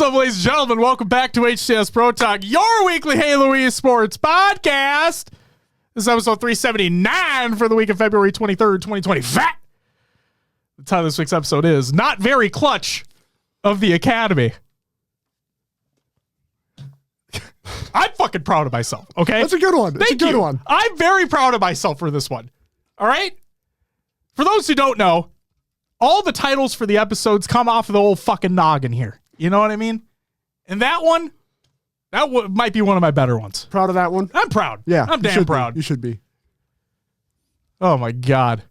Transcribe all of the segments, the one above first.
up, ladies and gentlemen? Welcome back to HCS Pro Talk, your weekly Halo eSports podcast. This is episode 379 for the week of February 23rd, 2020. That's how this week's episode is. Not very clutch of the Academy. I'm fucking proud of myself, okay? That's a good one. Thank you. I'm very proud of myself for this one. All right? For those who don't know, all the titles for the episodes come off of the old fucking noggin here. You know what I mean? And that one, might be one of my better ones. Proud of that one? I'm proud. Yeah. I'm damn proud. You should be. Oh my God.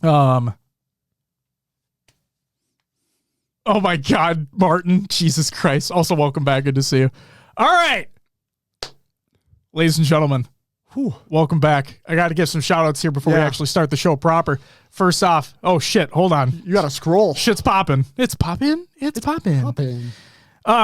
Oh my God, Martin. Jesus Christ. Also, welcome back. Good to see you. All right. Ladies and gentlemen, welcome back. I got to give some shout outs here before we actually start the show proper. First off, oh shit, hold on. You got to scroll. Shit's popping. It's popping. It's popping. Popping.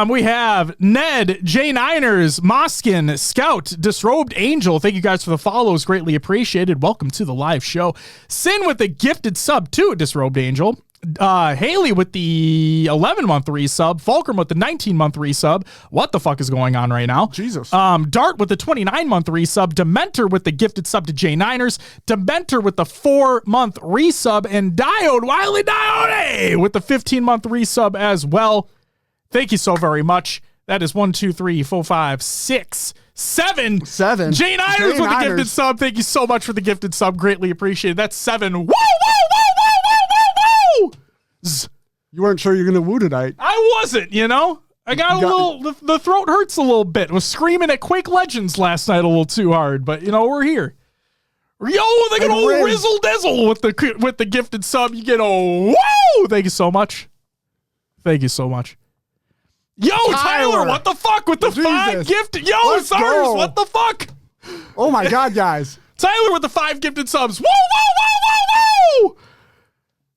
We have Ned, J9ers, Moskin, Scout, Disrobed Angel. Thank you guys for the follows. Greatly appreciated. Welcome to the live show. Sin with the gifted sub too, Disrobed Angel. Haley with the 11-month resub. Fulcrum with the 19-month resub. What the fuck is going on right now? Jesus. Dart with the 29-month resub. Dementor with the gifted sub to J9ers. Dementor with the 4-month resub. And Diode, Wily Diode with the 15-month resub as well. Thank you so very much. That is 1, 2, 3, 4, 5, 6, 7. J9ers with the gifted sub. Thank you so much for the gifted sub. Greatly appreciated. That's 7. Woo! You weren't sure you're going to woo tonight. I wasn't, you know? I got a little, the throat hurts a little bit. Was screaming at Quake Legends last night a little too hard, but you know, we're here. Yo, they get old Rizzle Dizzle with the gifted sub. You get a whoa! Thank you so much. Thank you so much. Yo, Tyler, what the fuck with the Jesus. 5 gifted? Yo, Zars, what the fuck? Oh my God, guys. Tyler with the 5 gifted subs. Whoa, whoa, whoa, whoa, whoa!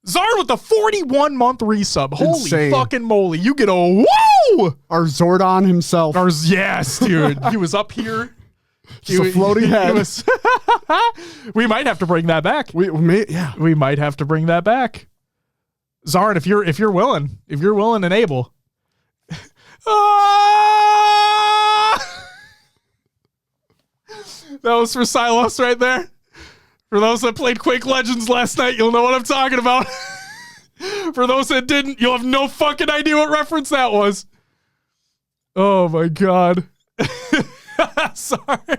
Zard with the 41-month resub. Holy fucking moly. You get a whoa! Our Zordon himself. Yes, dude. He was up here. Just a floating head. We might have to bring that back. We might have to bring that back. Zard, if you're willing and able. That was for Silos right there. For those that played Quake Legends last night, you'll know what I'm talking about. For those that didn't, you'll have no fucking idea what reference that was. Oh my God. Sorry.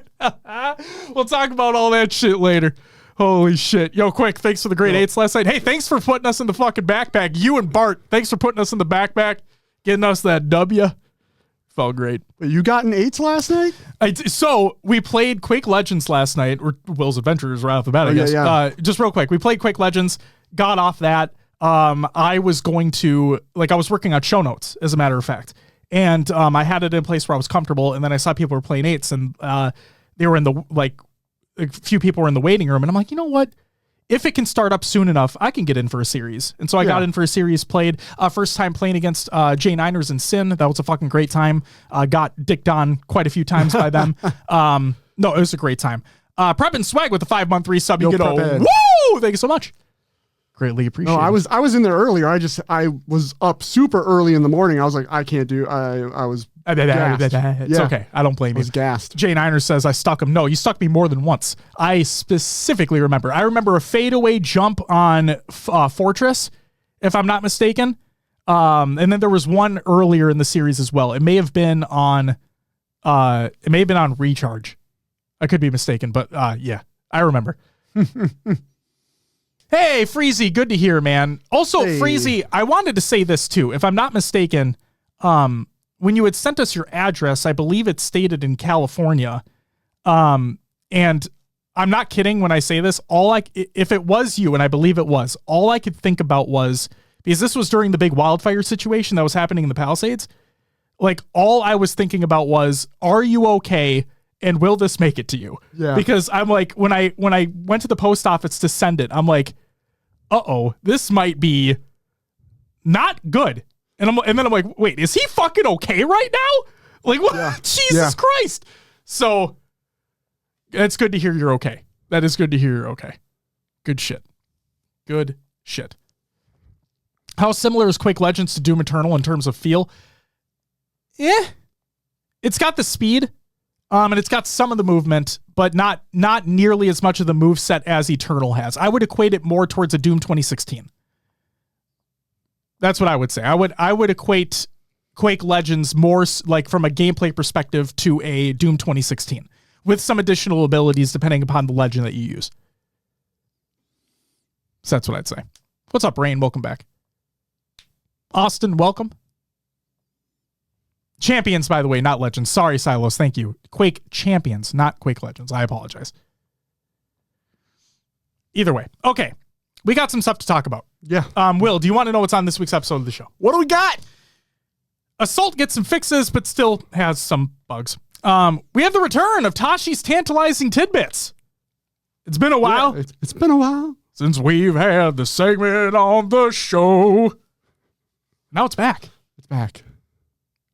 We'll talk about all that shit later. Holy shit. Yo, quick, thanks for the great 8s last night. Hey, thanks for putting us in the fucking backpack. You and Bart, thanks for putting us in the backpack, getting us that W. Felt great. You got an 8s last night? So we played Quake Legends last night, or Will's Adventures right off the bat, I guess. Yeah. Just real quick, we played Quake Legends, got off that. I was working on show notes, as a matter of fact. And I had it in a place where I was comfortable, and then I saw people were playing 8s, and they were in the, a few people were in the waiting room, and I'm like, you know what? If it can start up soon enough, I can get in for a series. And so I got in for a series, played first time playing against J9ers and Sin. That was a fucking great time. Got dicked on quite a few times by them. No, it was a great time. Prep and Swag with the 5-month resub. You get a woo! Thank you so much. Greatly appreciate it. I was in there earlier. I was up super early in the morning. I was like, I can't do. I was gassed. It's okay. I don't blame you. I was gassed. J9er says I stuck him. No, you stuck me more than once. I specifically remember. I remember a fadeaway jump on Fortress, if I'm not mistaken. And then there was one earlier in the series as well. It may have been on Recharge. I could be mistaken, but yeah, I remember. Hey, Freezy, good to hear, man. Also, hey. Freezy, I wanted to say this too. If I'm not mistaken, when you had sent us your address, I believe it stated in California. And I'm not kidding when I say this. If it was you, and I believe it was, all I could think about was, because this was during the big wildfire situation that was happening in the Palisades, all I was thinking about was, are you okay? And will this make it to you? Yeah. Because I'm like, when I went to the post office to send it, I'm like, uh-oh, this might be not good. And then I'm like, wait, is he fucking okay right now? Like, what? Yeah. Jesus Christ. So it's good to hear you're okay. That is good to hear you're okay. Good shit. Good shit. How similar is Quake Legends to Doom Eternal in terms of feel? Yeah. It's got the speed, and it's got some of the movement, but not nearly as much of the moveset as Eternal has. I would equate it more towards a Doom 2016. That's what I would say. I would equate Quake Legends more like from a gameplay perspective to a Doom 2016 with some additional abilities depending upon the legend that you use. So that's what I'd say. What's up, Rain? Welcome back. Austin, welcome. Champions, by the way, not Legends. Sorry, Silos. Thank you. Quake Champions, not Quake Legends. I apologize. Either way. Okay. We got some stuff to talk about. Yeah. Will, do you want to know what's on this week's episode of the show? What do we got? Assault gets some fixes, but still has some bugs. We have the return of Tashi's Tantalizing Tidbits. It's been a while. Yeah, it's been a while since we've had the segment on the show. Now it's back. It's back.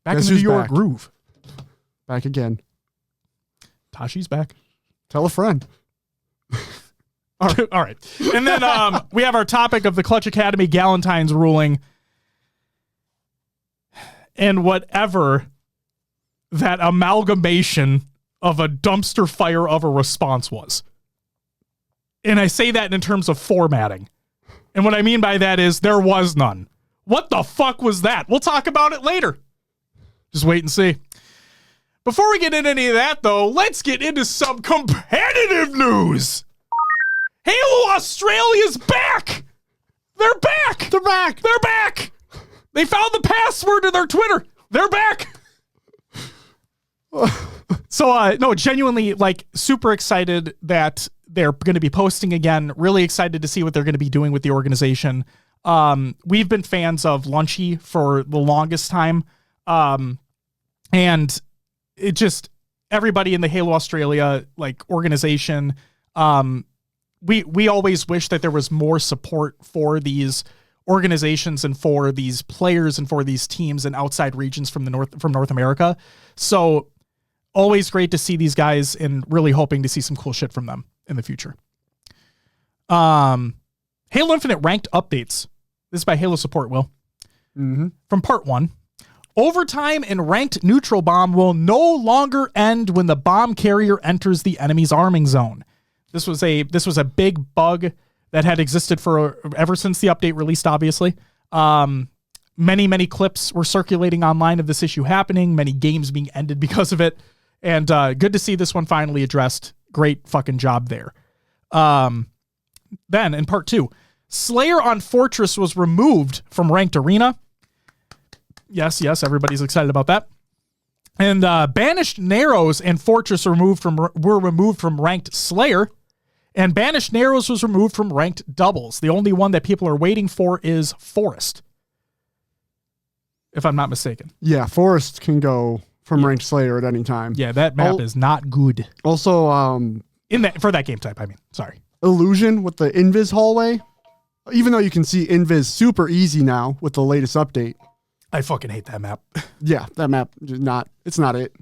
Back in the New York groove. Back again. Tashi's back. Tell a friend. All right. And then we have our topic of the Clutch Academy Galentines ruling and whatever that amalgamation of a dumpster fire of a response was. And I say that in terms of formatting. And what I mean by that is there was none. What the fuck was that? We'll talk about it later. Just wait and see. Before we get into any of that, though, let's get into some competitive news. Halo Australia's back. They're back. They're back. They're back. They found the password to their Twitter. They're back. So, no, genuinely, like, super excited that they're going to be posting again. Really excited to see what they're going to be doing with the organization. We've been fans of Lunchy for the longest time. And it just, everybody in the Halo Australia, like, organization, we always wish that there was more support for these organizations and for these players and for these teams in outside regions from North America. So always great to see these guys and really hoping to see some cool shit from them in the future. Halo Infinite ranked updates. This is by Halo Support, Will. Mm-hmm. From part 1. Overtime and ranked neutral bomb will no longer end when the bomb carrier enters the enemy's arming zone. This was a big bug that had existed for ever since the update released, obviously. Many clips were circulating online of this issue happening, many games being ended because of it. And good to see this one finally addressed. Great fucking job there. Then in part 2, Slayer on Fortress was removed from ranked arena. Yes, everybody's excited about that. And Banished Narrows and Fortress were removed from ranked Slayer. And Banished Narrows was removed from ranked doubles. The only one that people are waiting for is Forest, if I'm not mistaken. Yeah, Forest can go from ranked Slayer at any time. Yeah, that map is not good. Also, for that game type, I mean. Sorry. Illusion with the Invis hallway. Even though you can see Invis super easy now with the latest update. I fucking hate that map. Yeah, that map it's not it.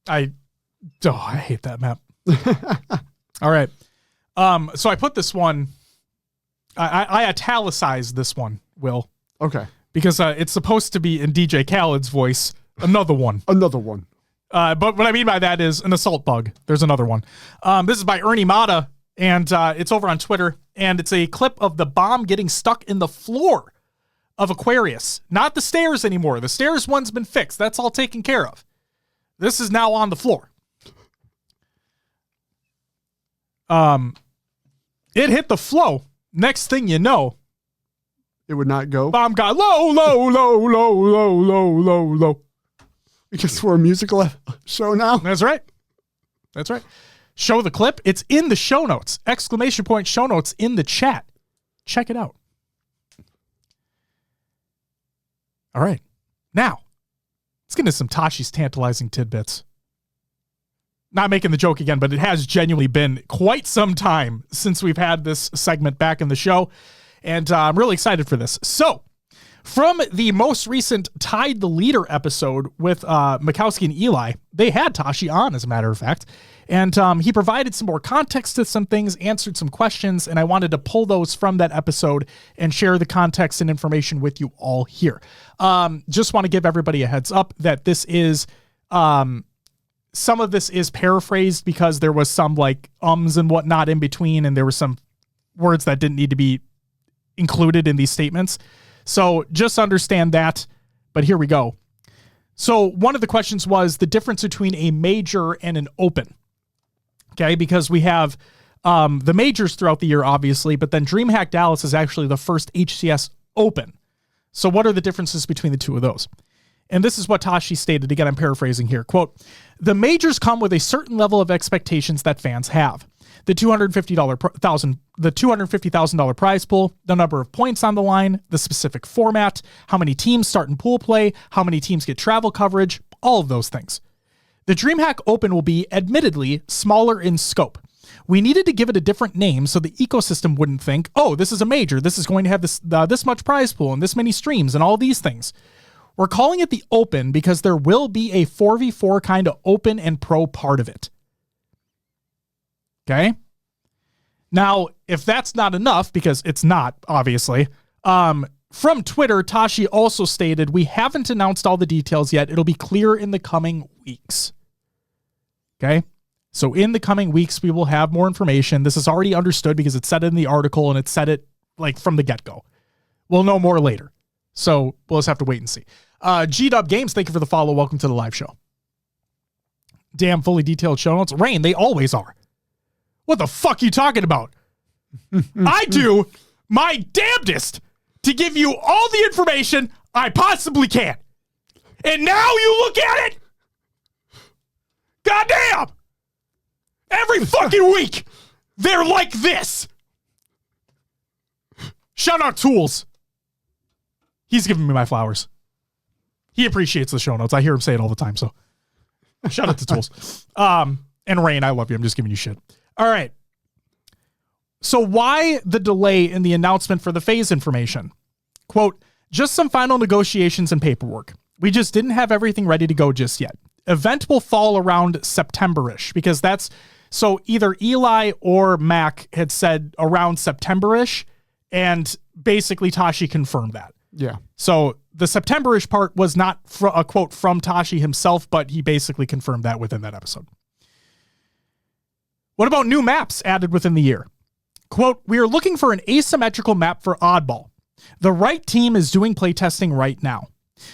I hate that map. All right. So I put this one, I italicized this one, Will. Okay. Because it's supposed to be in DJ Khaled's voice, another one. Another one. But what I mean by that is an assault bug. There's another one. This is by Ernie Mata, and it's over on Twitter, and it's a clip of the bomb getting stuck in the floor of Aquarius. Not the stairs anymore. The stairs one's been fixed. That's all taken care of. This is now on the floor. It hit the flow. Next thing you know, it would not go. Bomb got low. Because we're a musical show now. That's right. Show the clip. It's in the show notes. ! Show notes in the chat. Check it out. All right. Now, let's get into some Tashi's Tantalizing Tidbits. Not making the joke again, but it has genuinely been quite some time since we've had this segment back in the show, and I'm really excited for this. So, from the most recent Tied the Leader episode with Mikowski and Eli, they had Tashi on, as a matter of fact, And he provided some more context to some things, answered some questions, and I wanted to pull those from that episode and share the context and information with you all here. Just want to give everybody a heads up that this is, some of this is paraphrased because there was some like ums and whatnot in between, and there were some words that didn't need to be included in these statements. So just understand that, but here we go. So one of the questions was the difference between a major and an open. Okay, because we have the majors throughout the year, obviously, but then DreamHack Dallas is actually the first HCS Open. So what are the differences between the two of those? And this is what Tashi stated. Again, I'm paraphrasing here. Quote, the majors come with a certain level of expectations that fans have. The $250,000 prize pool, the number of points on the line, the specific format, how many teams start in pool play, how many teams get travel coverage, all of those things. The DreamHack Open will be, admittedly, smaller in scope. We needed to give it a different name so the ecosystem wouldn't think, oh, this is a major, this is going to have this much prize pool and this many streams and all these things. We're calling it the Open because there will be a 4v4 kind of open and pro part of it. Okay? Now, if that's not enough, because it's not, obviously, from Twitter, Tashi also stated, we haven't announced all the details yet. It'll be clear in the coming weeks. Okay? So in the coming weeks, we will have more information. This is already understood because it said it in the article and it said it like from the get-go. We'll know more later. So we'll just have to wait and see. G-Dub Games, thank you for the follow. Welcome to the live show. Damn fully detailed show notes. Rain, they always are. What the fuck are you talking about? I do my damnedest to give you all the information I possibly can. And now you look at it. Goddamn. Every fucking week, they're like this. Shout out Tools. He's giving me my flowers. He appreciates the show notes. I hear him say it all the time, so shout out to Tools. And Rain, I love you. I'm just giving you shit. All right. So why the delay in the announcement for the phase information? Quote, just some final negotiations and paperwork. We just didn't have everything ready to go just yet. Event will fall around September-ish because that's, so either Eli or Mac had said around September-ish, and basically Tashi confirmed that. Yeah. So the September-ish part was not a quote from Tashi himself, but he basically confirmed that within that episode. What about new maps added within the year? Quote, we are looking for an asymmetrical map for Oddball. The right team is doing playtesting right now.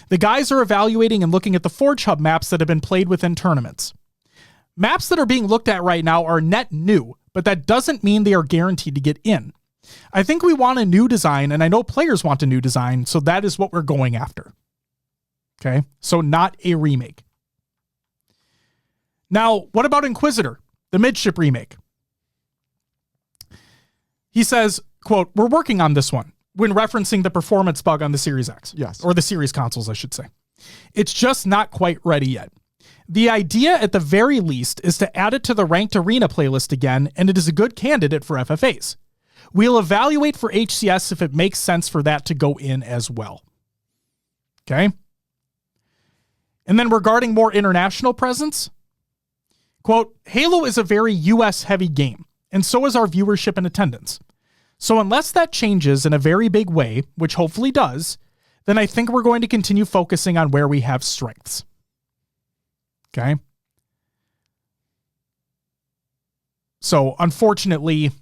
The guys are evaluating and looking at the Forge Hub maps that have been played within tournaments. Maps that are being looked at right now are net new, but that doesn't mean they are guaranteed to get in. I think we want a new design, and I know players want a new design, so that is what we're going after. Okay, so not a remake. Now, what about Inquisitor, the midship remake? He says, quote, we're working on this one, when referencing the performance bug on the Series X. Yes. Or the Series consoles, I should say. It's just not quite ready yet. The idea, at the very least, is to add it to the Ranked Arena playlist again, and it is a good candidate for FFAs. We'll evaluate for HCS if it makes sense for that to go in as well. Okay? And then regarding more international presence, quote, Halo is a very US-heavy game, and so is our viewership and attendance. So unless that changes in a very big way, which hopefully does, then I think we're going to continue focusing on where we have strengths. Okay? So unfortunately,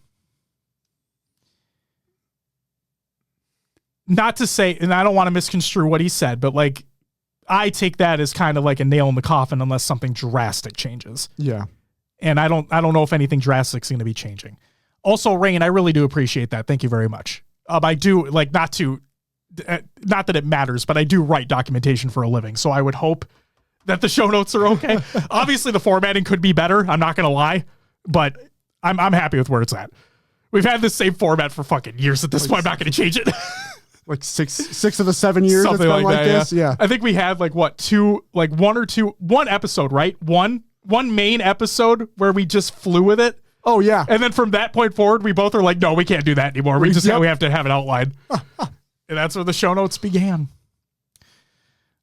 not to say, and I don't want to misconstrue what he said, but like, I take that as kind of like a nail in the coffin unless something drastic changes. Yeah. And I don't know if anything drastic is going to be changing. Also, Rain, I really do appreciate that. Thank you very much. I do, like, not that it matters, but I do write documentation for a living. So I would hope that the show notes are okay. Obviously, the formatting could be better. I'm not going to lie, but I'm happy with where it's at. We've had this same format for fucking years at this point. I'm not going to change it. Like six of the 7 years Something it's been like that, this. Yeah. I think we had like what, one episode, right? One main episode where we just flew with it. Oh yeah. And then from that point forward, we both are like, no, we can't do that anymore. We have to have it outlined. And that's where the show notes began.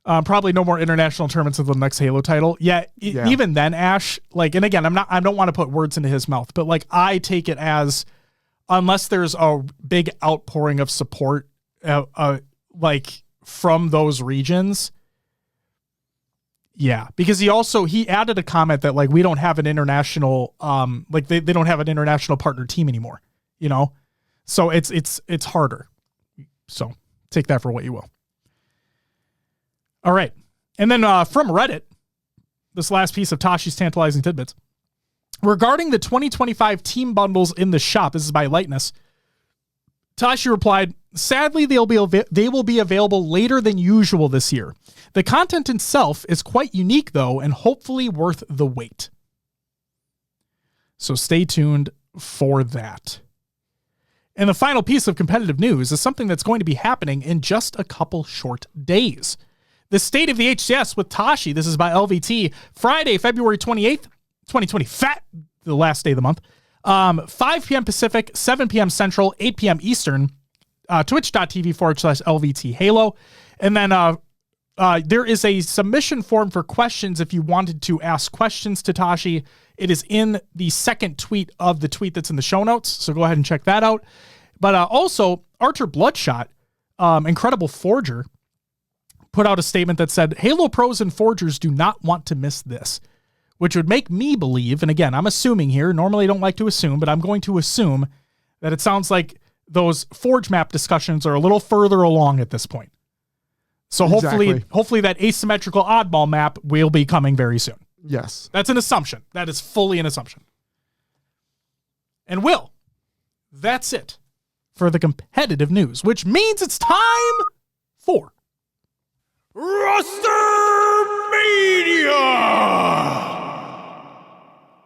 Probably no more international tournaments until the next Halo title. Yeah, even then, Ash, like, and again, I don't want to put words into his mouth, but like, I take it as, unless there's a big outpouring of support, like from those regions. Yeah, because he added a comment that like, we don't have an international, like they don't have an international partner team anymore, you know? So it's harder. So take that for what you will. All right. And then from Reddit, this last piece of Tashi's Tantalizing Tidbits. Regarding the 2025 team bundles in the shop, this is by Lightness, Tashi replied, sadly, they will be available later than usual this year. The content itself is quite unique, though, and hopefully worth the wait. So stay tuned for that. And the final piece of competitive news is something that's going to be happening in just a couple short days. The State of the HCS with Tashi, this is by LVT, Friday, February 28th, 2020, the last day of the month, 5 p.m. Pacific, 7 p.m. Central, 8 p.m. Eastern, twitch.tv/LVT Halo. And then there is a submission form for questions if you wanted to ask questions to Tashi. It is in the second tweet of the tweet that's in the show notes, so go ahead and check that out. But also, Archer Bloodshot, incredible forger, put out a statement that said, Halo pros and forgers do not want to miss this, which would make me believe, and again, I'm assuming here, normally I don't like to assume, but I'm going to assume that it sounds like those forge map discussions are a little further along at this point. So hopefully that asymmetrical oddball map will be coming very soon. Yes. That's an assumption. That is fully an assumption. And that's it for the competitive news, which means it's time for Rostermania!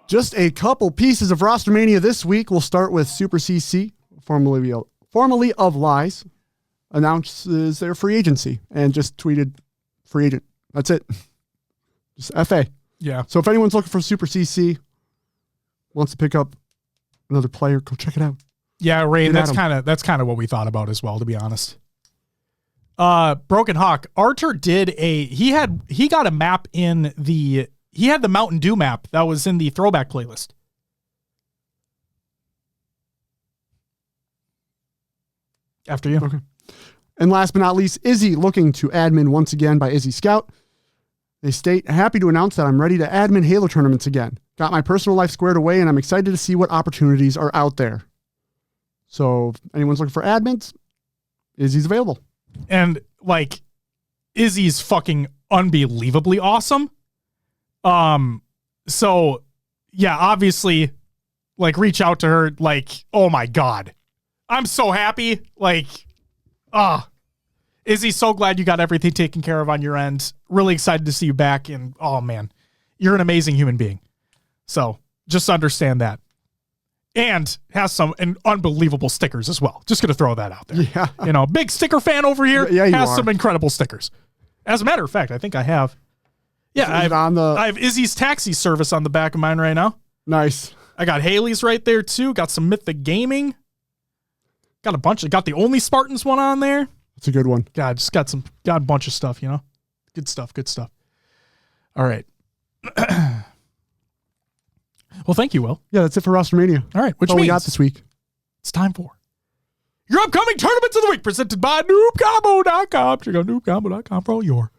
Just a couple pieces of Rostermania this week. We'll start with Super CC, formerly of Lies, announces their free agency and just tweeted free agent. That's it. Just FA. Yeah. So if anyone's looking for Super CC, wants to pick up another player, go check it out. Yeah, Rain, that's kind of what we thought about as well, to be honest. Broken Hawk, Archer he got a map he had the Mountain Dew map that was in the throwback playlist. After you. Okay. And last but not least, Izzy looking to admin once again by Izzy Scout. They state, happy to announce that I'm ready to admin Halo tournaments again. Got my personal life squared away and I'm excited to see what opportunities are out there. So if anyone's looking for admins, Izzy's available. And like, Izzy's fucking unbelievably awesome. So yeah, obviously, like, reach out to her. Like, oh my God, I'm so happy. Like, Izzy, so glad you got everything taken care of on your end. Really excited to see you back. And oh man, you're an amazing human being. So just understand that. And has some unbelievable stickers as well. Just going to throw that out there. Yeah. Big sticker fan over here. Yeah, has some incredible stickers. As a matter of fact, I think I have. Yeah, I have Izzy's taxi service on the back of mine right now. Nice. I got Haley's right there too. Got some Mythic Gaming. Got the Only Spartans one on there. That's a good one. God, just got a bunch of stuff, Good stuff. All right. Well, thank you, Will. Yeah, that's it for Rostermania. All right, which means we got this week. It's time for your upcoming tournaments of the week, presented by noobcombo.com. Check out noobcombo.com for all your.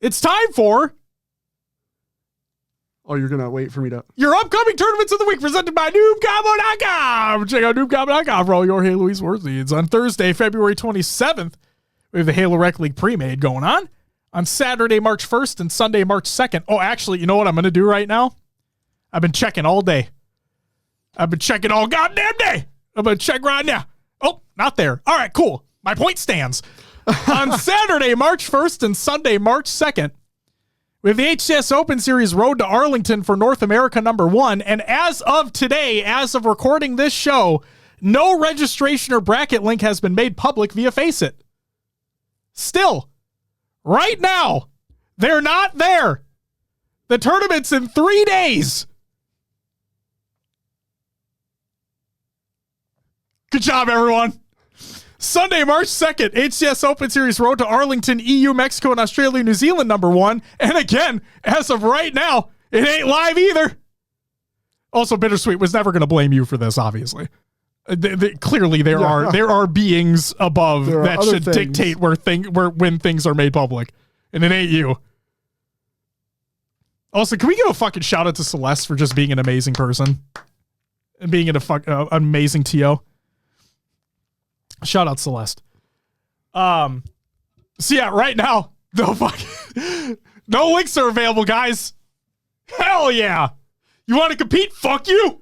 It's time for. Oh, you're going to wait for me to. Your upcoming tournaments of the week, presented by noobcombo.com. Check out noobcombo.com for all your Halo esports needs. On Thursday, February 27th, we have the Halo Rec League pre-made going on. On Saturday, March 1st and Sunday, March 2nd. Oh, actually, you know what I'm going to do right now? I've been checking all day. I've been checking all goddamn day. I'm going to check right now. Oh, not there. All right, cool. My point stands. On Saturday, March 1st and Sunday, March 2nd, we have the HCS Open Series Road to Arlington for North America #1. And as of today, as of recording this show, no registration or bracket link has been made public via Faceit. Still, right now, they're not there. The tournament's in 3 days. Good job, everyone. Sunday, March 2nd, HCS Open Series Road to Arlington, EU, Mexico, and Australia, New Zealand, #1. And again, as of right now, it ain't live either. Also, Bittersweet was never going to blame you for this, obviously. Clearly, there are beings above that should dictate when things are made public. And it ain't you. Also, can we give a fucking shout out to Celeste for just being an amazing person? And being an amazing TO? Shout out Celeste. So yeah, right now, no links are available, guys. Hell yeah. You want to compete? Fuck you.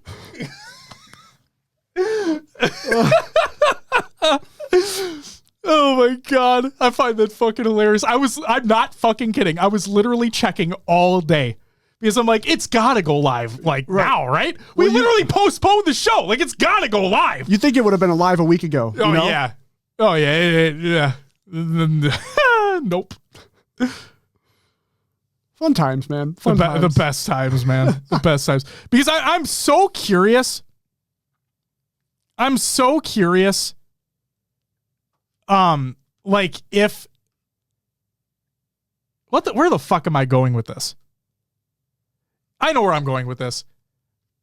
Oh my God. I find that fucking hilarious. I'm not fucking kidding. I was literally checking all day because I'm like, it's gotta go live now, right? We literally postponed the show. Like, it's gotta go live. You think it would have been alive a week ago? Oh, yeah. Oh, yeah. Nope. Fun times, man. The best times, man. The best times. Because I'm so curious. Where the fuck am I going with this? I know where I'm going with this.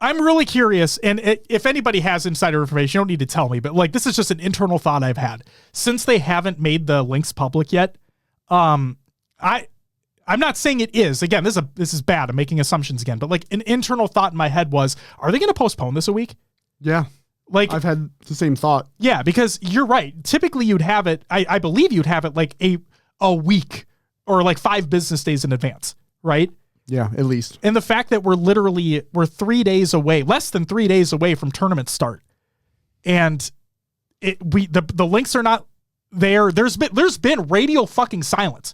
I'm really curious, and if anybody has insider information, you don't need to tell me, but this is just an internal thought I've had. Since they haven't made the links public yet, I'm not saying it is. Again, this is bad. I'm making assumptions again, but an internal thought in my head was, are they going to postpone this a week? Yeah. I've had the same thought. Yeah, because you're right. Typically you'd have it, I believe you'd have it a week or 5 business days in advance, right? Yeah, at least. And the fact that we're 3 days away, less than 3 days away from tournament start. And the links are not there. There's been radio fucking silence.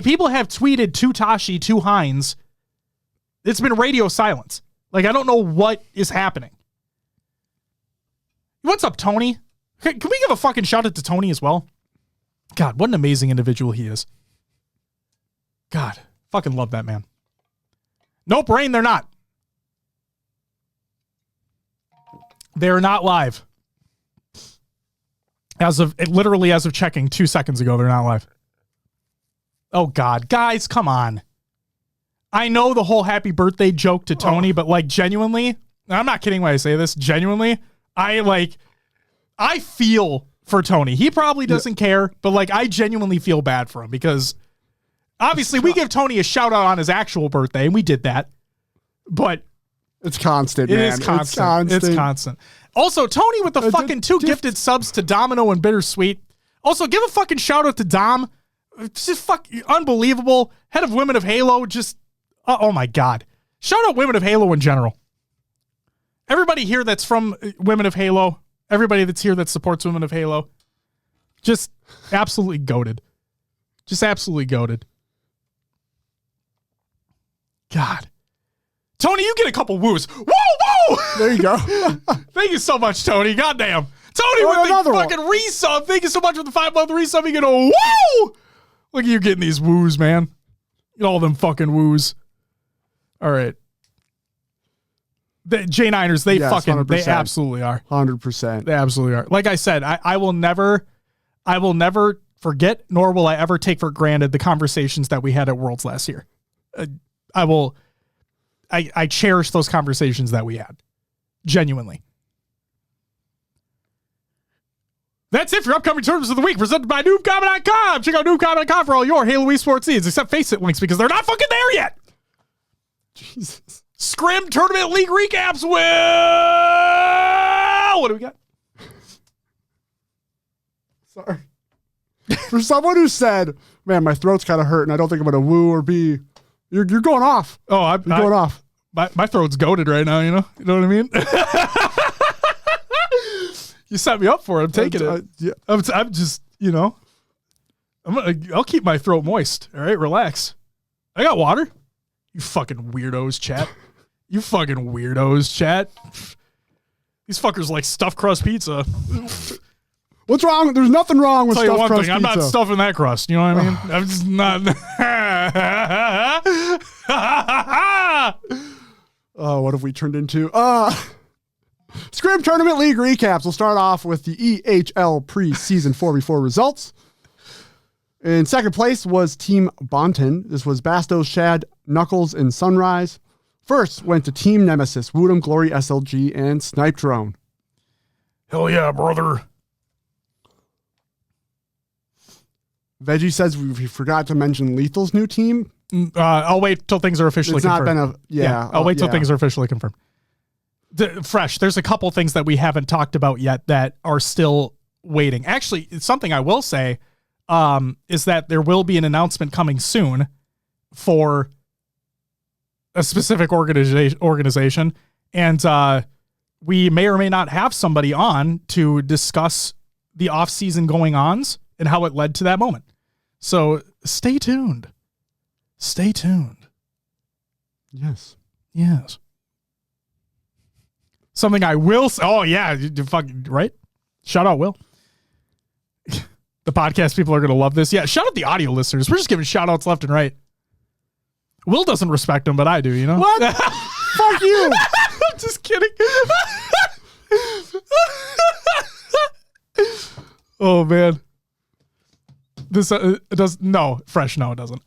People have tweeted to Tashi, to Hines. It's been radio silence. I don't know what is happening. What's up, Tony? Can we give a fucking shout out to Tony as well? God, what an amazing individual he is. God, fucking love that man. Nope, Rain, they're not. They're not live. As of checking 2 seconds ago, they're not live. Oh, God. Guys, come on. I know the whole happy birthday joke to Tony, but genuinely, I'm not kidding when I say this, genuinely, I feel for Tony. He probably doesn't care, but I genuinely feel bad for him because obviously we give Tony a shout out on his actual birthday and we did that, but it's constant, man. It is constant. It's constant. Also, Tony with the fucking 2 gifted subs to Domino and Bittersweet. Also, give a fucking shout out to Dom. It's just unbelievable. Head of Women of Halo. Just, oh my God. Shout out Women of Halo in general. Everybody here that's from Women of Halo, everybody that's here that supports Women of Halo, just absolutely goated. Just absolutely goated. God. Tony, you get a couple woos. Woo! There you go. Thank you so much, Tony. Goddamn. Tony with the fucking resub. Thank you so much for the 5-month resub. You get a woo! Look at you getting these woos, man. Get all them fucking woos. All right. The J9ers, they 100%. They absolutely are. 100%. They absolutely are. Like I said, I will never forget, nor will I ever take for granted the conversations that we had at Worlds last year. I cherish those conversations that we had. Genuinely. That's it for upcoming tournaments of the week, presented by noobcomic.com. Check out noobcomic.com for all your Halo esports needs, except Face It links because they're not fucking there yet. Jesus. Scrim Tournament League recaps. Well, what do we got? Sorry. For someone who said, man, my throat's kind of hurt and I don't think I'm going to woo or be, you're going off. Oh, you're going off. My throat's goated right now, you know what I mean? You set me up for it. I'm taking it. Yeah. I'm just, I'll keep my throat moist. All right, relax. I got water. You fucking weirdos, chat. You fucking weirdos, chat. These fuckers like stuffed crust pizza. What's wrong? There's nothing wrong with stuffed crust pizza. I'm not stuffing that crust. You know what I mean? I'm just not. Oh, what have we turned into? Scrim Tournament League recaps. We'll start off with the EHL preseason 4v4 results. In second place was Team Bonton. This was Bastos, Shad, Knuckles, and Sunrise. First went to Team Nemesis, Woodham, Glory, SLG, and Snipe Drone. Hell yeah, brother. Veggie says we forgot to mention Lethal's new team. I'll wait till things are officially confirmed. I'll wait till things are officially confirmed. Fresh, there's a couple things that we haven't talked about yet that are still waiting. Actually, something I will say is that there will be an announcement coming soon for a specific organization, and we may or may not have somebody on to discuss the off-season going-ons and how it led to that moment. So stay tuned. Stay tuned. Yes. Yes. Something I will say. Oh, yeah. You fucking right. Shout out, Will. The podcast people are going to love this. Yeah. Shout out the audio listeners. We're just giving shout outs left and right. Will doesn't respect them, but I do, you know? What? Fuck you. I'm just kidding. Oh, man. This does no fresh. No, it doesn't.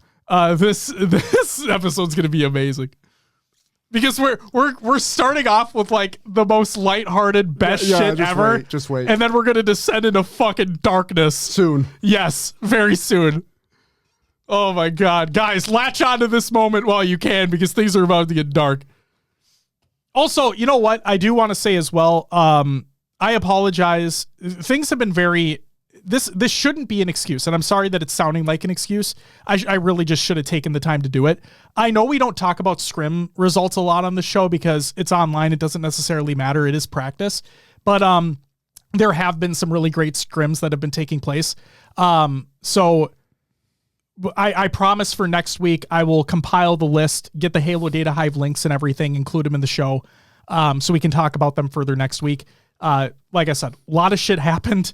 This episode's gonna be amazing because we're starting off with like the most lighthearted best shit ever. Just wait. And then we're gonna descend into fucking darkness soon. Yes, very soon. Oh my god, guys, latch on to this moment while you can because things are about to get dark. Also, you know what? I do want to say as well. I apologize. Things have been very. This shouldn't be an excuse, and I'm sorry that it's sounding like an excuse. I really just should have taken the time to do it. I know we don't talk about Scrim results a lot on the show because it's online. It doesn't necessarily matter. It is practice. But there have been some really great Scrims that have been taking place. So I promise for next week, I will compile the list, get the Halo Data Hive links and everything, include them in the show so we can talk about them further next week. Like I said, a lot of shit happened.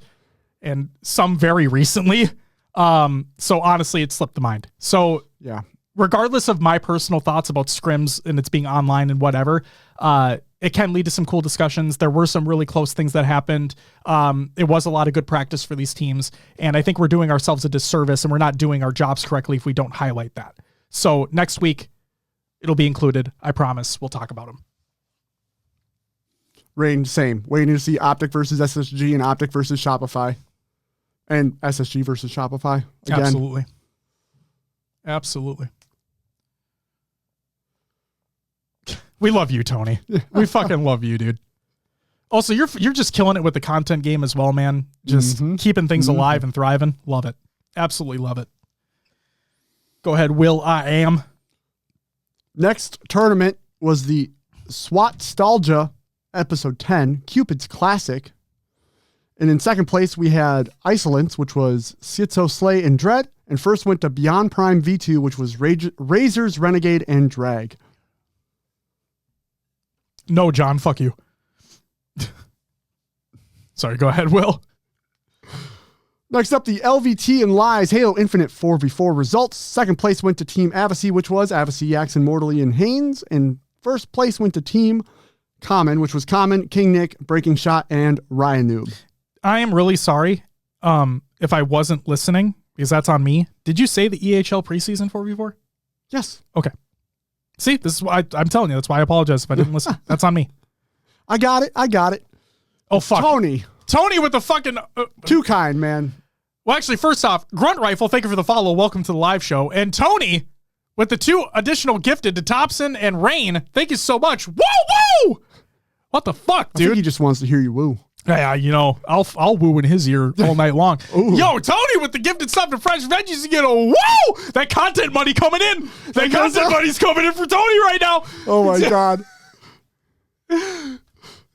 And some very recently. So honestly, it slipped the mind. So yeah, regardless of my personal thoughts about scrims and it's being online and whatever, it can lead to some cool discussions. There were some really close things that happened. It was a lot of good practice for these teams. And I think we're doing ourselves a disservice and we're not doing our jobs correctly if we don't highlight that. So next week, it'll be included. I promise we'll talk about them. Rain, same. Waiting to see Optic versus SSG and Optic versus Shopify. And SSG versus Shopify again. Absolutely. Absolutely. We love you, Tony. We fucking love you, dude. Also, you're just killing it with the content game as well, man. Just keeping things alive and thriving. Love it. Absolutely love it. Go ahead, Will. I am. Next tournament was the SWAT-stalgia episode 10, Cupid's Classic. And in second place, we had Isolance, which was Schizo, Slay, and Dread. And first went to Beyond Prime V2, which was Razors, Renegade, and Drag. No, John, fuck you. Sorry, go ahead, Will. Next up, the LVT and Lies Halo Infinite 4v4 results. Second place went to Team Avicii, which was Avicii, Yaxon, Mortally, and Haynes. And first place went to Team Common, which was Common, King Nick, Breaking Shot, and Ryan Noob. I am really sorry if I wasn't listening, because that's on me. Did you say the EHL preseason 4v4? Yes. Okay. See, this is why I'm telling you. That's why I apologize if I didn't listen. That's on me. I got it. Oh, fuck. Tony with the fucking... Too kind, man. Well, actually, first off, Grunt Rifle, thank you for the follow. Welcome to the live show. And Tony with the 2 additional gifted to Thompson and Rain. Thank you so much. Woo! What the fuck, dude? I think he just wants to hear you woo. Yeah, you know, I'll woo in his ear all night long. Yo, Tony with the gifted stuff to Fresh Veggies, you get a woo! That content money coming in. That content money's coming in for Tony right now. Oh my God.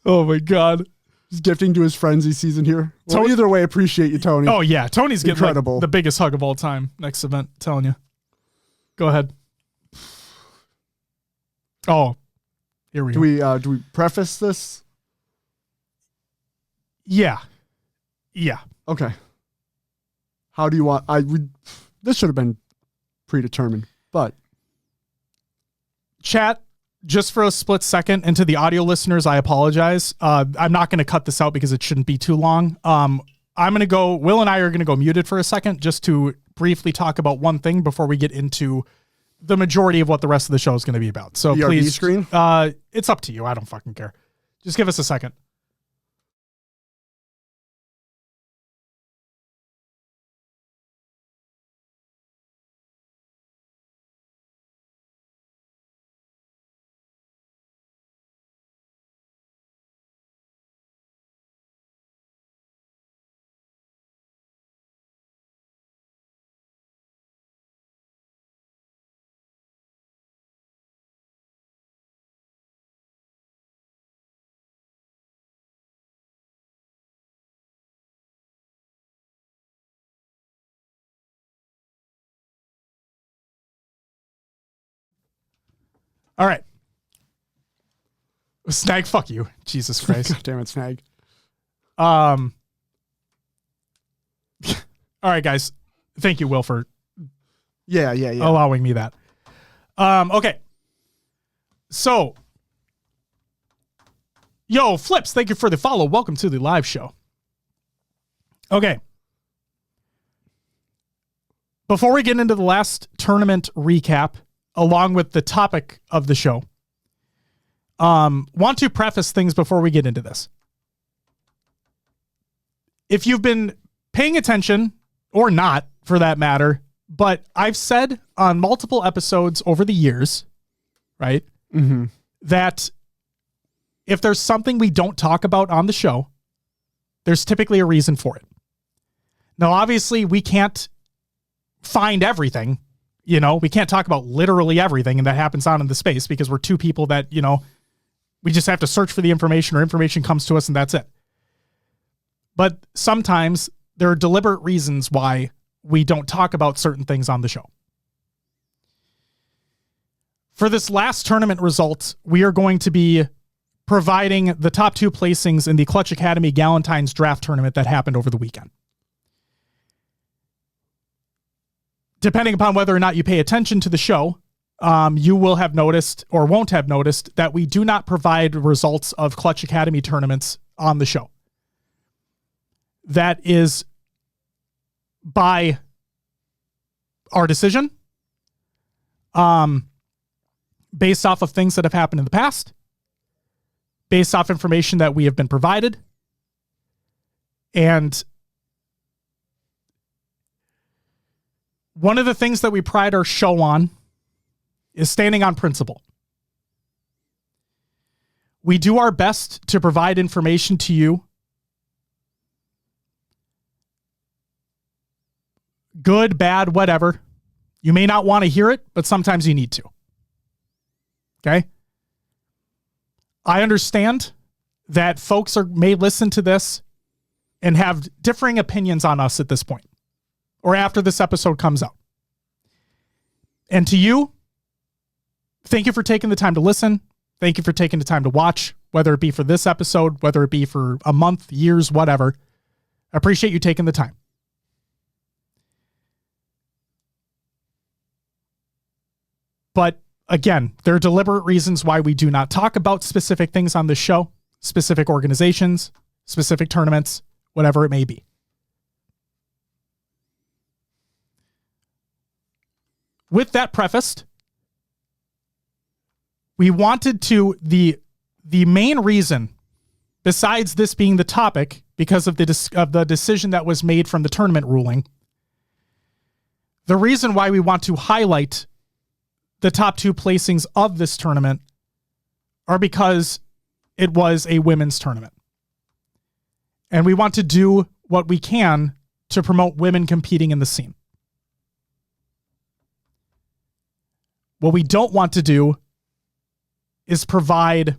Oh my God. He's gifting to his friends he sees in here. Well, either way, appreciate you, Tony. Oh yeah, Tony's getting incredible. Like, the biggest hug of all time next event, I'm telling you. Go ahead. Oh, here we go. Do we preface this? Yeah. Okay. How do you want? This should have been predetermined, but chat. just for a split second, and to the audio listeners, I apologize. I'm not going to cut this out because it shouldn't be too long. I'm going to go, Will and I are going to go muted for a second just to briefly talk about one thing before we get into the majority of what the rest of the show is going to be about. So BRB please, screen? it's up to you. I don't fucking care. Just give us a second. All right. Snag, fuck you. Jesus Christ. God damn it, Snag. All right, guys. Thank you, Will, for Yeah. allowing me that. Okay. So, yo, Flips, thank you for the follow. Welcome to the live show. Okay. Before we get into the last tournament recap, along with the topic of the show, want to preface things before we get into this. If you've been paying attention, or not for that matter, but I've said on multiple episodes over the years, right, that if there's something we don't talk about on the show, there's typically a reason for it. Now, obviously, we can't find everything. You know, we can't talk about literally everything and that happens out in the space because we're two people that, you know, we just have to search for the information or information comes to us and that's it. But sometimes there are deliberate reasons why we don't talk about certain things on the show. For this last tournament result, we are going to be providing the top 2 placings in the Clutch Academy Galentines draft tournament that happened over the weekend. Depending upon whether or not you pay attention to the show, you will have noticed or won't have noticed that we do not provide results of Clutch Academy tournaments on the show. That is by our decision, based off of things that have happened in the past, based off information that we have been provided, and one of the things that we pride our show on is standing on principle. We do our best to provide information to you, good, bad, whatever. You may not want to hear it, but sometimes you need to. Okay? I understand that folks may listen to this and have differing opinions on us at this point, or after this episode comes out. And to you, thank you for taking the time to listen. Thank you for taking the time to watch, whether it be for this episode, whether it be for a month, years, whatever. I appreciate you taking the time. But again, there are deliberate reasons why we do not talk about specific things on this show, specific organizations, specific tournaments, whatever it may be. With that prefaced, we wanted to, the main reason, besides this being the topic, because of the decision that was made from the tournament ruling, the reason why we want to highlight the top 2 placings of this tournament are because it was a women's tournament. And we want to do what we can to promote women competing in the scene. What we don't want to do is provide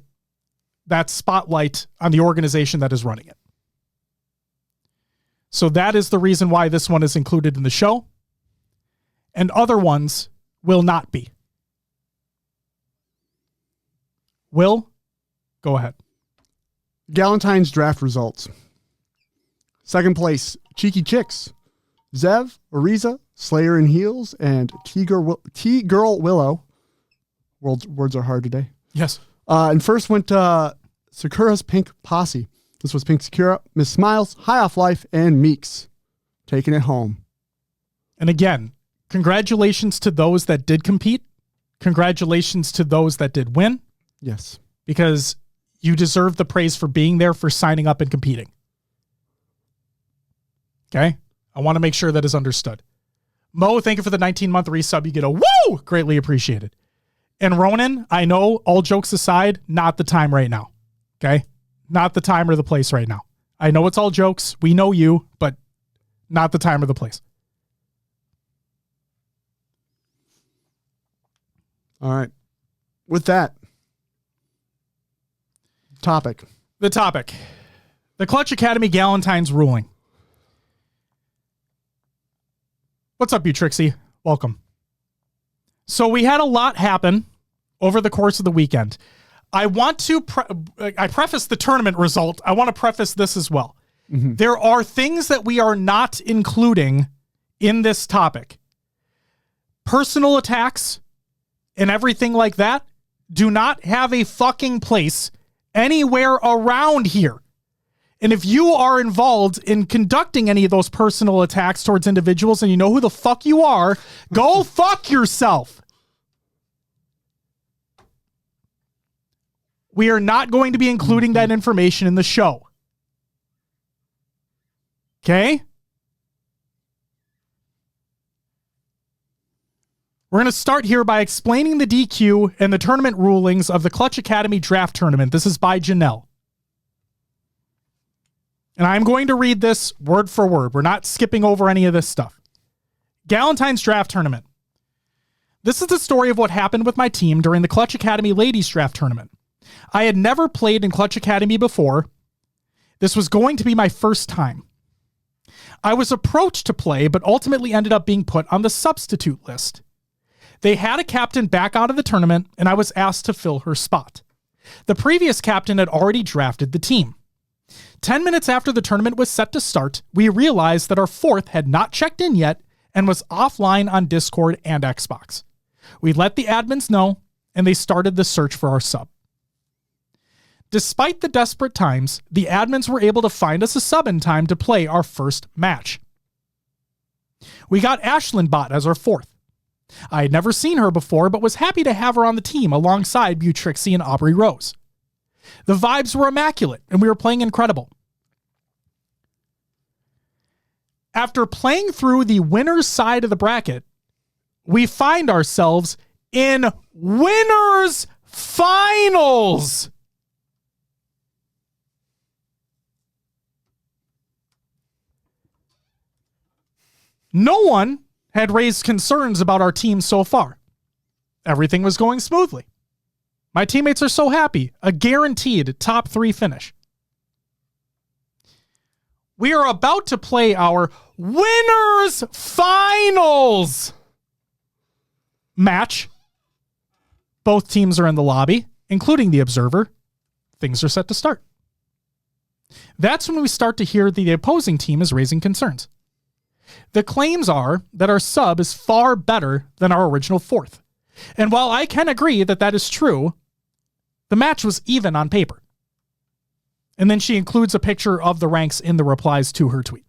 that spotlight on the organization that is running it. So that is the reason why this one is included in the show, and other ones will not be. Will, go ahead. Galentine's draft results. Second place, Cheeky Chicks. Zev, Ariza, Slayer in Heels, and T-Girl Willow. Words are hard today. Yes. And first went Sakura's Pink Posse. This was Pink Sakura, Miss Smiles, High Off Life, and Meeks taking it home. And again, congratulations to those that did compete. Congratulations to those that did win. Yes. Because you deserve the praise for being there, for signing up and competing. Okay? I want to make sure that is understood. Mo, thank you for the 19-month resub. You get a woo! Greatly appreciated. And Ronan, I know, all jokes aside, not the time right now. Okay? Not the time or the place right now. I know it's all jokes. We know you, but not the time or the place. All right. With that, topic. The topic. The Clutch Academy Galentines ruling. What's up, you Trixie? Welcome. So we had a lot happen over the course of the weekend. I want to I preface the tournament result. I want to preface this as well. Mm-hmm. There are things that we are not including in this topic. Personal attacks and everything like that do not have a fucking place anywhere around here. And if you are involved in conducting any of those personal attacks towards individuals and you know who the fuck you are, go fuck yourself. We are not going to be including that information in the show. Okay? We're going to start here by explaining the DQ and the tournament rulings of the Clutch Academy Draft Tournament. This is by Janelle. And I'm going to read this word for word. We're not skipping over any of this stuff. Galentine's Draft Tournament. This is the story of what happened with my team during the Clutch Academy Ladies Draft Tournament. I had never played in Clutch Academy before. This was going to be my first time. I was approached to play, but ultimately ended up being put on the substitute list. They had a captain back out of the tournament, and I was asked to fill her spot. The previous captain had already drafted the team. 10 minutes after the tournament was set to start, we realized that our fourth had not checked in yet and was offline on Discord and Xbox. We let the admins know, and they started the search for our sub. Despite the desperate times, the admins were able to find us a sub in time to play our first match. We got Ashlyn Bot as our fourth. I had never seen her before, but was happy to have her on the team alongside Butrixie and Aubrey Rose. The vibes were immaculate, and we were playing incredible. After playing through the winner's side of the bracket, we find ourselves in winners finals. No one had raised concerns about our team so far. Everything was going smoothly. My teammates are so happy. A guaranteed top 3 finish. We are about to play our winners finals match. Both teams are in the lobby, including the observer. Things are set to start. That's when we start to hear the opposing team is raising concerns. The claims are that our sub is far better than our original fourth. And while I can agree that that is true, the match was even on paper. And then she includes a picture of the ranks in the replies to her tweet.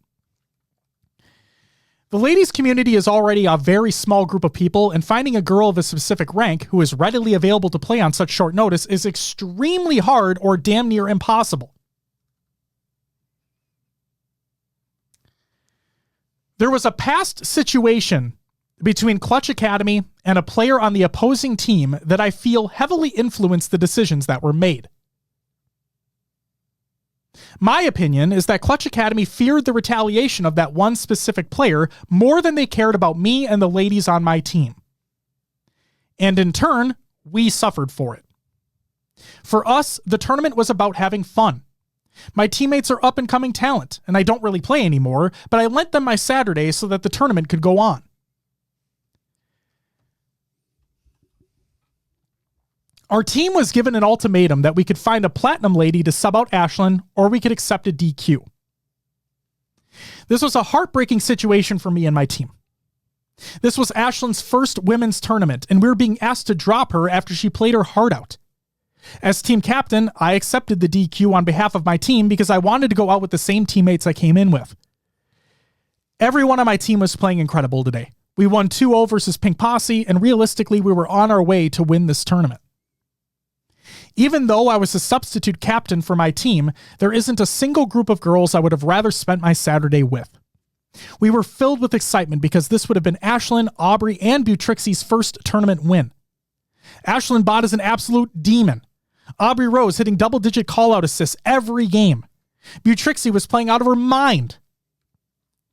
The ladies community is already a very small group of people, and finding a girl of a specific rank who is readily available to play on such short notice is extremely hard or damn near impossible. There was a past situation between Clutch Academy and a player on the opposing team that I feel heavily influenced the decisions that were made. My opinion is that Clutch Academy feared the retaliation of that one specific player more than they cared about me and the ladies on my team. And in turn, we suffered for it. For us, the tournament was about having fun. My teammates are up-and-coming talent, and I don't really play anymore, but I lent them my Saturday so that the tournament could go on. Our team was given an ultimatum that we could find a platinum lady to sub out Ashlyn, or we could accept a DQ. This was a heartbreaking situation for me and my team. This was Ashlyn's first women's tournament, and we were being asked to drop her after she played her heart out. As team captain, I accepted the DQ on behalf of my team because I wanted to go out with the same teammates I came in with. Everyone on my team was playing incredible today. We won 2-0 versus Pink Posse, and realistically, we were on our way to win this tournament. Even though I was a substitute captain for my team, there isn't a single group of girls I would have rather spent my Saturday with. We were filled with excitement because this would have been Ashlyn, Aubrey, and Butrixie's first tournament win. Ashlyn Bott is an absolute demon. Aubrey Rose hitting double-digit call-out assists every game. Butrixie was playing out of her mind.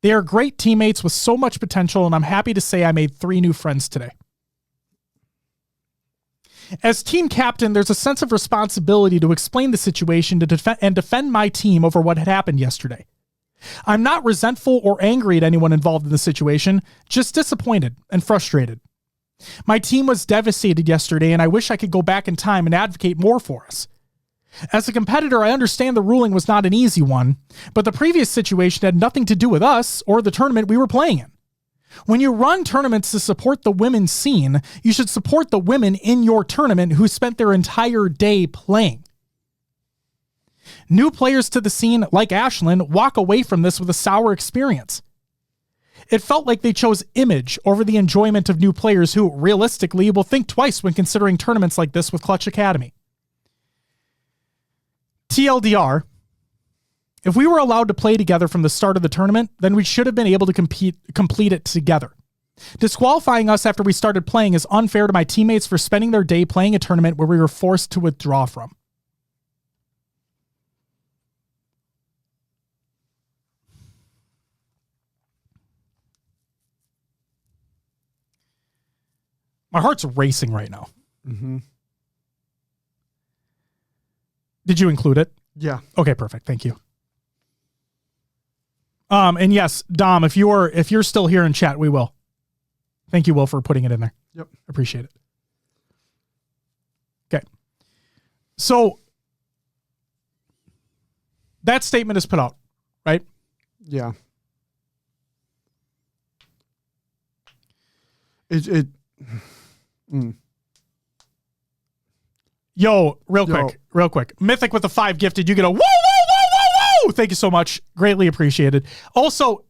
They are great teammates with so much potential, and I'm happy to say I made 3 new friends today. As team captain, there's a sense of responsibility to explain the situation to defend my team over what had happened yesterday. I'm not resentful or angry at anyone involved in the situation, just disappointed and frustrated. My team was devastated yesterday, and I wish I could go back in time and advocate more for us. As a competitor, I understand the ruling was not an easy one, but the previous situation had nothing to do with us or the tournament we were playing in. When you run tournaments to support the women's scene, you should support the women in your tournament who spent their entire day playing. New players to the scene, like Ashlyn, walk away from this with a sour experience. It felt like they chose image over the enjoyment of new players who, realistically, will think twice when considering tournaments like this with Clutch Academy. TLDR, if we were allowed to play together from the start of the tournament, then we should have been able to complete it together. Disqualifying us after we started playing is unfair to my teammates for spending their day playing a tournament where we were forced to withdraw from. My heart's racing right now. Mm-hmm. Did you include it? Yeah. Okay, perfect. Thank you. And yes, Dom, if you're still here in chat, we will. Thank you, Will, for putting it in there. Yep. Appreciate it. Okay. So that statement is put out, right? Yeah. Yo, real quick. Mythic with the 5 gifted. You get a woo, woo, woo, woo, woo. Thank you so much. Greatly appreciated. Also,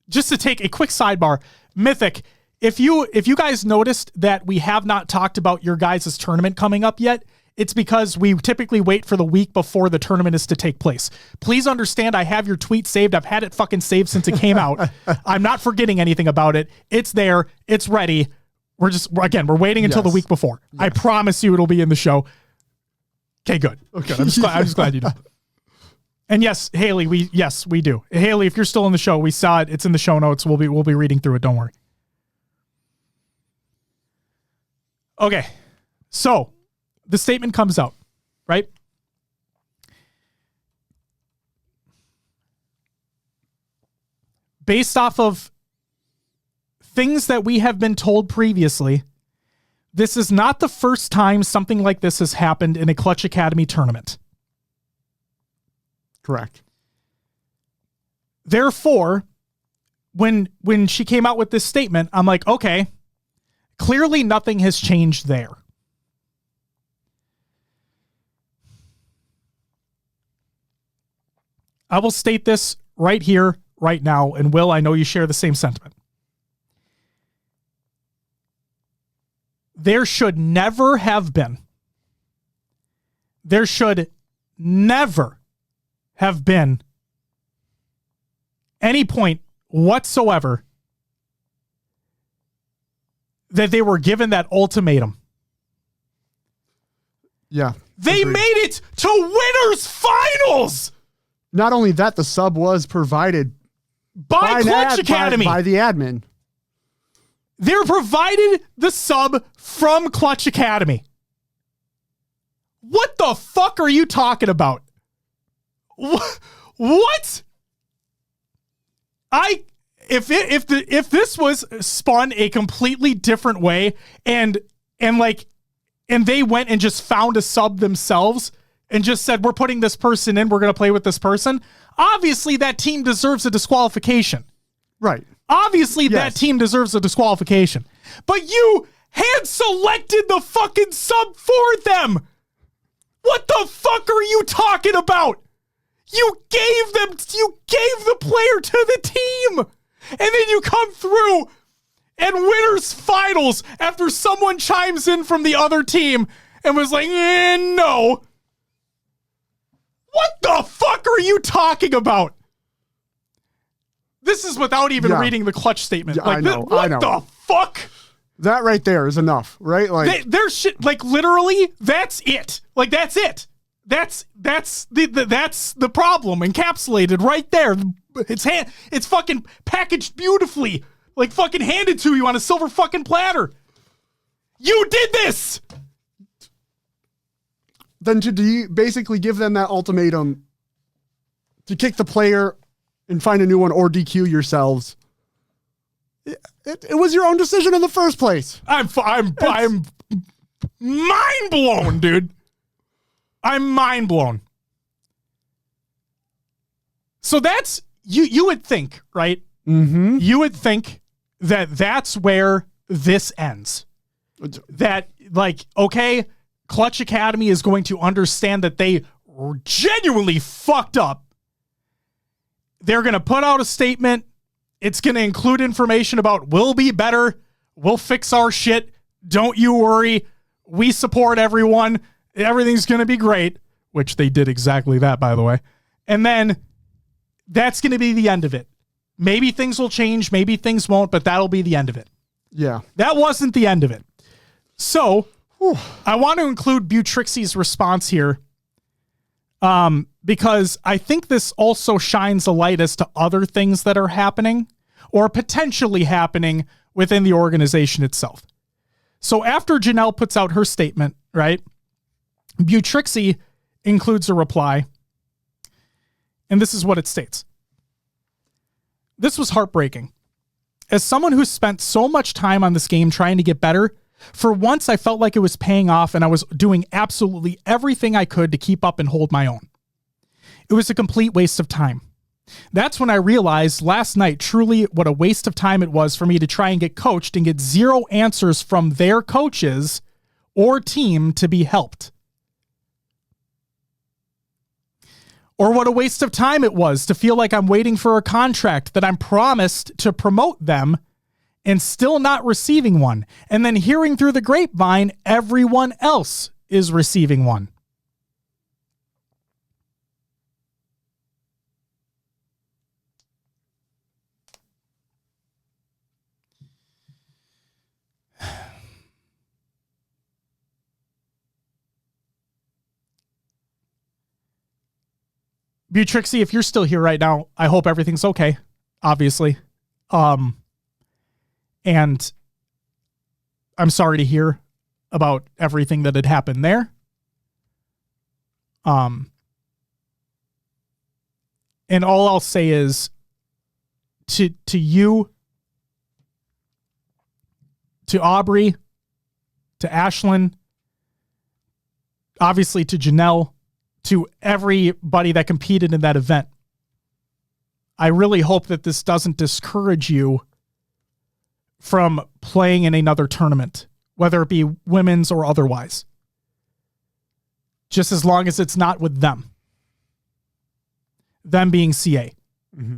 just to take a quick sidebar, Mythic, if you guys noticed that we have not talked about your guys' tournament coming up yet, it's because we typically wait for the week before the tournament is to take place. Please understand, I have your tweet saved. I've had it fucking saved since it came out. I'm not forgetting anything about it. It's there. It's ready. We're waiting until the week before. Yes. I promise you it'll be in the show. Okay, good. Okay, I'm just glad you know. And yes, Haley, we do. Haley, if you're still in the show, we saw it. It's in the show notes. We'll be reading through it. Don't worry. Okay, so the statement comes out, right? Based off of things that we have been told previously, this is not the first time something like this has happened in a Clutch Academy tournament. Correct. Therefore, when she came out with this statement, I'm like, okay, clearly nothing has changed there. I will state this right here, right now, and Will, I know you share the same sentiment. There should never have been any point whatsoever that they were given that ultimatum. Yeah. They made it to winners finals. Not only that, the sub was provided by Clutch Academy. By the admin. They're provided the sub from Clutch Academy. What the fuck are you talking about? What? If this was spun a completely different way and they went and just found a sub themselves and just said, we're putting this person in, we're going to play with this person, obviously that team deserves a disqualification. Right. Obviously, that team deserves a disqualification. But you hand selected the fucking sub for them. What the fuck are you talking about? You gave the player to the team. And then you come through and winners finals after someone chimes in from the other team and was like, no. What the fuck are you talking about? This is without even reading the clutch statement. Yeah, like, I know. What the fuck? That right there is enough, right? Like, there's shit. Like, literally, that's it. Like, that's it. That's the problem encapsulated right there. It's fucking packaged beautifully, like fucking handed to you on a silver fucking platter. You did this. Then to basically give them that ultimatum to kick the player and find a new one or DQ yourselves. It was your own decision in the first place. I'm mind blown, dude. I'm mind blown. So that's you would think, right? Mm-hmm. You would think that that's where this ends. That, like, okay, Clutch Academy is going to understand that they genuinely fucked up. They're going to put out a statement. It's going to include information about we'll be better. We'll fix our shit. Don't you worry. We support everyone. Everything's going to be great, which they did exactly that, by the way. And then that's going to be the end of it. Maybe things will change. Maybe things won't, but that'll be the end of it. Yeah. That wasn't the end of it. So I want to include Butrixie's response here because I think this also shines a light as to other things that are happening or potentially happening within the organization itself. So after Janelle puts out her statement, right, Butrixie includes a reply, and this is what it states. This was heartbreaking. As someone who spent so much time on this game trying to get better, for once I felt like it was paying off and I was doing absolutely everything I could to keep up and hold my own. It was a complete waste of time. That's when I realized last night truly what a waste of time it was for me to try and get coached and get zero answers from their coaches or team to be helped. Or what a waste of time it was to feel like I'm waiting for a contract that I'm promised to promote them and still not receiving one. And then hearing through the grapevine, everyone else is receiving one. Butrixie, if you're still here right now, I hope everything's okay, obviously. And I'm sorry to hear about everything that had happened there. And all I'll say is to you, to Aubrey, to Ashlyn, obviously to Janelle, to everybody that competed in that event. I really hope that this doesn't discourage you from playing in another tournament, whether it be women's or otherwise. Just as long as it's not with them. Them being CA. Mm-hmm.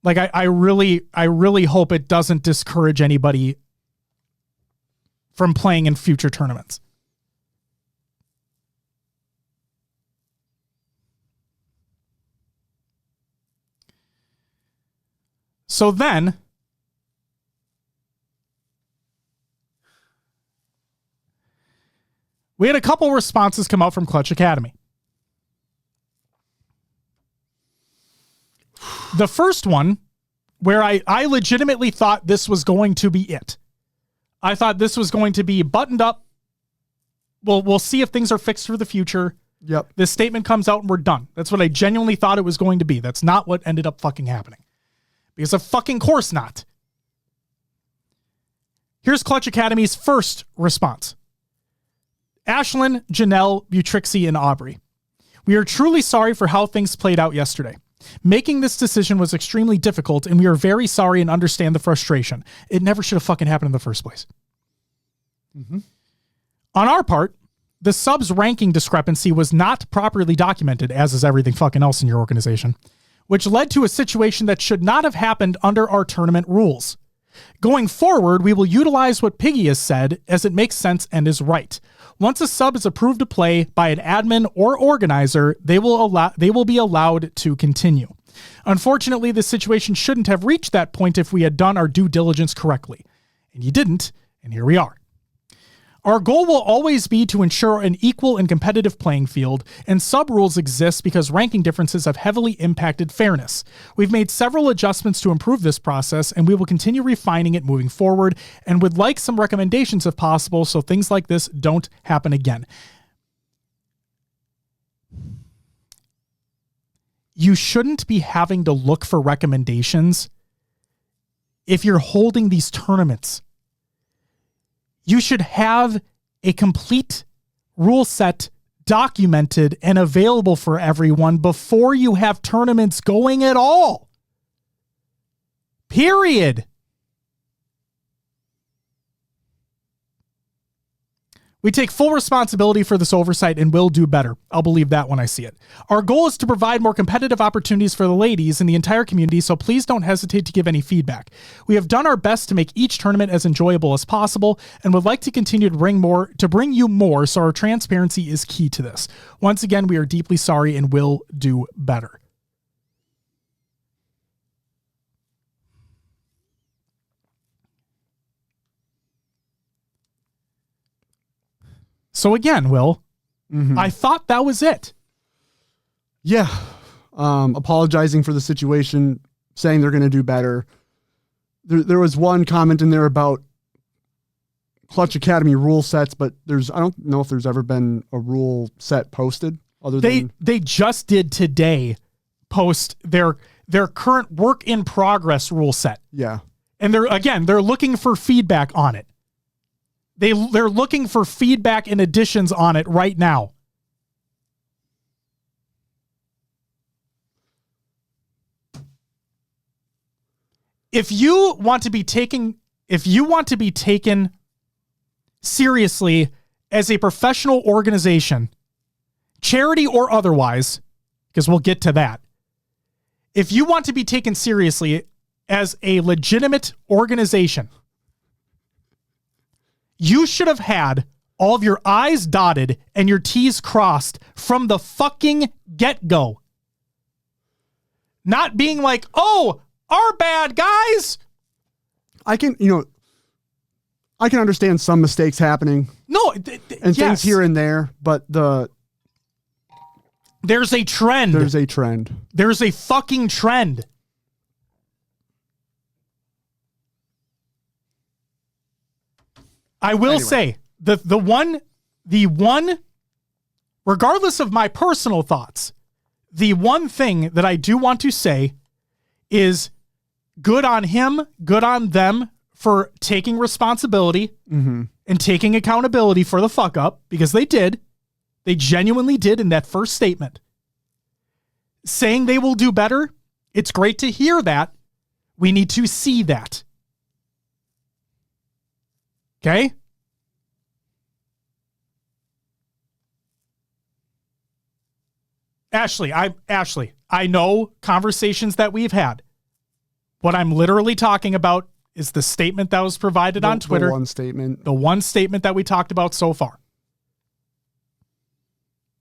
Like, I really hope it doesn't discourage anybody from playing in future tournaments. So then, we had a couple responses come out from Clutch Academy. The first one, where I legitimately thought this was going to be it. I thought this was going to be buttoned up. We'll see if things are fixed for the future. Yep. This statement comes out and we're done. That's what I genuinely thought it was going to be. That's not what ended up fucking happening. Because of fucking course not. Here's Clutch Academy's first response. Ashlyn, Janelle, Butrixie, and Aubrey. We are truly sorry for how things played out yesterday. Making this decision was extremely difficult, and we are very sorry and understand the frustration. It never should have fucking happened in the first place. Mm-hmm. On our part, the subs ranking discrepancy was not properly documented, as is everything fucking else in your organization, which led to a situation that should not have happened under our tournament rules. Going forward, we will utilize what Piggy has said as it makes sense and is right. Once a sub is approved to play by an admin or organizer, they will be allowed to continue. Unfortunately, the situation shouldn't have reached that point if we had done our due diligence correctly. And you didn't, and here we are. Our goal will always be to ensure an equal and competitive playing field, and sub-rules exist because ranking differences have heavily impacted fairness. We've made several adjustments to improve this process, and we will continue refining it moving forward, and would like some recommendations if possible so things like this don't happen again. You shouldn't be having to look for recommendations if you're holding these tournaments. You should have a complete rule set documented and available for everyone before you have tournaments going at all. Period. We take full responsibility for this oversight and will do better. I'll believe that when I see it. Our goal is to provide more competitive opportunities for the ladies in the entire community, so please don't hesitate to give any feedback. We have done our best to make each tournament as enjoyable as possible and would like to continue to bring you more, so our transparency is key to this. Once again, we are deeply sorry and will do better. So again, Will, I thought that was it. Yeah. Apologizing for the situation, saying they're going to do better. There was one comment in there about Clutch Academy rule sets, but I don't know if there's ever been a rule set posted other than they just did today post their current work in progress rule set. Yeah. And they're looking for feedback on it. They're looking for feedback and additions on it right now. If you want to be taken seriously as a professional organization, charity or otherwise, because we'll get to that. If you want to be taken seriously as a legitimate organization, you should have had all of your I's dotted and your T's crossed from the fucking get-go. Not being like, oh, our bad, guys. I can understand some mistakes happening. No, and things here and there, but there's a trend. There's a trend. There's a fucking trend. I will say the one, regardless of my personal thoughts, the one thing that I do want to say is good on him, good on them for taking responsibility and taking accountability for the fuck up, because they did. They genuinely did in that first statement. Saying they will do better, it's great to hear that. We need to see that. Okay? Ashley, I know conversations that we've had. What I'm literally talking about is the statement that was provided on Twitter. The one statement that we talked about so far.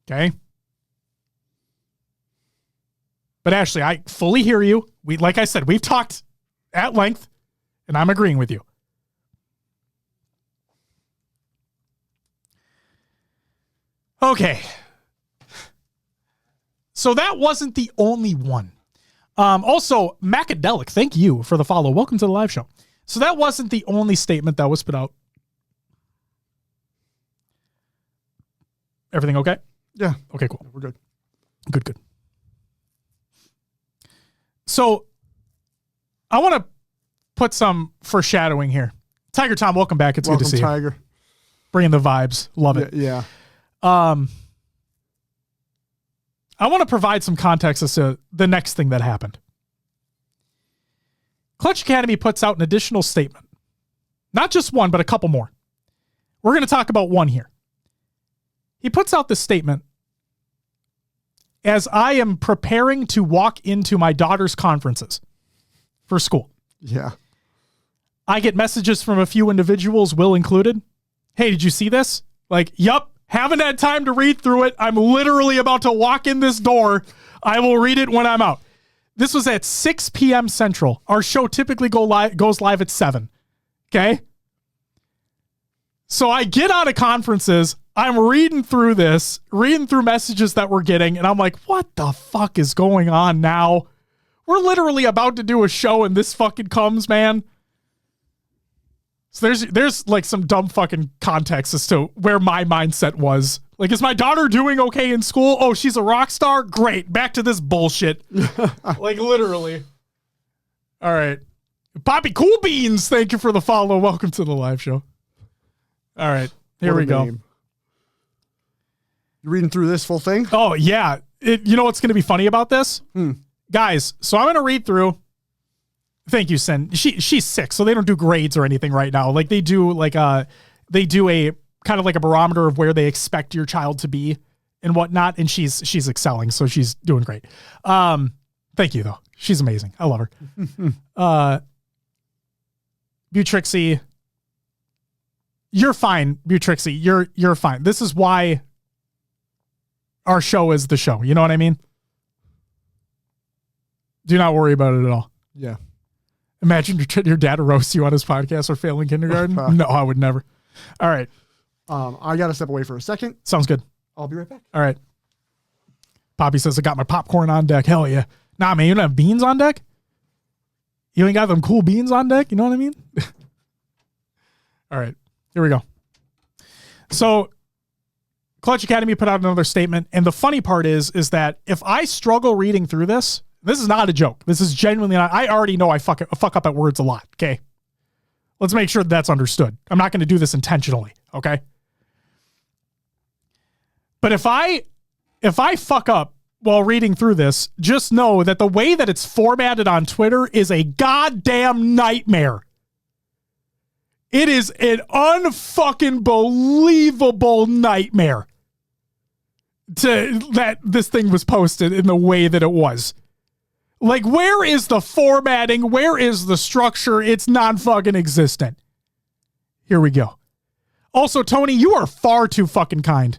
Okay? But Ashley, I fully hear you. Like I said, we've talked at length, and I'm agreeing with you. Okay. So that wasn't the only one. Also, Macadelic, thank you for the follow. Welcome to the live show. So that wasn't the only statement that was put out. Everything okay? Yeah. Okay, cool. We're good. Good. So I want to put some foreshadowing here. Tiger Tom, welcome back. It's good to see you. Tiger. Bringing the vibes. Love it. Yeah. I want to provide some context as to the next thing that happened. Clutch Academy puts out an additional statement. Not just one, but a couple more. We're going to talk about one here. He puts out this statement. As I am preparing to walk into my daughter's conferences for school. Yeah. I get messages from a few individuals, Will included. Hey, did you see this? Like, yup, haven't had time to read through it. I'm literally about to walk in this door. I will read it when I'm out. This was at 6 p.m. Central. Our show typically goes live at 7. Okay? So I get out of conferences. I'm reading through messages that we're getting, and I'm like, what the fuck is going on now? We're literally about to do a show, and this fucking comes, man. So there's like some dumb fucking context as to where my mindset was. Like, is my daughter doing okay in school? Oh, she's a rock star? Great. Back to this bullshit. Like, literally. All right. Poppy Cool Beans, thank you for the follow. Welcome to the live show. All right. Here we go. You reading through this full thing? Oh, yeah. You know what's going to be funny about this? Guys, so I'm going to read through. Thank you, Sin. She's 6, so they don't do grades or anything right now. Like, they do a kind of like a barometer of where they expect your child to be and whatnot, and she's excelling, so she's doing great. Thank you, though. She's amazing. I love her. Butrixie, you're fine, Butrixie. You're fine. This is why our show is the show. You know what I mean? Do not worry about it at all. Yeah. Imagine your dad roast you on his podcast or failing kindergarten. No, I would never. All right. I got to step away for a second. Sounds good. I'll be right back. All right. Poppy says, I got my popcorn on deck. Hell yeah. Nah, man, you don't have beans on deck? You ain't got them cool beans on deck? You know what I mean? All right. Here we go. So Clutch Academy put out another statement. And the funny part is that if I struggle reading through this is not a joke. This is genuinely not. I already know I fuck up at words a lot. Okay. Let's make sure that's understood. I'm not going to do this intentionally. Okay. But if I fuck up while reading through this, just know that the way that it's formatted on Twitter is a goddamn nightmare. It is an unfucking believable nightmare that this thing was posted in the way that it was. Like, where is the formatting? Where is the structure? It's non-fucking existent. Here we go. Also, Tony, you are far too fucking kind.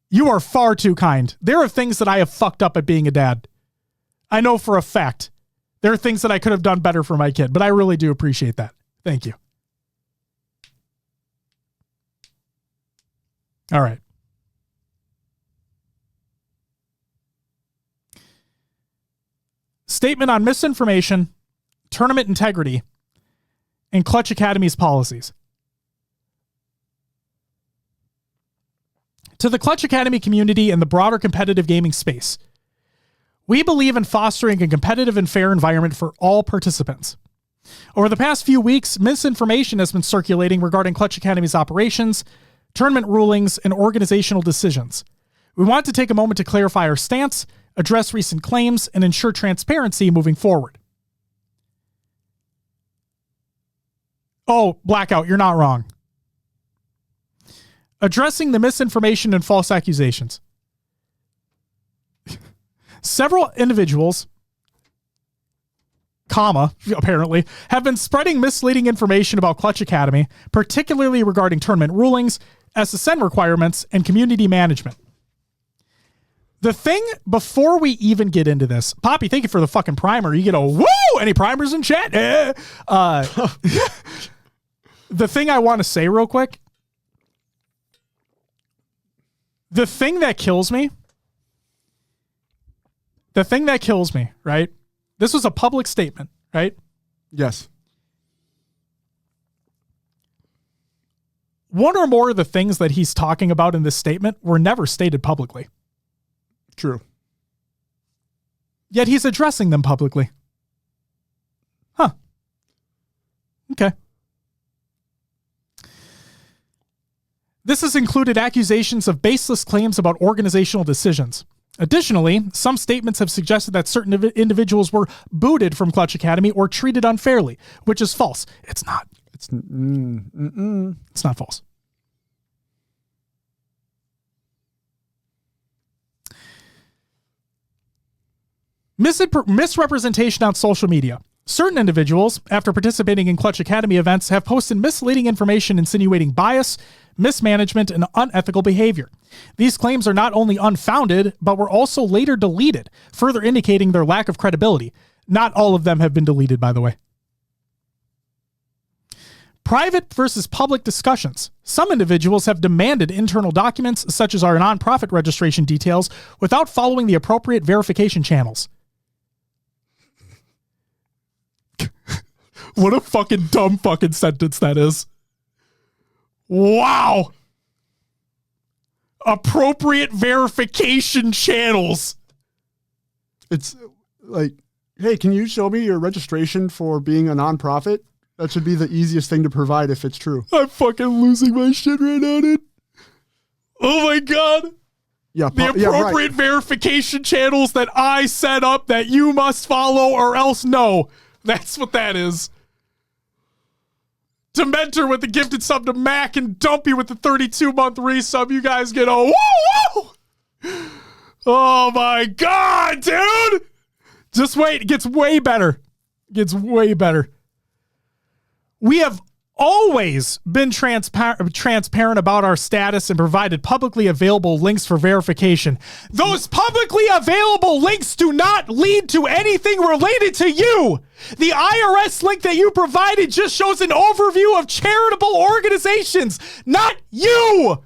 You are far too kind. There are things that I have fucked up at being a dad. I know for a fact. There are things that I could have done better for my kid, but I really do appreciate that. Thank you. All right. Statement on misinformation, tournament integrity, and Clutch Academy's policies. To the Clutch Academy community and the broader competitive gaming space, we believe in fostering a competitive and fair environment for all participants. Over the past few weeks, misinformation has been circulating regarding Clutch Academy's operations, tournament rulings, and organizational decisions. We want to take a moment to clarify our stance, address recent claims, and ensure transparency moving forward. Oh, Blackout, you're not wrong. Addressing the misinformation and false accusations. Several individuals, apparently, have been spreading misleading information about Clutch Academy, particularly regarding tournament rulings, SSN requirements, and community management. The thing, before we even get into this, Poppy, thank you for the fucking primer. You get a woo! Any primers in chat? The thing I want to say real quick, the thing that kills me, right? This was a public statement, right? Yes. One or more of the things that he's talking about in this statement were never stated publicly. True. Yet he's addressing them publicly. Huh. Okay. This has included accusations of baseless claims about organizational decisions. Additionally, some statements have suggested that certain individuals were booted from Clutch Academy or treated unfairly, which is false. It's not. It's not false. Misrepresentation on social media. Certain individuals, after participating in Clutch Academy events, have posted misleading information insinuating bias, mismanagement, and unethical behavior. These claims are not only unfounded, but were also later deleted, further indicating their lack of credibility. Not all of them have been deleted, by the way. Private versus public discussions. Some individuals have demanded internal documents, such as our nonprofit registration details, without following the appropriate verification channels. What a fucking dumb fucking sentence that is. Wow. Appropriate verification channels. It's like, hey, can you show me your registration for being a nonprofit? That should be the easiest thing to provide if it's true. I'm fucking losing my shit right now, dude. Oh my God. Yeah, the appropriate verification channels that I set up that you must follow or else no. That's what that is. Dementor with the gifted sub to Mac and Dumpy with the 32-month resub. You guys get a woo woo. Oh my God, dude. Just wait. It gets way better. It gets way better. We have always been transparent about our status and provided publicly available links for verification. Those publicly available links do not lead to anything related to you. The IRS link that you provided just shows an overview of charitable organizations, not you.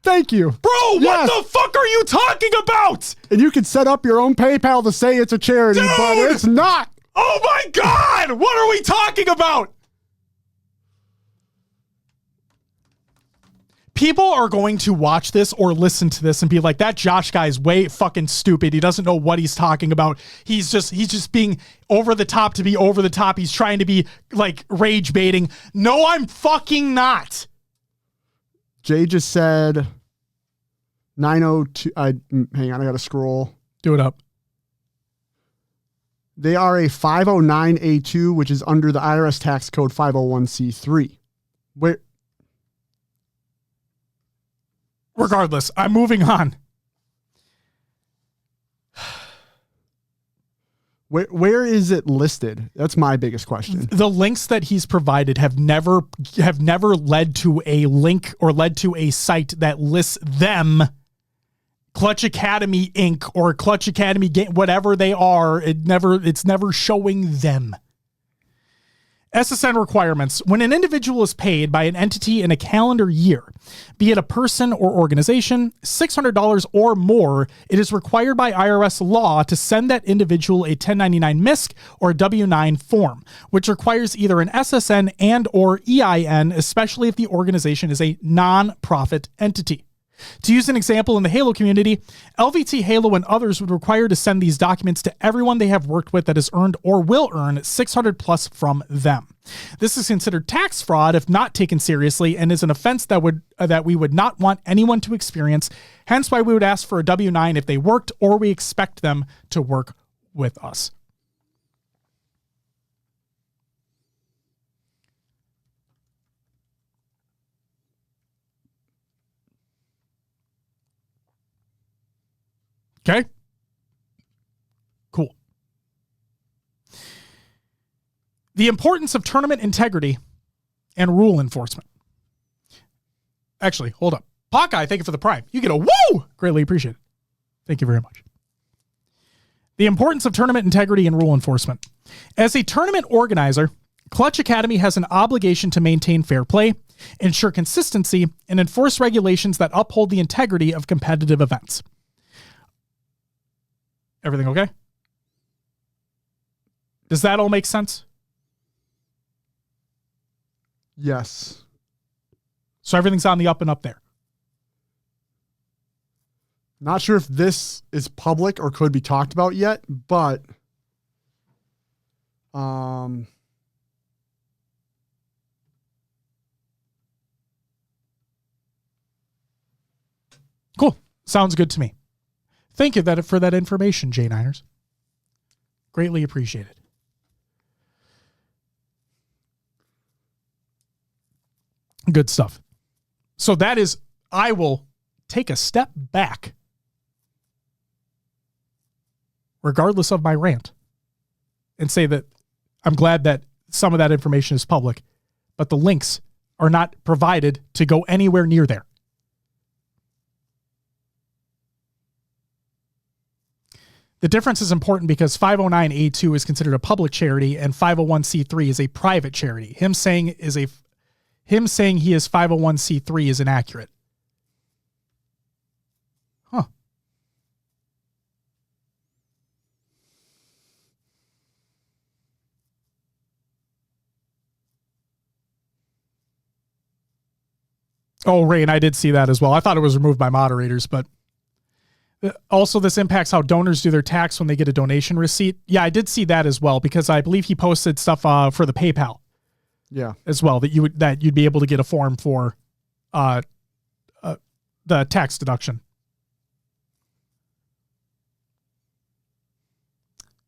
Thank you. Bro, yes. What the fuck are you talking about? And you can set up your own PayPal to say it's a charity, dude, but it's not. Oh my God! What are we talking about? People are going to watch this or listen to this and be like, that Josh guy is way fucking stupid. He doesn't know what he's talking about. He's just being over the top to be over the top. He's trying to be like rage baiting. No, I'm fucking not. Jay just said 902. Hang on, I got to scroll. Do it up. They are a 509A2, which is under the IRS tax code 501C3. Regardless, I'm moving on. Where is it listed? That's my biggest question. The links that he's provided have never led to a link or led to a site that lists them. Clutch Academy Inc. or Clutch Academy game, whatever they are, it's never showing them. SSN requirements. When an individual is paid by an entity in a calendar year, be it a person or organization, $600 or more, it is required by IRS law to send that individual a 1099 MISC or W-9 form, which requires either an SSN and or EIN, especially if the organization is a non-profit entity. To use an example in the Halo community, LVT Halo and others would require to send these documents to everyone they have worked with that has earned or will earn 600 plus from them. This is considered tax fraud if not taken seriously and is an offense that we would not want anyone to experience, hence why we would ask for a W-9 if they worked or we expect them to work with us. Okay. Cool. The importance of tournament integrity and rule enforcement. Actually, hold up. Hawkeye, thank you for the prime. You get a woo! Greatly appreciate it. Thank you very much. The importance of tournament integrity and rule enforcement. As a tournament organizer, Clutch Academy has an obligation to maintain fair play, ensure consistency, and enforce regulations that uphold the integrity of competitive events. Everything okay? Does that all make sense? Yes. So everything's on the up and up there. Not sure if this is public or could be talked about yet, but cool. Sounds good to me. Thank you for that information, J9ers. Greatly appreciated. Good stuff. So that is, I will take a step back regardless of my rant, and say that I'm glad that some of that information is public, but the links are not provided to go anywhere near there. The difference is important because 509A2 is considered a public charity and 501c3 is a private charity. Him saying he is 501c3 is inaccurate. Huh. Oh, Ray, and I did see that as well. I thought it was removed by moderators, but also this impacts how donors do their tax when they get a donation receipt. Yeah, I did see that as well because I believe he posted stuff for the PayPal. Yeah, as well that you'd be able to get a form for the tax deduction.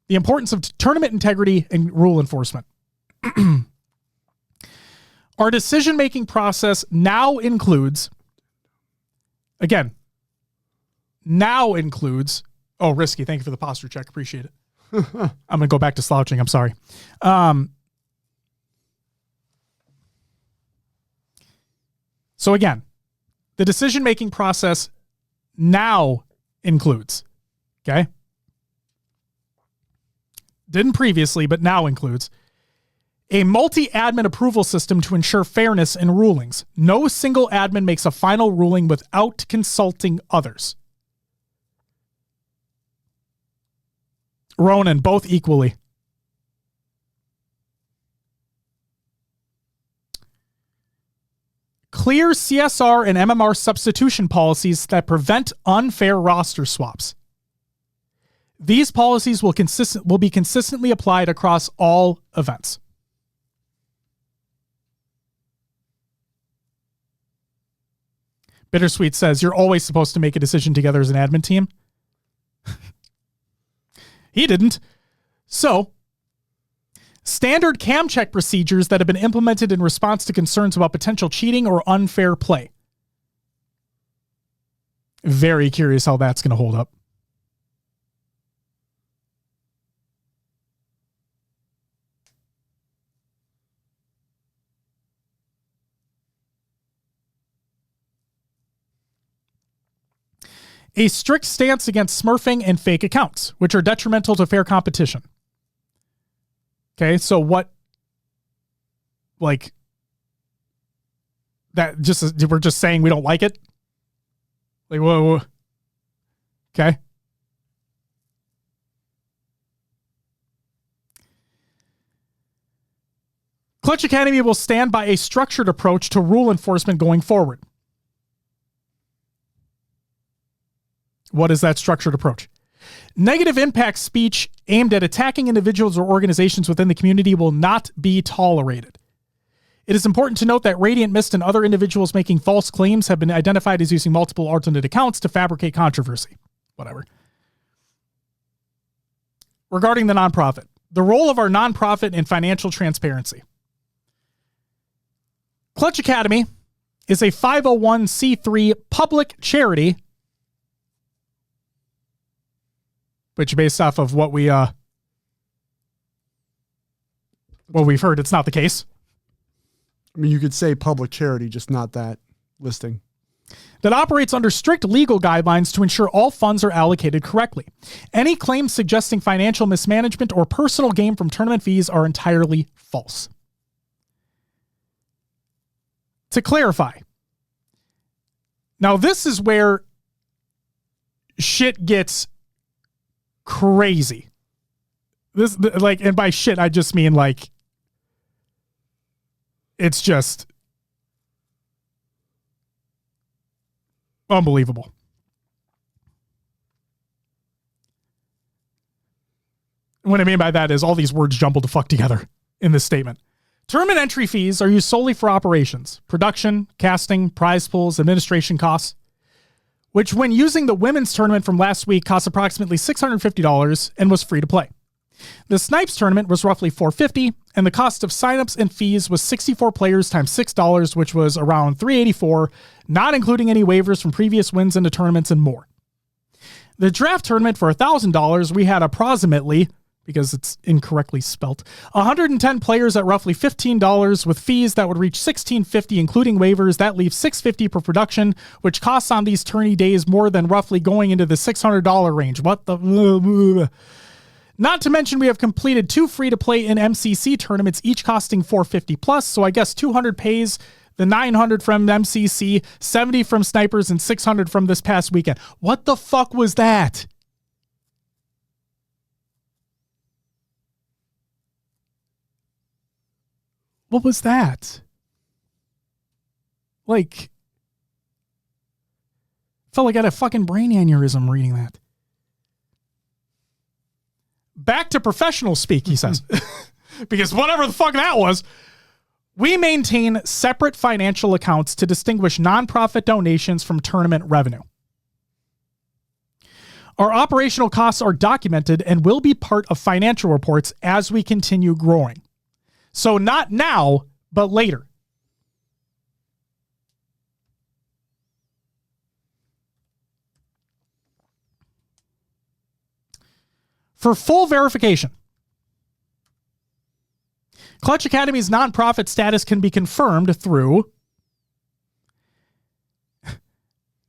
The importance of tournament integrity and rule enforcement. Our decision-making process now includes, oh, Risky, thank you for the posture check. Appreciate it. I'm going to go back to slouching. I'm sorry. So again, the decision-making process now includes, okay? Didn't previously, but now includes a multi-admin approval system to ensure fairness in rulings. No single admin makes a final ruling without consulting others. Ronan, both equally. Clear CSR and MMR substitution policies that prevent unfair roster swaps. These policies will be consistently applied across all events. Bittersweet says, you're always supposed to make a decision together as an admin team. He didn't. So, standard cam check procedures that have been implemented in response to concerns about potential cheating or unfair play. Very curious how that's going to hold up. A strict stance against smurfing and fake accounts, which are detrimental to fair competition. Okay, so what, like, that just, we're just saying we don't like it? Like, whoa. Okay. Clutch Academy will stand by a structured approach to rule enforcement going forward. What is that structured approach? Negative impact speech aimed at attacking individuals or organizations within the community will not be tolerated. It is important to note that Radiant Mist and other individuals making false claims have been identified as using multiple alternate accounts to fabricate controversy. Whatever. Regarding the nonprofit, the role of our nonprofit in financial transparency. Clutch Academy is a 501c3 public charity, which based off of what we've heard, it's not the case. I mean, you could say public charity, just not that listing. That operates under strict legal guidelines to ensure all funds are allocated correctly. Any claims suggesting financial mismanagement or personal gain from tournament fees are entirely false. To clarify, now this is where shit gets crazy. This, like, and by shit, I just mean like, it's just unbelievable. What I mean by that is all these words jumbled the fuck together in this statement. Tournament entry fees are used solely for operations, production, casting, prize pools, administration costs, which when using the women's tournament from last week cost approximately $650 and was free to play. The Snipes tournament was roughly $450, and the cost of signups and fees was 64 players times $6, which was around $384, not including any waivers from previous wins into tournaments and more. The draft tournament for $1,000, we had approximately, because it's incorrectly spelt, 110 players at roughly $15 with fees that would reach $1,650 including waivers. That leaves $650 per production, which costs on these tourney days more than roughly going into the $600 range. What the... Not to mention we have completed 2 free-to-play in MCC tournaments, each costing $450 plus, so I guess 200 pays the 900 from MCC, 70 from Snipers, and 600 from this past weekend. What the fuck was that? What was that? Like, felt like I had a fucking brain aneurysm reading that. Back to professional speak, he says. Because whatever the fuck that was, we maintain separate financial accounts to distinguish nonprofit donations from tournament revenue. Our operational costs are documented and will be part of financial reports as we continue growing. So not now, but later. For full verification, Clutch Academy's nonprofit status can be confirmed through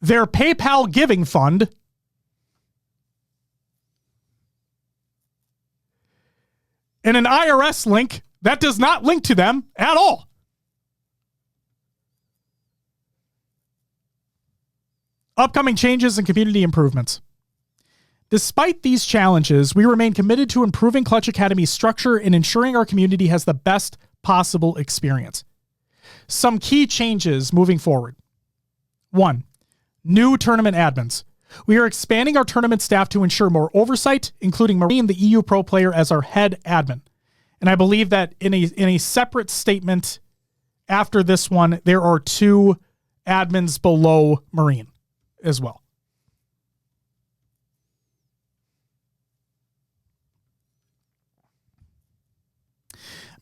their PayPal giving fund, and an IRS link that does not link to them at all. Upcoming changes and community improvements. Despite these challenges, we remain committed to improving Clutch Academy's structure and ensuring our community has the best possible experience. Some key changes moving forward. 1. New tournament admins. We are expanding our tournament staff to ensure more oversight, including Marine, the EU Pro player, as our head admin. And I believe that in a separate statement after this one, there are 2 admins below Marine as well.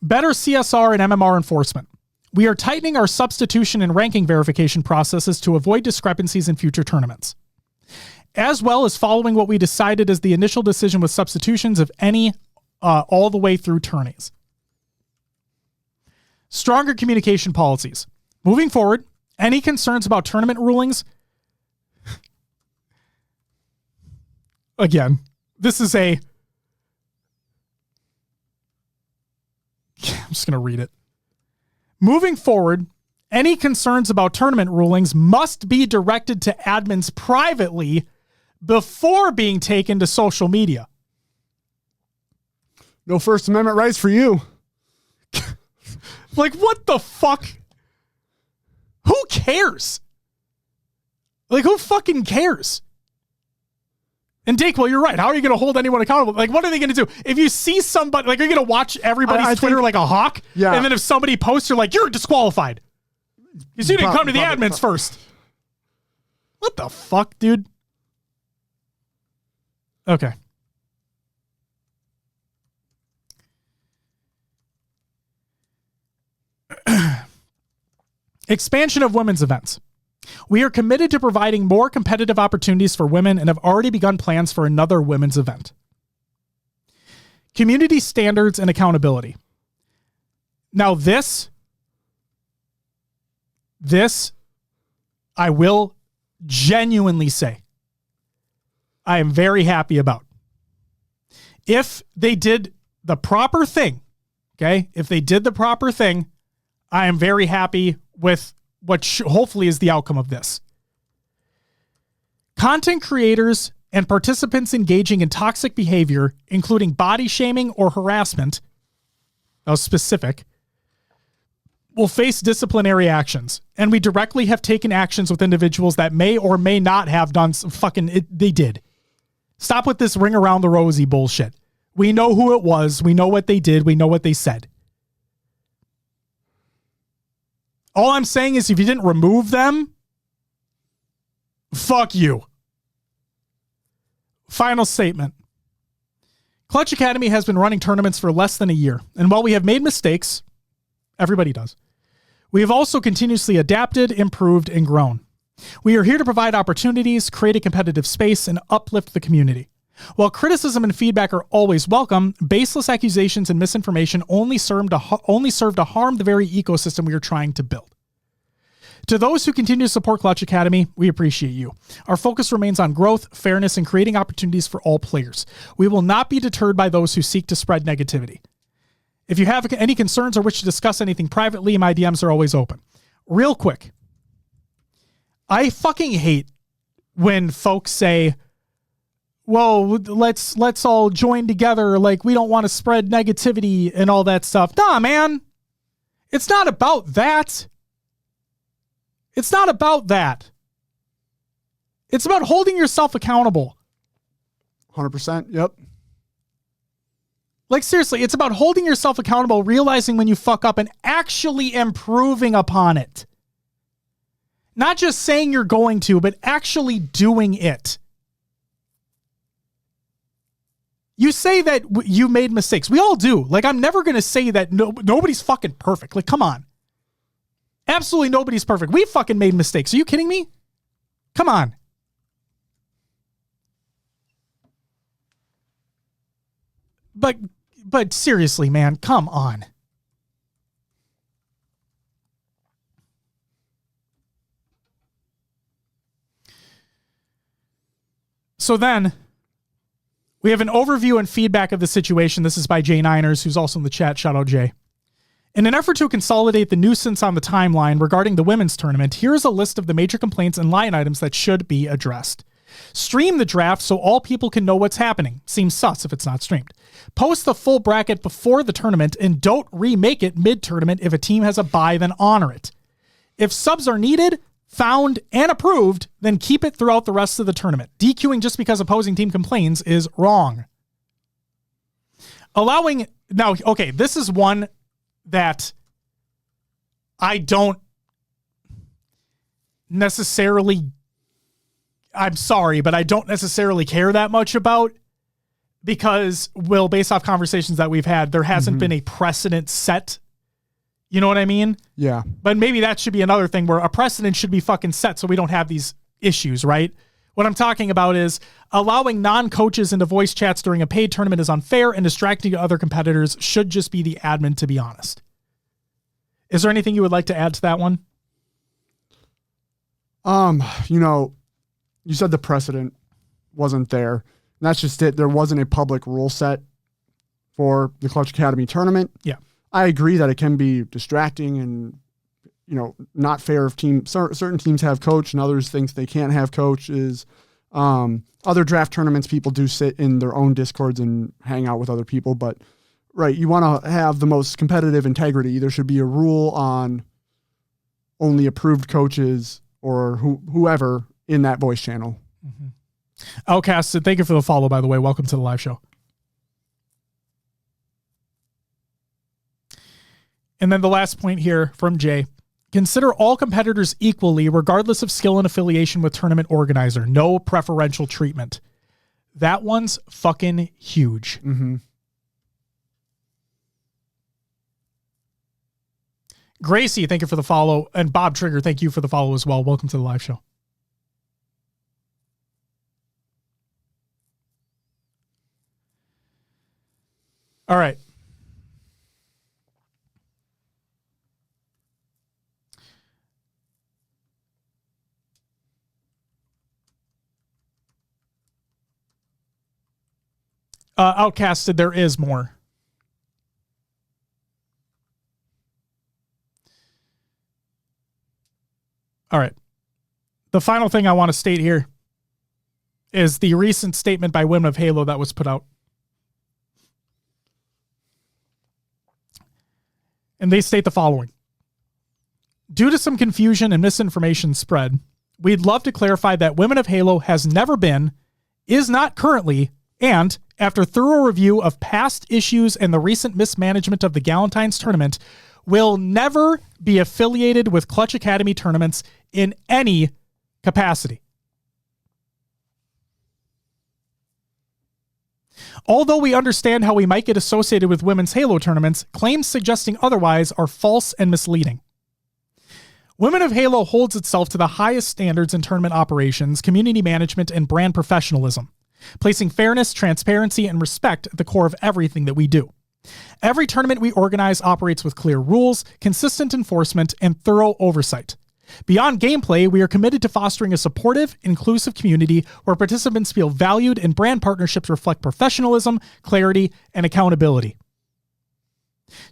Better CSR and MMR enforcement. We are tightening our substitution and ranking verification processes to avoid discrepancies in future tournaments, as well as following what we decided as the initial decision with substitutions of any all the way through tourneys. Stronger communication policies. Moving forward, any concerns about tournament rulings? Again, this is I'm just going to read it. Moving forward, any concerns about tournament rulings must be directed to admins privately before being taken to social media. No First Amendment rights for you. Like, what the fuck? Who cares? Like, who fucking cares? And Dake, well, you're right. How are you going to hold anyone accountable? Like, what are they going to do? If you see somebody, like, are you going to watch everybody's Twitter like a hawk? Yeah. And then if somebody posts, you're like, you're disqualified. You didn't come to the admins first. What the fuck, dude? Okay. Expansion of women's events. We are committed to providing more competitive opportunities for women and have already begun plans for another women's event. Community standards and accountability. Now this I will genuinely say I am very happy about. If they did the proper thing, okay? If they did the proper thing, I am very happy with what hopefully is the outcome of this. Content creators and participants engaging in toxic behavior, including body shaming or harassment, that was specific, will face disciplinary actions. And we directly have taken actions with individuals that may or may not have done they did. Stop with this ring around the rosy bullshit. We know who it was. We know what they did. We know what they said. All I'm saying is if you didn't remove them, fuck you. Final statement. Clutch Academy has been running tournaments for less than a year. And while we have made mistakes, everybody does, we have also continuously adapted, improved, and grown. We are here to provide opportunities, create a competitive space, and uplift the community. While criticism and feedback are always welcome, baseless accusations and misinformation only serve to harm the very ecosystem we are trying to build. To those who continue to support Clutch Academy, we appreciate you. Our focus remains on growth, fairness, and creating opportunities for all players. We will not be deterred by those who seek to spread negativity. If you have any concerns or wish to discuss anything privately, my DMs are always open. Real quick, I fucking hate when folks say, well, let's all join together. Like, we don't want to spread negativity and all that stuff. Nah, man. It's not about that. It's not about that. It's about holding yourself accountable. 100%. Yep. Like, seriously, it's about holding yourself accountable, realizing when you fuck up and actually improving upon it. Not just saying you're going to, but actually doing it. You say that you made mistakes. We all do. Like, I'm never going to say that nobody's fucking perfect. Like, come on. Absolutely nobody's perfect. We fucking made mistakes. Are you kidding me? Come on. But seriously, man, come on. So then we have an overview and feedback of the situation. This is by Jay Niners, who's also in the chat. Shout out Jay. In an effort to consolidate the nuisance on the timeline regarding the women's tournament, here's a list of the major complaints and line items that should be addressed. Stream the draft so all people can know what's happening. Seems sus if it's not streamed. Post the full bracket before the tournament and don't remake it mid-tournament. If a team has a bye, then honor it. If subs are needed, found, and approved, then keep it throughout the rest of the tournament. DQing just because opposing team complains is wrong. Now, okay, this is one that I don't necessarily, I'm sorry, but I don't necessarily care that much about, because, Will, based off conversations that we've had, there hasn't been a precedent set. You know what I mean? Yeah. But maybe that should be another thing where a precedent should be fucking set so we don't have these issues, right? What I'm talking about is allowing non-coaches into voice chats during a paid tournament is unfair and distracting to other competitors. Should just be the admin, to be honest. Is there anything you would like to add to that one? You said the precedent wasn't there. And that's just it. There wasn't a public rule set for the Clutch Academy tournament. Yeah. I agree that it can be distracting and, not fair if certain teams have coach and others think they can't have coaches. Other draft tournaments, people do sit in their own Discords and hang out with other people, but right, you want to have the most competitive integrity. There should be a rule on only approved coaches or whoever in that voice channel. Mm-hmm. Outcasted, thank you for the follow, by the way. Welcome to the live show. And then the last point here from Jay. Consider all competitors equally, regardless of skill and affiliation with tournament organizer. No preferential treatment. That one's fucking huge. Mm-hmm. Gracie, thank you for the follow. And Bob Trigger, thank you for the follow as well. Welcome to the live show. All right. Outcasted, there is more. All right. The final thing I want to state here is the recent statement by Women of Halo that was put out. And they state the following. Due to some confusion and misinformation spread, we'd love to clarify that Women of Halo has never been, is not currently, and after thorough review of past issues and the recent mismanagement of the Galentines tournament, will never be affiliated with Clutch Academy tournaments in any capacity. Although we understand how we might get associated with women's Halo tournaments, claims suggesting otherwise are false and misleading. Women of Halo holds itself to the highest standards in tournament operations, community management, and brand professionalism, placing fairness, transparency, and respect at the core of everything that we do. Every tournament we organize operates with clear rules, consistent enforcement, and thorough oversight. Beyond gameplay, we are committed to fostering a supportive, inclusive community where participants feel valued and brand partnerships reflect professionalism, clarity, and accountability.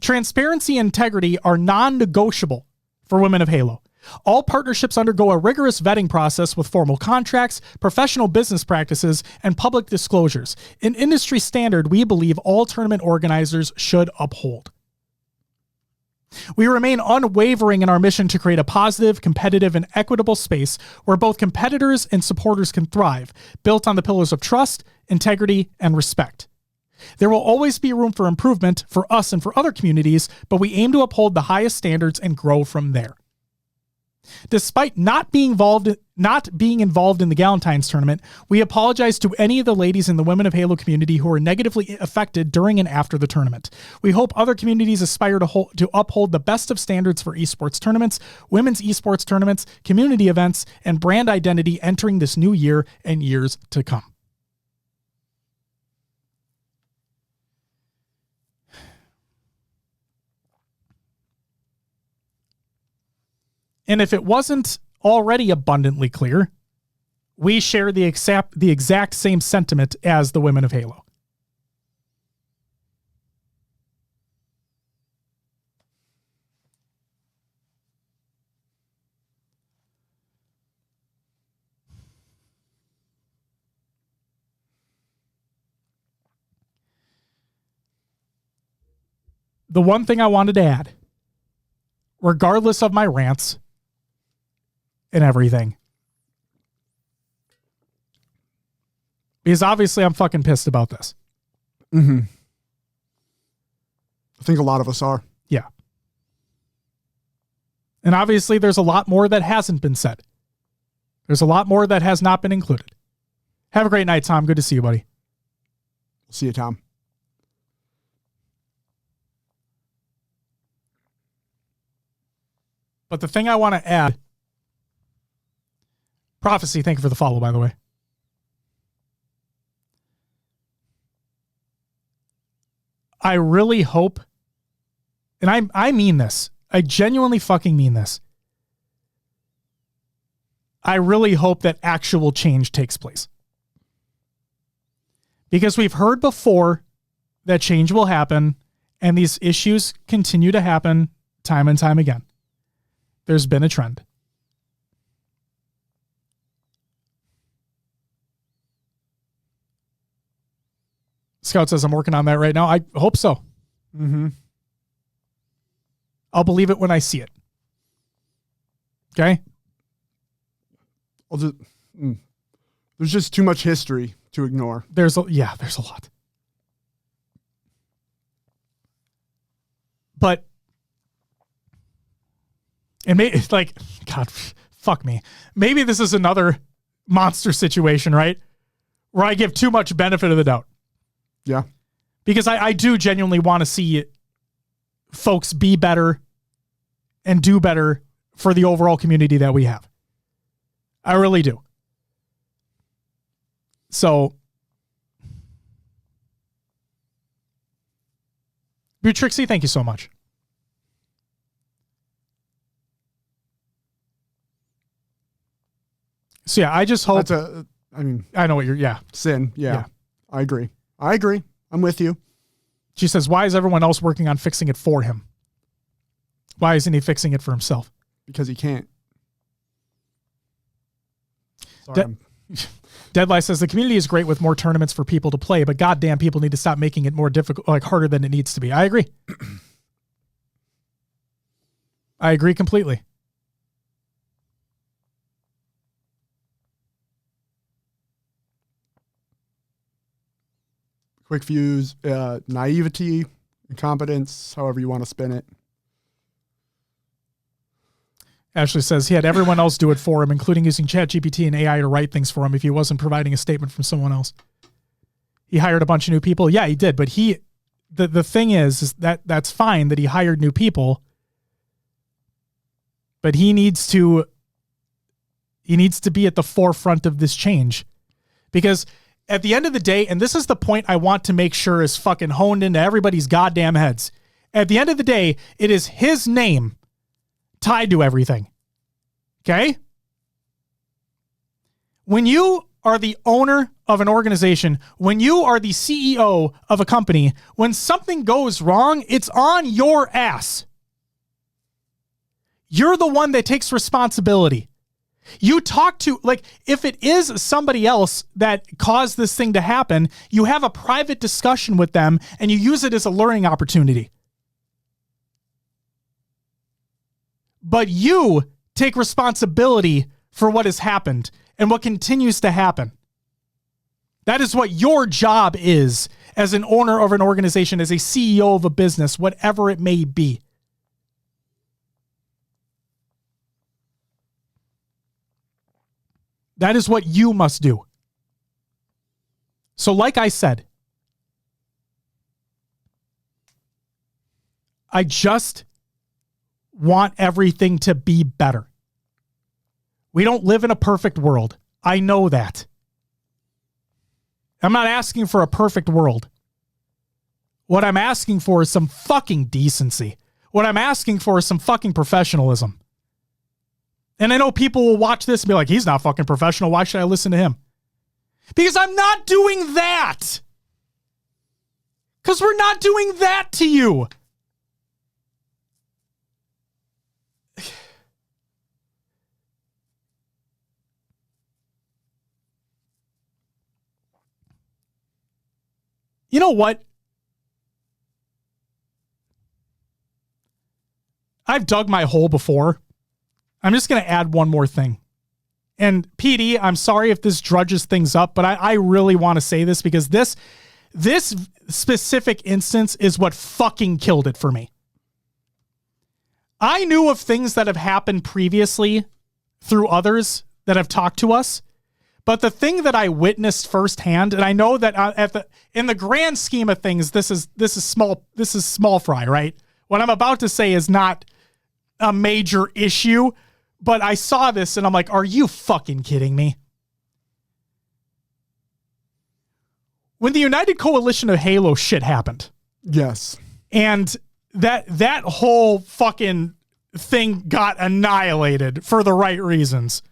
Transparency and integrity are non-negotiable for Women of Halo. All partnerships undergo a rigorous vetting process with formal contracts, professional business practices, and public disclosures, an industry standard we believe all tournament organizers should uphold. We remain unwavering in our mission to create a positive, competitive, and equitable space where both competitors and supporters can thrive, built on the pillars of trust, integrity, and respect. There will always be room for improvement for us and for other communities, but we aim to uphold the highest standards and grow from there. Despite not being involved in the Galentines tournament, we apologize to any of the ladies in the Women of Halo community who were negatively affected during and after the tournament. We hope other communities aspire to uphold the best of standards for esports tournaments, women's esports tournaments, community events, and brand identity entering this new year and years to come. And if it wasn't already abundantly clear, we share the exact same sentiment as the Women of Halo. The one thing I wanted to add, regardless of my rants and everything, because obviously I'm fucking pissed about this. Mm-hmm. I think a lot of us are. Yeah. And obviously there's a lot more that hasn't been said. There's a lot more that has not been included. Have a great night, Tom. Good to see you, buddy. See you, Tom. But the thing I want to add, Prophecy, thank you for the follow, by the way. I really hope, and I mean this, I genuinely fucking mean this. I really hope that actual change takes place. Because we've heard before that change will happen, and these issues continue to happen time and time again. There's been a trend. Scout says, I'm working on that right now. I hope so. Mm-hmm. I'll believe it when I see it. Okay? There's just too much history to ignore. There's a lot. But, and it's like, God, fuck me. Maybe this is another monster situation, right? Where I give too much benefit of the doubt. Yeah. Because I do genuinely want to see folks be better and do better for the overall community that we have. I really do. So, Trixie, thank you so much. So yeah, I just hope. I know what you're. Sin. Yeah. I agree. I'm with you. She says, why is everyone else working on fixing it for him? Why isn't he fixing it for himself? Because he can't. Sorry. Deadlight says the community is great with more tournaments for people to play, but goddamn, people need to stop making it more difficult, like harder than it needs to be. I agree. I agree completely. Quick views, naivety, incompetence, however you want to spin it. Ashley says he had everyone else do it for him, including using ChatGPT and AI to write things for him if he wasn't providing a statement from someone else. He hired a bunch of new people. Yeah, he did. But the thing is that that's fine that he hired new people. But he needs to be at the forefront of this change, because at the end of the day, and this is the point I want to make sure is fucking honed into everybody's goddamn heads. At the end of the day, it is his name tied to everything. Okay? When you are the owner of an organization, when you are the CEO of a company, when something goes wrong, it's on your ass. You're the one that takes responsibility. You talk to, like, if it is somebody else that caused this thing to happen, you have a private discussion with them and you use it as a learning opportunity. But you take responsibility for what has happened and what continues to happen. That is what your job is as an owner of an organization, as a CEO of a business, whatever it may be. That is what you must do. So like I said, I just want everything to be better. We don't live in a perfect world. I know that. I'm not asking for a perfect world. What I'm asking for is some fucking decency. What I'm asking for is some fucking professionalism. And I know people will watch this and be like, he's not fucking professional. Why should I listen to him? Because I'm not doing that. Because we're not doing that to you. You know what? I've dug my hole before. I'm just going to add one more thing. And PD, I'm sorry if this drudges things up, but I really want to say this because this specific instance is what fucking killed it for me. I knew of things that have happened previously through others that have talked to us, but the thing that I witnessed firsthand, and I know that in the grand scheme of things, this is small fry, right? What I'm about to say is not a major issue, but I saw this and I'm like, are you fucking kidding me? When the United Coalition of Halo shit happened. Yes. And that whole fucking thing got annihilated for the right reasons.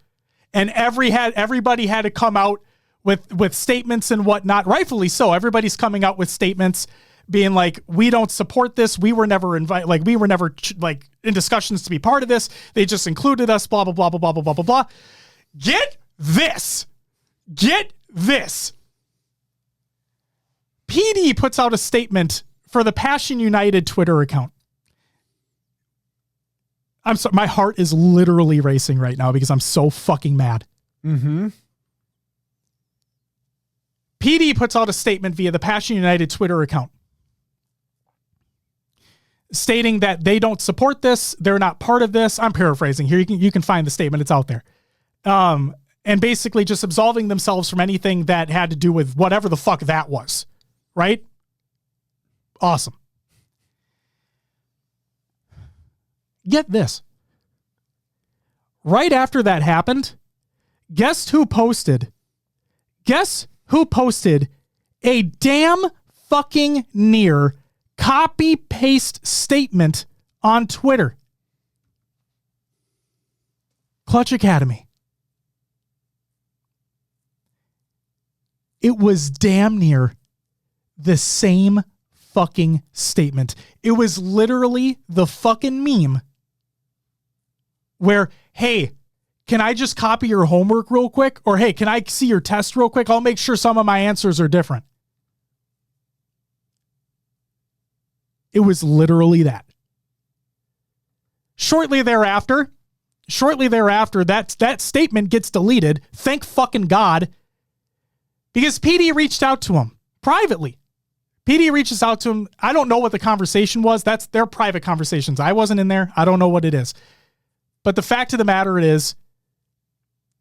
And everybody had to come out with statements and whatnot. Rightfully so. Everybody's coming out with statements being like, we don't support this. We were never invited. Like, we were never like in discussions to be part of this. They just included us, blah, blah, blah, blah, blah, blah, blah, blah, blah. Get this. PD puts out a statement for the Passion United Twitter account. I'm sorry, my heart is literally racing right now because I'm so fucking mad. Mm-hmm. PD puts out a statement via the Passion United Twitter account stating that they don't support this. They're not part of this. I'm paraphrasing here. You can find the statement. It's out there. And basically just absolving themselves from anything that had to do with whatever the fuck that was. Right? Awesome. Get this. Right after that happened, guess who posted a damn fucking near copy paste statement on Twitter? Clutch Academy. It was damn near the same fucking statement. It was literally the fucking meme where, hey, can I just copy your homework real quick? Or, hey, can I see your test real quick? I'll make sure some of my answers are different. It was literally that. Shortly thereafter, that statement gets deleted. Thank fucking God. Because PD reached out to him privately. PD reaches out to him. I don't know what the conversation was. That's their private conversations. I wasn't in there. I don't know what it is. But the fact of the matter is,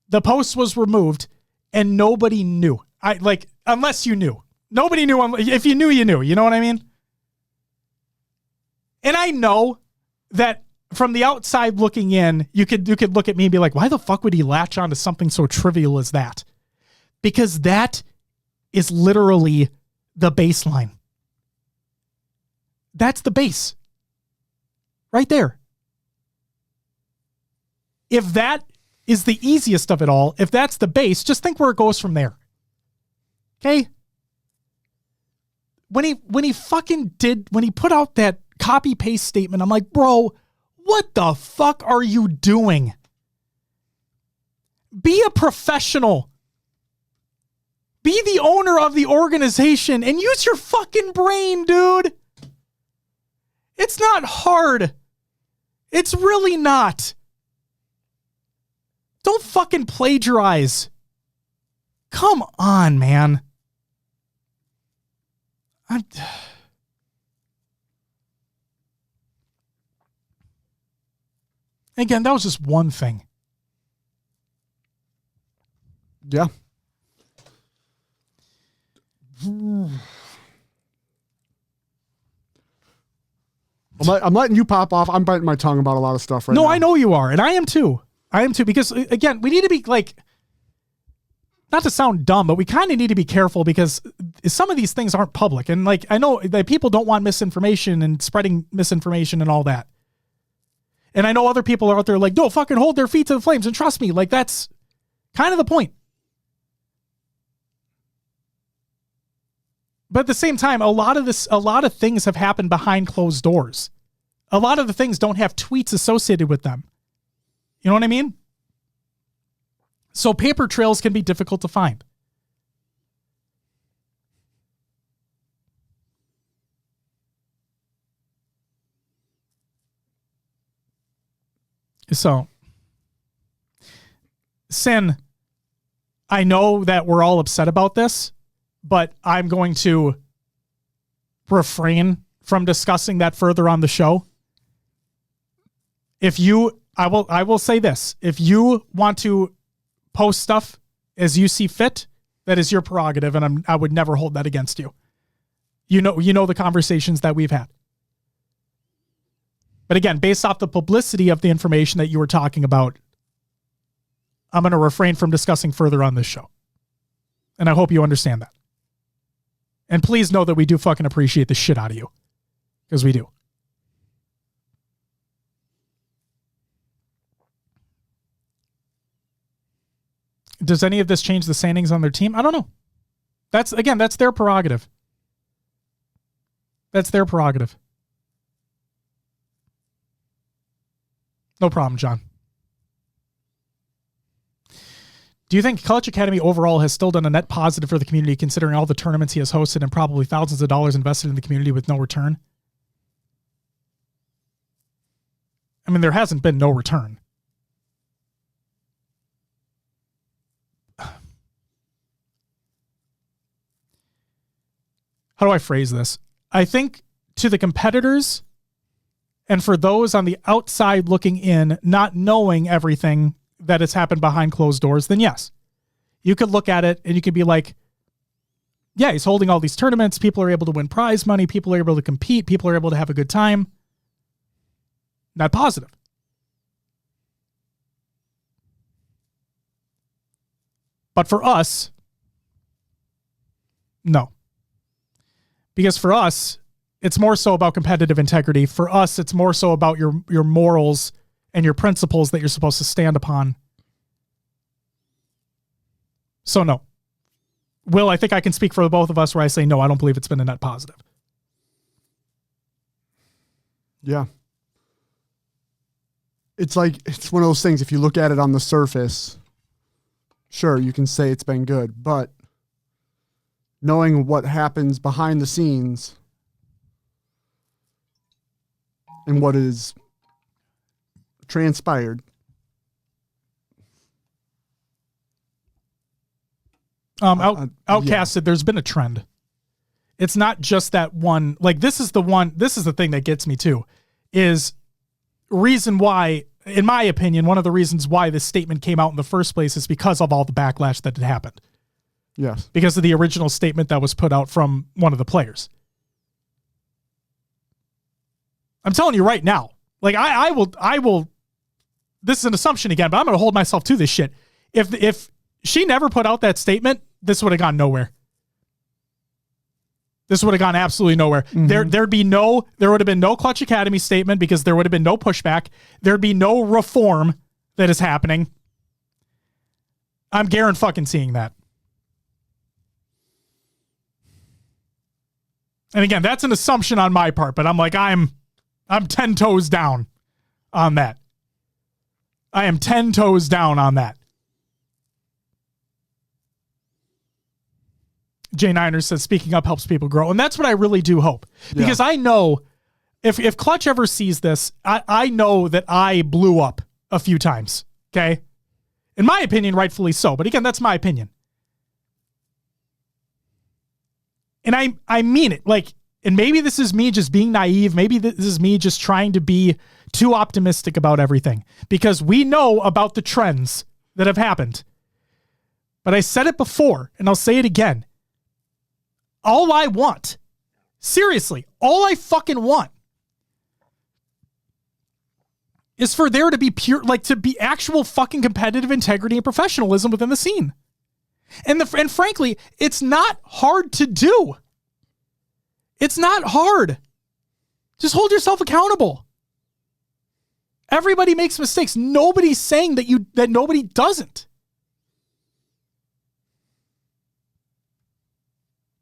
the post was removed and nobody knew. Unless you knew. Nobody knew. If you knew, you knew. You know what I mean? And I know that from the outside looking in, you could look at me and be like, why the fuck would he latch on to something so trivial as that? Because that is literally the baseline. That's the base. Right there. If that is the easiest of it all, if that's the base, just think where it goes from there. Okay? When he put out that copy paste statement, I'm like, bro, what the fuck are you doing? Be a professional. Be the owner of the organization and use your fucking brain, dude. It's not hard. It's really not. Don't fucking plagiarize. Come on, man. Again, that was just one thing. Yeah. I'm letting you pop off. I'm biting my tongue about a lot of stuff right now. No, I know you are, and I am too. Because, again, we need to be, like, not to sound dumb, but we kind of need to be careful because some of these things aren't public. And, like, I know that people don't want misinformation and spreading misinformation and all that. And I know other people are out there like, no, fucking hold their feet to the flames. And trust me, like, that's kind of the point. But at the same time, a lot of things have happened behind closed doors. A lot of the things don't have tweets associated with them. You know what I mean? So paper trails can be difficult to find. So, Sin, I know that we're all upset about this, but I'm going to refrain from discussing that further on the show. I will say this. If you want to post stuff as you see fit, that is your prerogative, and I would never hold that against you. You know the conversations that we've had. But again, based off the publicity of the information that you were talking about, I'm going to refrain from discussing further on this show. And I hope you understand that. And please know that we do fucking appreciate the shit out of you. Because we do. Does any of this change the standings on their team? I don't know. That's their prerogative. That's their prerogative. No problem, John. Do you think College Academy overall has still done a net positive for the community considering all the tournaments he has hosted and probably thousands of dollars invested in the community with no return? I mean, there hasn't been no return. How do I phrase this? I think to the competitors and for those on the outside looking in, not knowing everything that has happened behind closed doors, then yes, you could look at it and you could be like, yeah, he's holding all these tournaments. People are able to win prize money. People are able to compete. People are able to have a good time. Not positive. But for us, no. Because for us, it's more so about competitive integrity. For us, it's more so about your morals and your principles that you're supposed to stand upon. So no. Will, I think I can speak for the both of us where I say no, I don't believe it's been a net positive. Yeah. It's one of those things, if you look at it on the surface, sure, you can say it's been good, but knowing what happens behind the scenes and what is transpired. Outcasted, there's been a trend. It's not just that one. Like, this is the thing that gets me too, is reason why, in my opinion, one of the reasons why this statement came out in the first place is because of all the backlash that had happened. Yes. Because of the original statement that was put out from one of the players. I'm telling you right now, Like I will, this is an assumption again, but I'm going to hold myself to this shit. If she never put out that statement, this would have gone nowhere. This would have gone absolutely nowhere. Mm-hmm. There would have been no Clutch Academy statement because there would have been no pushback. There'd be no reform that is happening. I'm guaranteeing that. And again, that's an assumption on my part, but I'm like, I'm 10 toes down on that. I am 10 toes down on that. Jay Niners says speaking up helps people grow. And that's what I really do hope. Because I know if Clutch ever sees this, I know that I blew up a few times. Okay? In my opinion, rightfully so. But again, that's my opinion. And I mean it. Like, and maybe this is me just being naive. Maybe this is me just trying to be too optimistic about everything. Because we know about the trends that have happened. But I said it before, and I'll say it again. All I want, seriously, all I fucking want is for there to be pure, like to be actual fucking competitive integrity and professionalism within the scene. And frankly, it's not hard to do. It's not hard. Just hold yourself accountable. Everybody makes mistakes. Nobody's saying that nobody doesn't.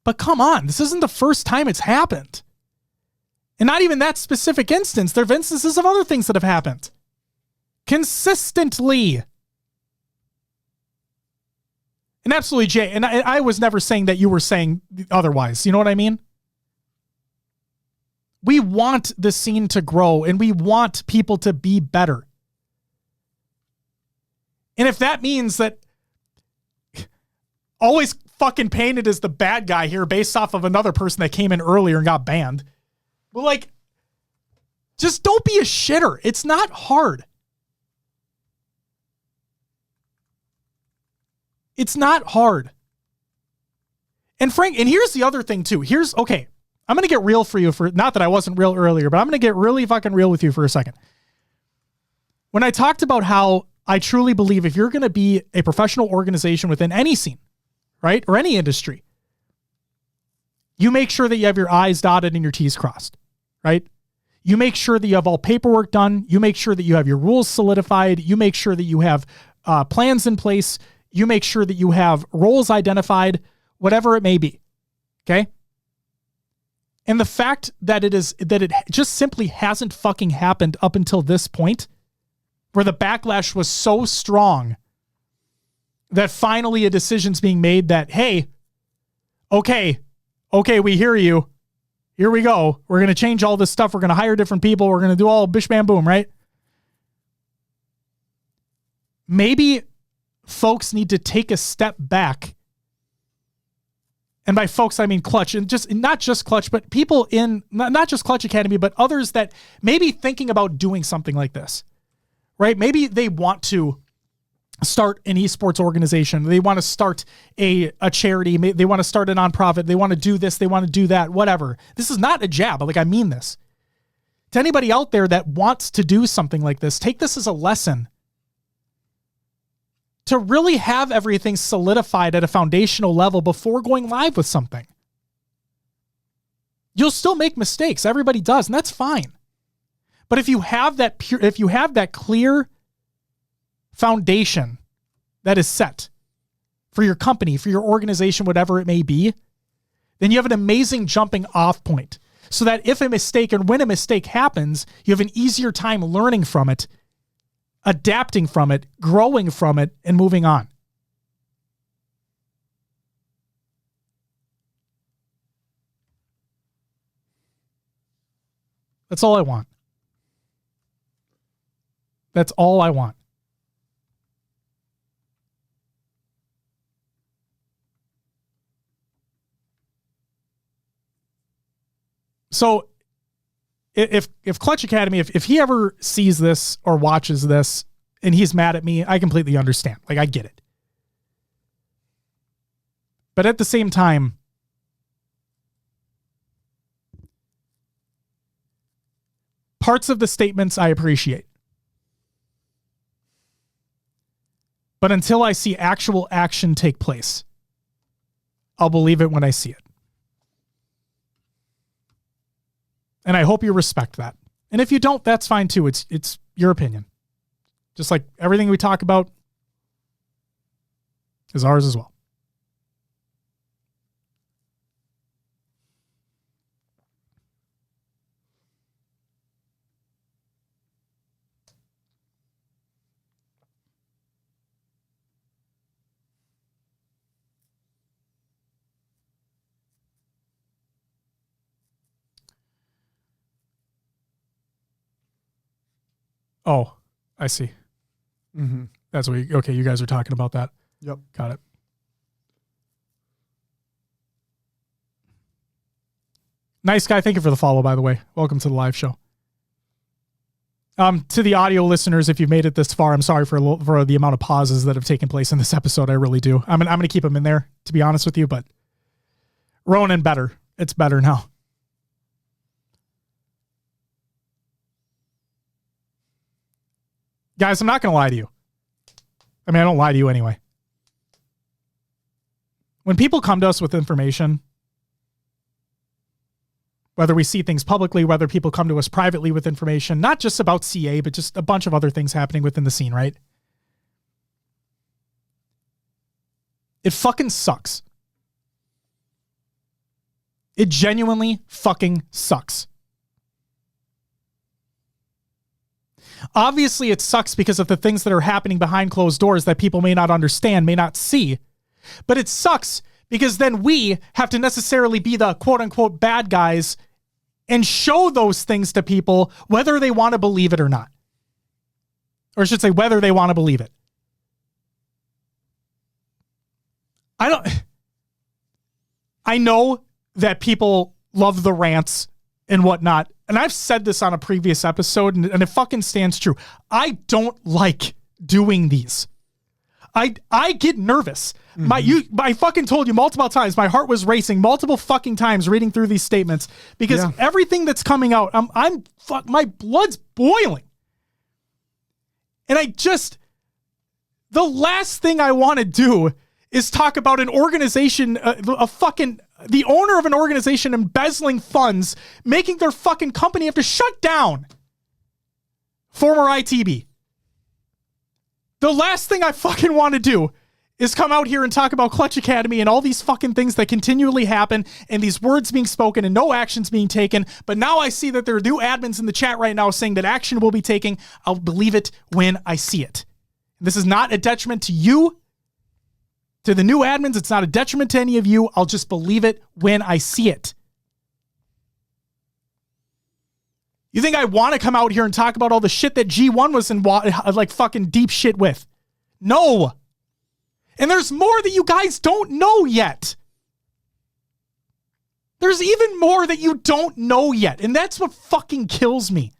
But come on, this isn't the first time it's happened. And not even that specific instance. There have instances of other things that have happened. Consistently. And absolutely, Jay, and I was never saying that you were saying otherwise. You know what I mean? We want the scene to grow, and we want people to be better. And if that means that always fucking painted as the bad guy here based off of another person that came in earlier and got banned. But like, just don't be a shitter. It's not hard. It's not hard. And Frank, and here's the other thing too. Okay, I'm going to get real for you not that I wasn't real earlier, but I'm going to get really fucking real with you for a second. When I talked about how I truly believe if you're going to be a professional organization within any scene, right? Or any industry, you make sure that you have your I's dotted and your T's crossed, right? You make sure that you have all paperwork done. You make sure that you have your rules solidified. You make sure that you have plans in place. You make sure that you have roles identified, whatever it may be. Okay. And the fact that it just simply hasn't fucking happened up until this point, where the backlash was so strong that finally a decision's being made that, hey, okay, we hear you. Here we go. We're going to change all this stuff. We're going to hire different people. We're going to do all bish, bam, boom, right? Maybe folks need to take a step back. And by folks, I mean Clutch, and just not just Clutch, but people in not just Clutch Academy, but others that may be thinking about doing something like this, right? Maybe they want to start an esports organization. They want to start a charity. They want to start a nonprofit. They want to do this. They want to do that, whatever. This is not a jab. Like, I mean this. To anybody out there that wants to do something like this, take this as a lesson to really have everything solidified at a foundational level before going live with something. You'll still make mistakes. Everybody does, and that's fine. But if you have that clear foundation that is set for your company, for your organization, whatever it may be, then you have an amazing jumping off point so that if a mistake and when a mistake happens, you have an easier time learning from it, adapting from it, growing from it, and moving on. That's all I want. That's all I want. So if Clutch Academy, if he ever sees this or watches this and he's mad at me, I completely understand. Like, I get it. But at the same time, Parts of the statements I appreciate. But until I see actual action take place, I'll believe it when I see it. And I hope you respect that. And if you don't, that's fine too. It's your opinion. Just like everything we talk about is ours as well. Oh, I see. Mm-hmm. That's what okay, you guys are talking about that. Yep. Got it. Nice guy. Thank you for the follow, by the way. Welcome to the live show. To the audio listeners, if you've made it this far, I'm sorry for the amount of pauses that have taken place in this episode. I really do. I'm going to keep them in there, to be honest with you, but Ronan better. It's better now. Guys, I'm not going to lie to you. I mean, I don't lie to you anyway. When people come to us with information, whether we see things publicly, whether people come to us privately with information, not just about CA, but just a bunch of other things happening within the scene, right? It fucking sucks. It genuinely fucking sucks. Obviously, it sucks because of the things that are happening behind closed doors that people may not understand, may not see. But it sucks because then we have to necessarily be the quote-unquote bad guys and show those things to people whether they want to believe it or not. Or I should say, whether they want to believe it. I know that people love the rants and whatnot. And I've said this on a previous episode, and it fucking stands true. I don't like doing these. I get nervous. Mm-hmm. I fucking told you multiple times, my heart was racing multiple fucking times reading through these statements because everything that's coming out, my blood's boiling. And the last thing I want to do is talk about an organization, the owner of an organization embezzling funds, making their fucking company have to shut down. Former ITB. The last thing I fucking want to do is come out here and talk about Clutch Academy and all these fucking things that continually happen and these words being spoken and no actions being taken. But now I see that there are new admins in the chat right now saying that action will be taken. I'll believe it when I see it. This is not a detriment to you. To the new admins, it's not a detriment to any of you. I'll just believe it when I see it. You think I want to come out here and talk about all the shit that G1 was in like fucking deep shit with? No. And there's more that you guys don't know yet. There's even more that you don't know yet. And that's what fucking kills me.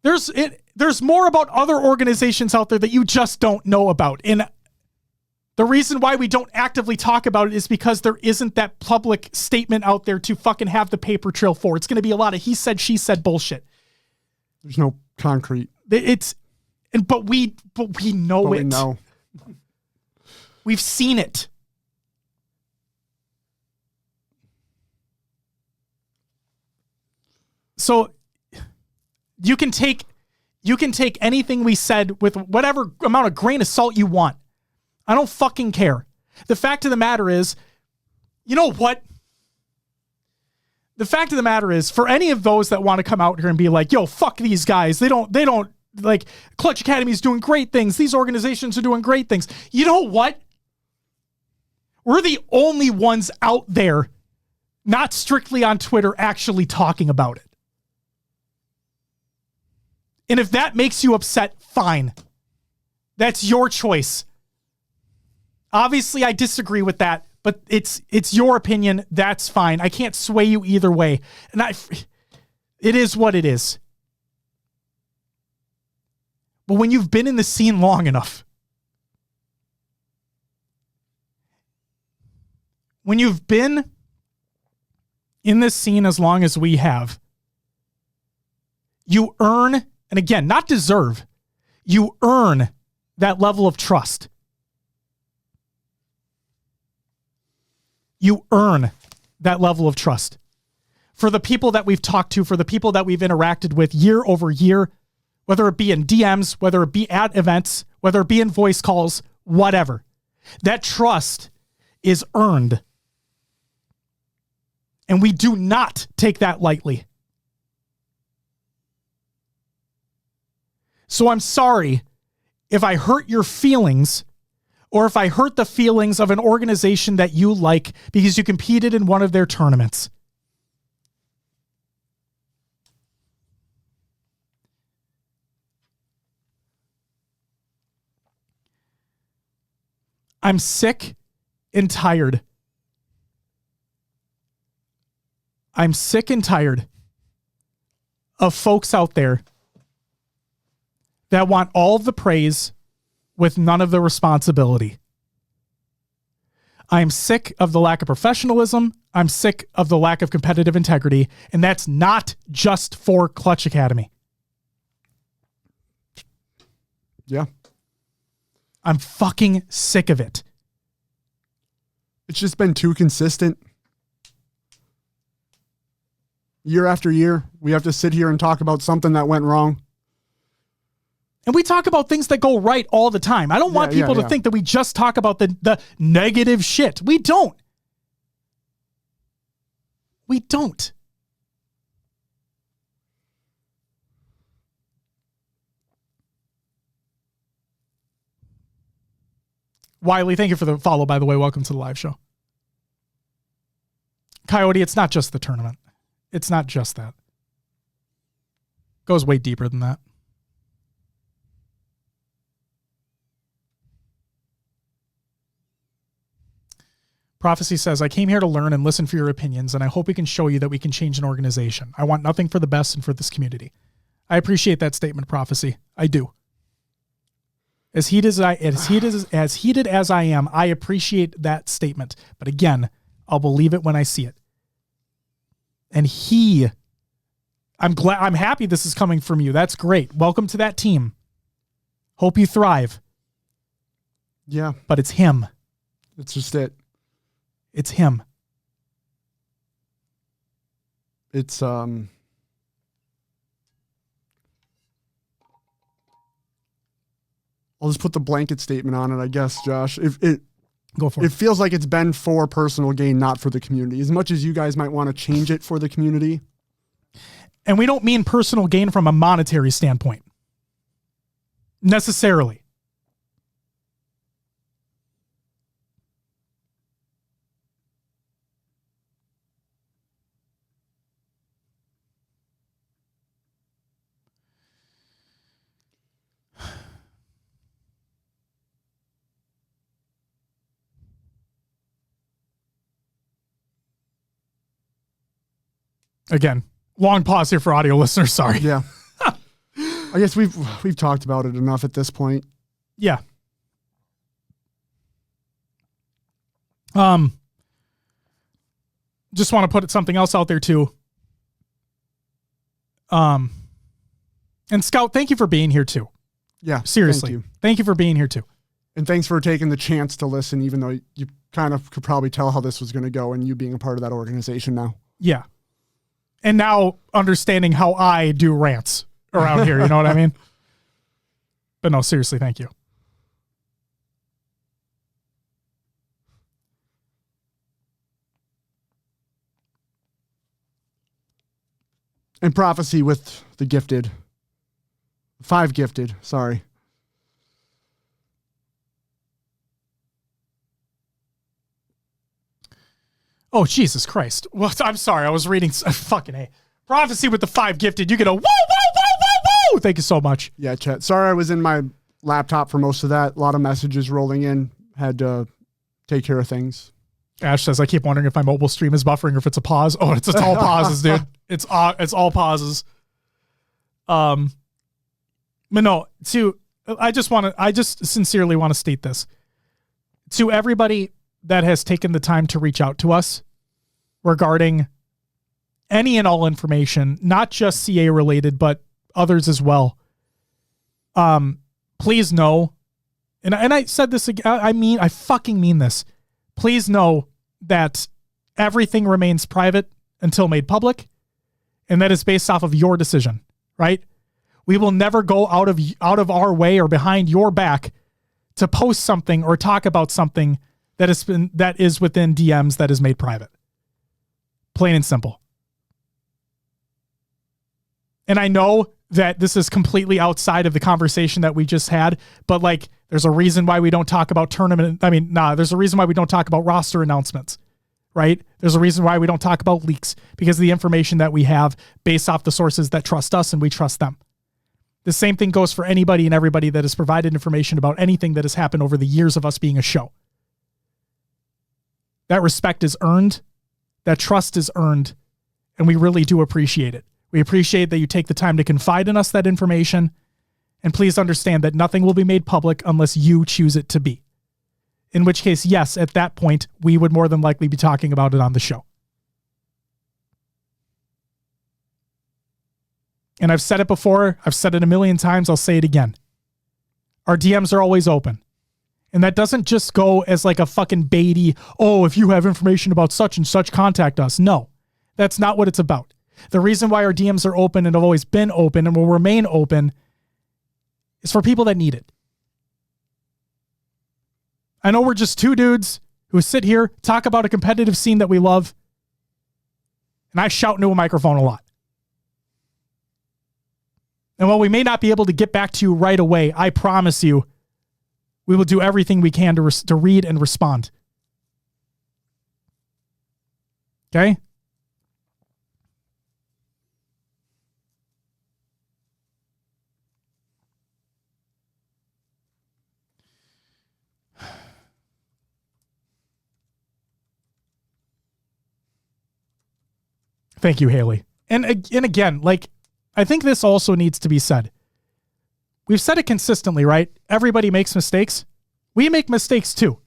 There's more about other organizations out there that you just don't know about. And the reason why we don't actively talk about it is because there isn't that public statement out there to fucking have the paper trail for. It's going to be a lot of he said, she said bullshit. There's no concrete. But we know it. We know. We've seen it. So you can take anything we said with whatever amount of grain of salt you want. I don't fucking care. The fact of the matter is, you know what? The fact of the matter is, for any of those that want to come out here and be like, yo, fuck these guys. They don't like, Clutch Academy is doing great things. These organizations are doing great things. You know what? We're the only ones out there, not strictly on Twitter, actually talking about it. And if that makes you upset, fine. That's your choice. Obviously, I disagree with that, but it's your opinion. That's fine. I can't sway you either way. And it is what it is. But when you've been in the scene long enough, when you've been in this scene as long as we have, You earn, and again, not deserve, you earn that level of trust. You earn that level of trust. For the people that we've talked to, for the people that we've interacted with year over year, whether it be in DMs, whether it be at events, whether it be in voice calls, whatever. That trust is earned. And we do not take that lightly. So I'm sorry if I hurt your feelings, or if I hurt the feelings of an organization that you like because you competed in one of their tournaments. I'm sick and tired. I'm sick and tired of folks out there that want all of the praise with none of the responsibility. I'm sick of the lack of professionalism. I'm sick of the lack of competitive integrity. And that's not just for Clutch Academy. Yeah. I'm fucking sick of it. It's just been too consistent. Year after year, we have to sit here and talk about something that went wrong. And we talk about things that go right all the time. I don't want people to think that we just talk about the negative shit. We don't. We don't. Wiley, thank you for the follow, by the way. Welcome to the live show. Coyote, it's not just the tournament. It's not just that. Goes way deeper than that. Prophecy says, I came here to learn and listen for your opinions, and I hope we can show you that we can change an organization. I want nothing for the best and for this community. I appreciate that statement, Prophecy. I do. As heated as I am, I appreciate that statement. But again, I'll believe it when I see it. And I'm happy this is coming from you. That's great. Welcome to that team. Hope you thrive. Yeah. But it's him. It's just it. It's him. It's I'll just put the blanket statement on it, I guess, Josh. Go for it. It feels like it's been for personal gain, not for the community. As much as you guys might want to change it for the community. And we don't mean personal gain from a monetary standpoint. Necessarily. Again, long pause here for audio listeners. Sorry. Yeah. I guess we've talked about it enough at this point. Yeah. Just want to put something else out there too. And Scout, thank you for being here too. Yeah. Seriously. Thank you for being here too. And thanks for taking the chance to listen, even though you kind of could probably tell how this was going to go and you being a part of that organization now. Yeah. And now understanding how I do rants around here, you know what I mean? But no, seriously, thank you. And Prophecy with the gifted. 5 gifted, sorry. Oh, Jesus Christ. Well, I'm sorry. I was reading fucking A. Prophecy with the 5 gifted. You get a woo, woo, woo, woo, woo. Thank you so much. Yeah, chat. Sorry I was in my laptop for most of that. A lot of messages rolling in. Had to take care of things. Ash says, I keep wondering if my mobile stream is buffering or if it's a pause. Oh, it's all pauses, dude. It's all pauses. But no, I just sincerely want to state this. To everybody that has taken the time to reach out to us regarding any and all information, not just CA related, but others as well. Please know, and I said this again, I fucking mean this. Please know that everything remains private until made public, and that is based off of your decision, right? We will never go out of our way or behind your back to post something or talk about something that is within DMs that is made private. Plain and simple. And I know that this is completely outside of the conversation that we just had, but like, there's a reason why we don't talk about there's a reason why we don't talk about roster announcements, right? There's a reason why we don't talk about leaks, because of the information that we have based off the sources that trust us and we trust them. The same thing goes for anybody and everybody that has provided information about anything that has happened over the years of us being a show. That respect is earned. That trust is earned. And we really do appreciate it. We appreciate that you take the time to confide in us that information. And please understand that nothing will be made public unless you choose it to be. In which case, yes, at that point, we would more than likely be talking about it on the show. And I've said it before. I've said it a million times. I'll say it again. Our DMs are always open. And that doesn't just go as like a fucking baity, oh, if you have information about such and such, contact us. No, that's not what it's about. The reason why our DMs are open and have always been open and will remain open is for people that need it. I know we're just two dudes who sit here, talk about a competitive scene that we love, and I shout into a microphone a lot. And while we may not be able to get back to you right away, I promise you, we will do everything we can to read and respond. Okay? Thank you, Haley. And again, like, I think this also needs to be said. We've said it consistently, right? Everybody makes mistakes. We make mistakes too.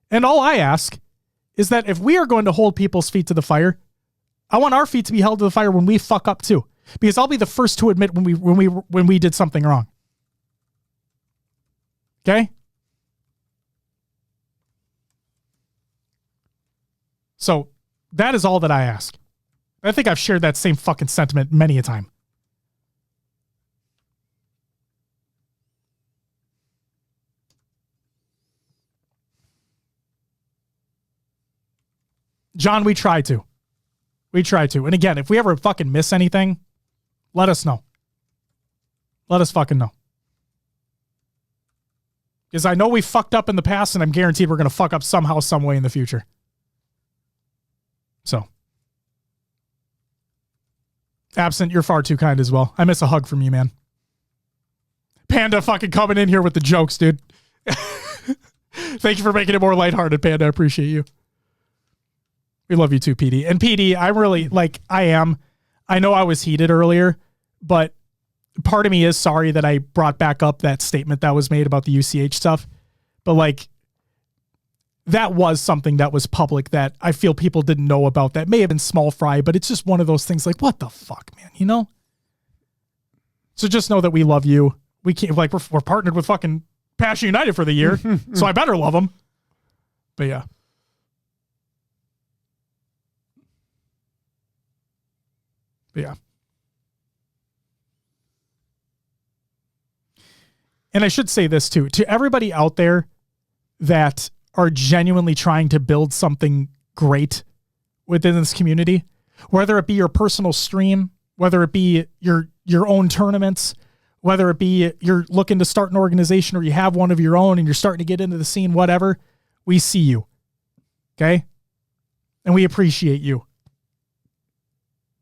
And all I ask is that if we are going to hold people's feet to the fire, I want our feet to be held to the fire when we fuck up too. Because I'll be the first to admit when we did something wrong. Okay? So that is all that I ask. I think I've shared that same fucking sentiment many a time. John, we try to. We try to. And again, if we ever fucking miss anything, let us know. Let us fucking know. Because I know we fucked up in the past, and I'm guaranteed we're going to fuck up somehow, some way in the future. So. Absent, you're far too kind as well. I miss a hug from you, man. Panda fucking coming in here with the jokes, dude. Thank you for making it more lighthearted, Panda. I appreciate you. We love you too, PD. And PD, I'm really, like, I know I was heated earlier, but part of me is sorry that I brought back up that statement that was made about the UCH stuff. But, like, that was something that was public that I feel people didn't know about. That may have been small fry, but it's just one of those things like, what the fuck, man, you know? So just know that we love you. We can't, like, we're partnered with fucking Passion United for the year, so I better love them. But yeah. Yeah. And I should say this too, to everybody out there that are genuinely trying to build something great within this community, whether it be your personal stream, whether it be your own tournaments, whether it be you're looking to start an organization or you have one of your own and you're starting to get into the scene, whatever, we see you. Okay? And we appreciate you.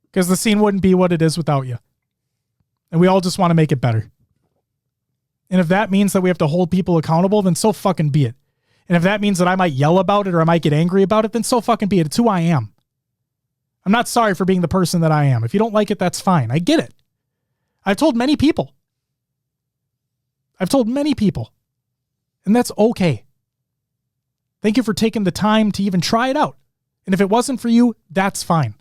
Because the scene wouldn't be what it is without you. And we all just want to make it better. And if that means that we have to hold people accountable, then so fucking be it. And if that means that I might yell about it or I might get angry about it, then so fucking be it. It's who I am. I'm not sorry for being the person that I am. If you don't like it, that's fine. I get it. I've told many people. And that's okay. Thank you for taking the time to even try it out. And if it wasn't for you, that's fine.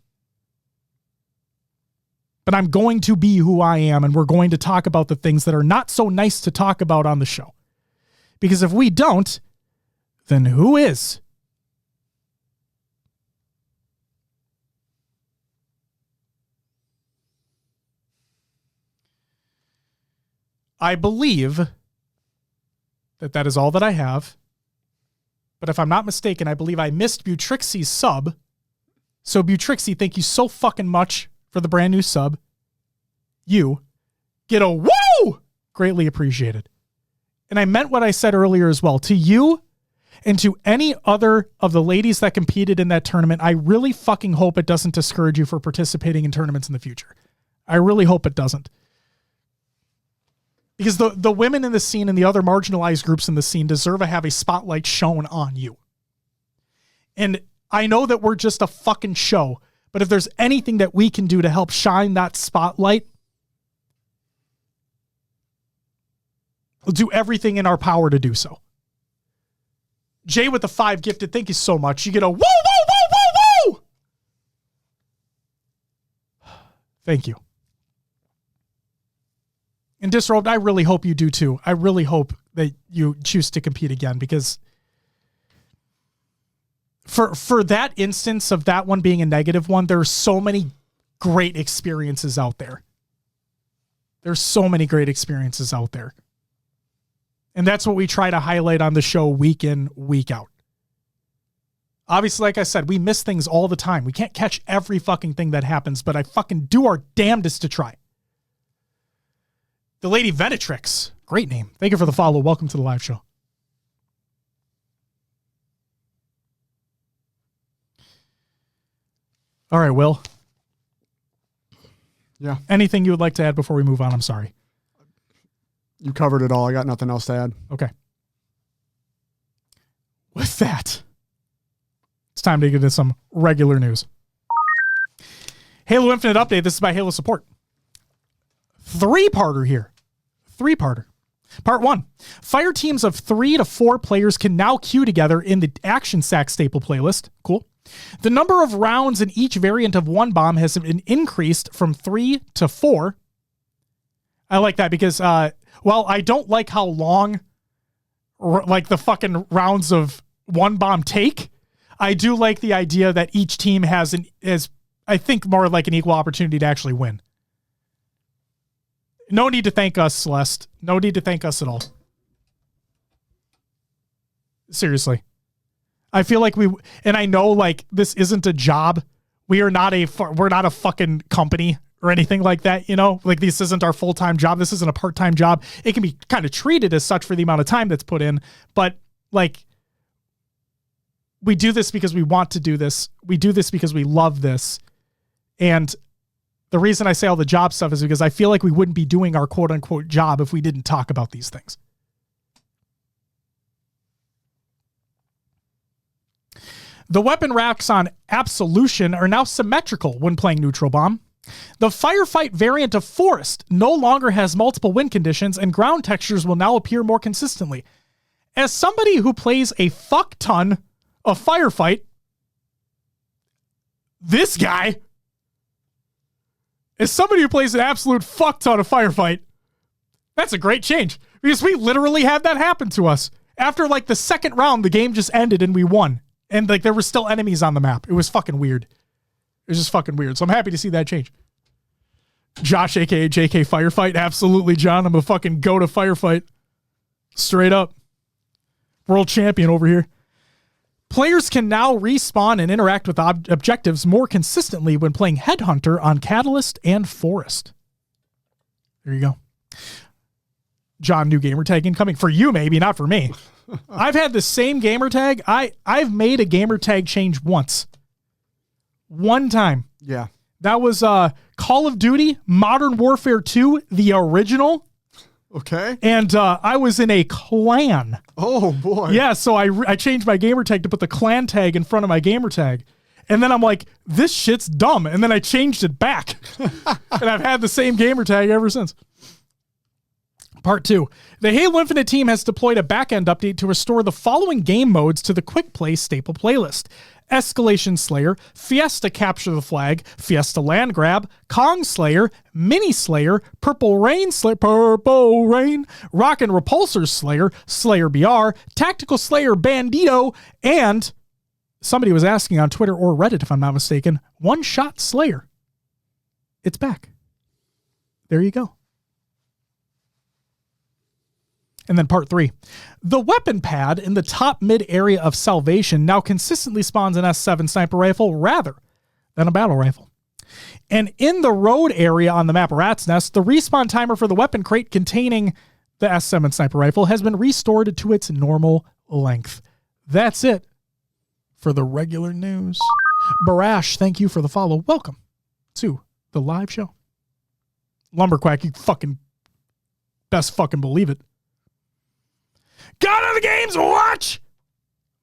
but I'm going to be who I am, and we're going to talk about the things that are not so nice to talk about on the show. Because if we don't, then who is? I believe that is all that I have. But if I'm not mistaken, I believe I missed Butrixie's sub. So Butrixie, thank you so fucking much for the brand new sub. You get a woo! Greatly appreciated. And I meant what I said earlier as well. To you and to any other of the ladies that competed in that tournament, I really fucking hope it doesn't discourage you for participating in tournaments in the future. I really hope it doesn't. Because the women in the scene and the other marginalized groups in the scene deserve to have a spotlight shown on you. And I know that we're just a fucking show, but if there's anything that we can do to help shine that spotlight, we'll do everything in our power to do so. Jay with the 5 gifted, thank you so much. You get a woo, woo, woo, woo, woo! Thank you. And Disrobed, I really hope you do too. I really hope that you choose to compete again, because for that instance of that one being a negative one, there are so many great experiences out there. There's so many great experiences out there. And that's what we try to highlight on the show week in, week out. Obviously, like I said, we miss things all the time. We can't catch every fucking thing that happens, but I fucking do our damnedest to try. The Lady Venetrix. Great name. Thank you for the follow. Welcome to the live show. All right, Will. Yeah. Anything you would like to add before we move on? I'm sorry. You covered it all. I got nothing else to add. Okay. With that, it's time to get into some regular news. Halo Infinite update. This is by Halo Support. 3-parter here. 3-parter. Part 1. Fire teams of 3 to 4 players can now queue together in the Action Sack staple playlist. Cool. The number of rounds in each variant of one bomb has been increased from 3 to 4. I like that because, well, I don't like how long like the fucking rounds of one bomb take. I do like the idea that each team has I think more like an equal opportunity to actually win. No need to thank us, Celeste. No need to thank us at all. Seriously. I feel like and I know like this isn't a job. We're not a fucking company or anything like that, you know? Like this isn't our full-time job. This isn't a part-time job. It can be kind of treated as such for the amount of time that's put in, but like we do this because we want to do this. We do this because we love this. And the reason I say all the job stuff is because I feel like we wouldn't be doing our quote unquote job if we didn't talk about these things. The weapon racks on Absolution are now symmetrical when playing Neutral Bomb. The Firefight variant of Forest no longer has multiple win conditions, and ground textures will now appear more consistently. As somebody who plays a fuck ton of Firefight, this guy, as somebody who plays an absolute fuck ton of Firefight, that's a great change, because we literally had that happen to us. After like the second round, the game just ended and we won. And like there were still enemies on the map. It was fucking weird. It was just fucking weird. So I'm happy to see that change. Josh, aka JK Firefight. Absolutely, John. I'm a fucking go to Firefight. Straight up. World champion over here. Players can now respawn and interact with objectives more consistently when playing Headhunter on Catalyst and Forest. There you go. John, new gamer tag incoming. For you, maybe, not for me. I've had the same gamer tag. I've made a gamer tag change once. One time. Yeah. That was Call of Duty Modern Warfare 2, the original. Okay. And I was in a clan. Oh, boy. Yeah, so I changed my gamer tag to put the clan tag in front of my gamer tag. And then I'm like, this shit's dumb. And then I changed it back. And I've had the same gamer tag ever since. Part 2. The Halo Infinite team has deployed a backend update to restore the following game modes to the Quick Play staple playlist: Escalation Slayer, Fiesta Capture the Flag, Fiesta Land Grab, Kong Slayer, Mini Slayer, Purple Rain, Rock and Repulsor Slayer, Slayer BR, Tactical Slayer Bandito, and somebody was asking on Twitter or Reddit, if I'm not mistaken, One Shot Slayer. It's back. There you go. And then part 3. The weapon pad in the top mid area of Salvation now consistently spawns an S7 sniper rifle rather than a battle rifle. And in the road area on the map Rat's Nest, the respawn timer for the weapon crate containing the S7 sniper rifle has been restored to its normal length. That's it for the regular news. Barash, thank you for the follow. Welcome to the live show. Lumberquack, you fucking best fucking believe it. Got on the games, watch!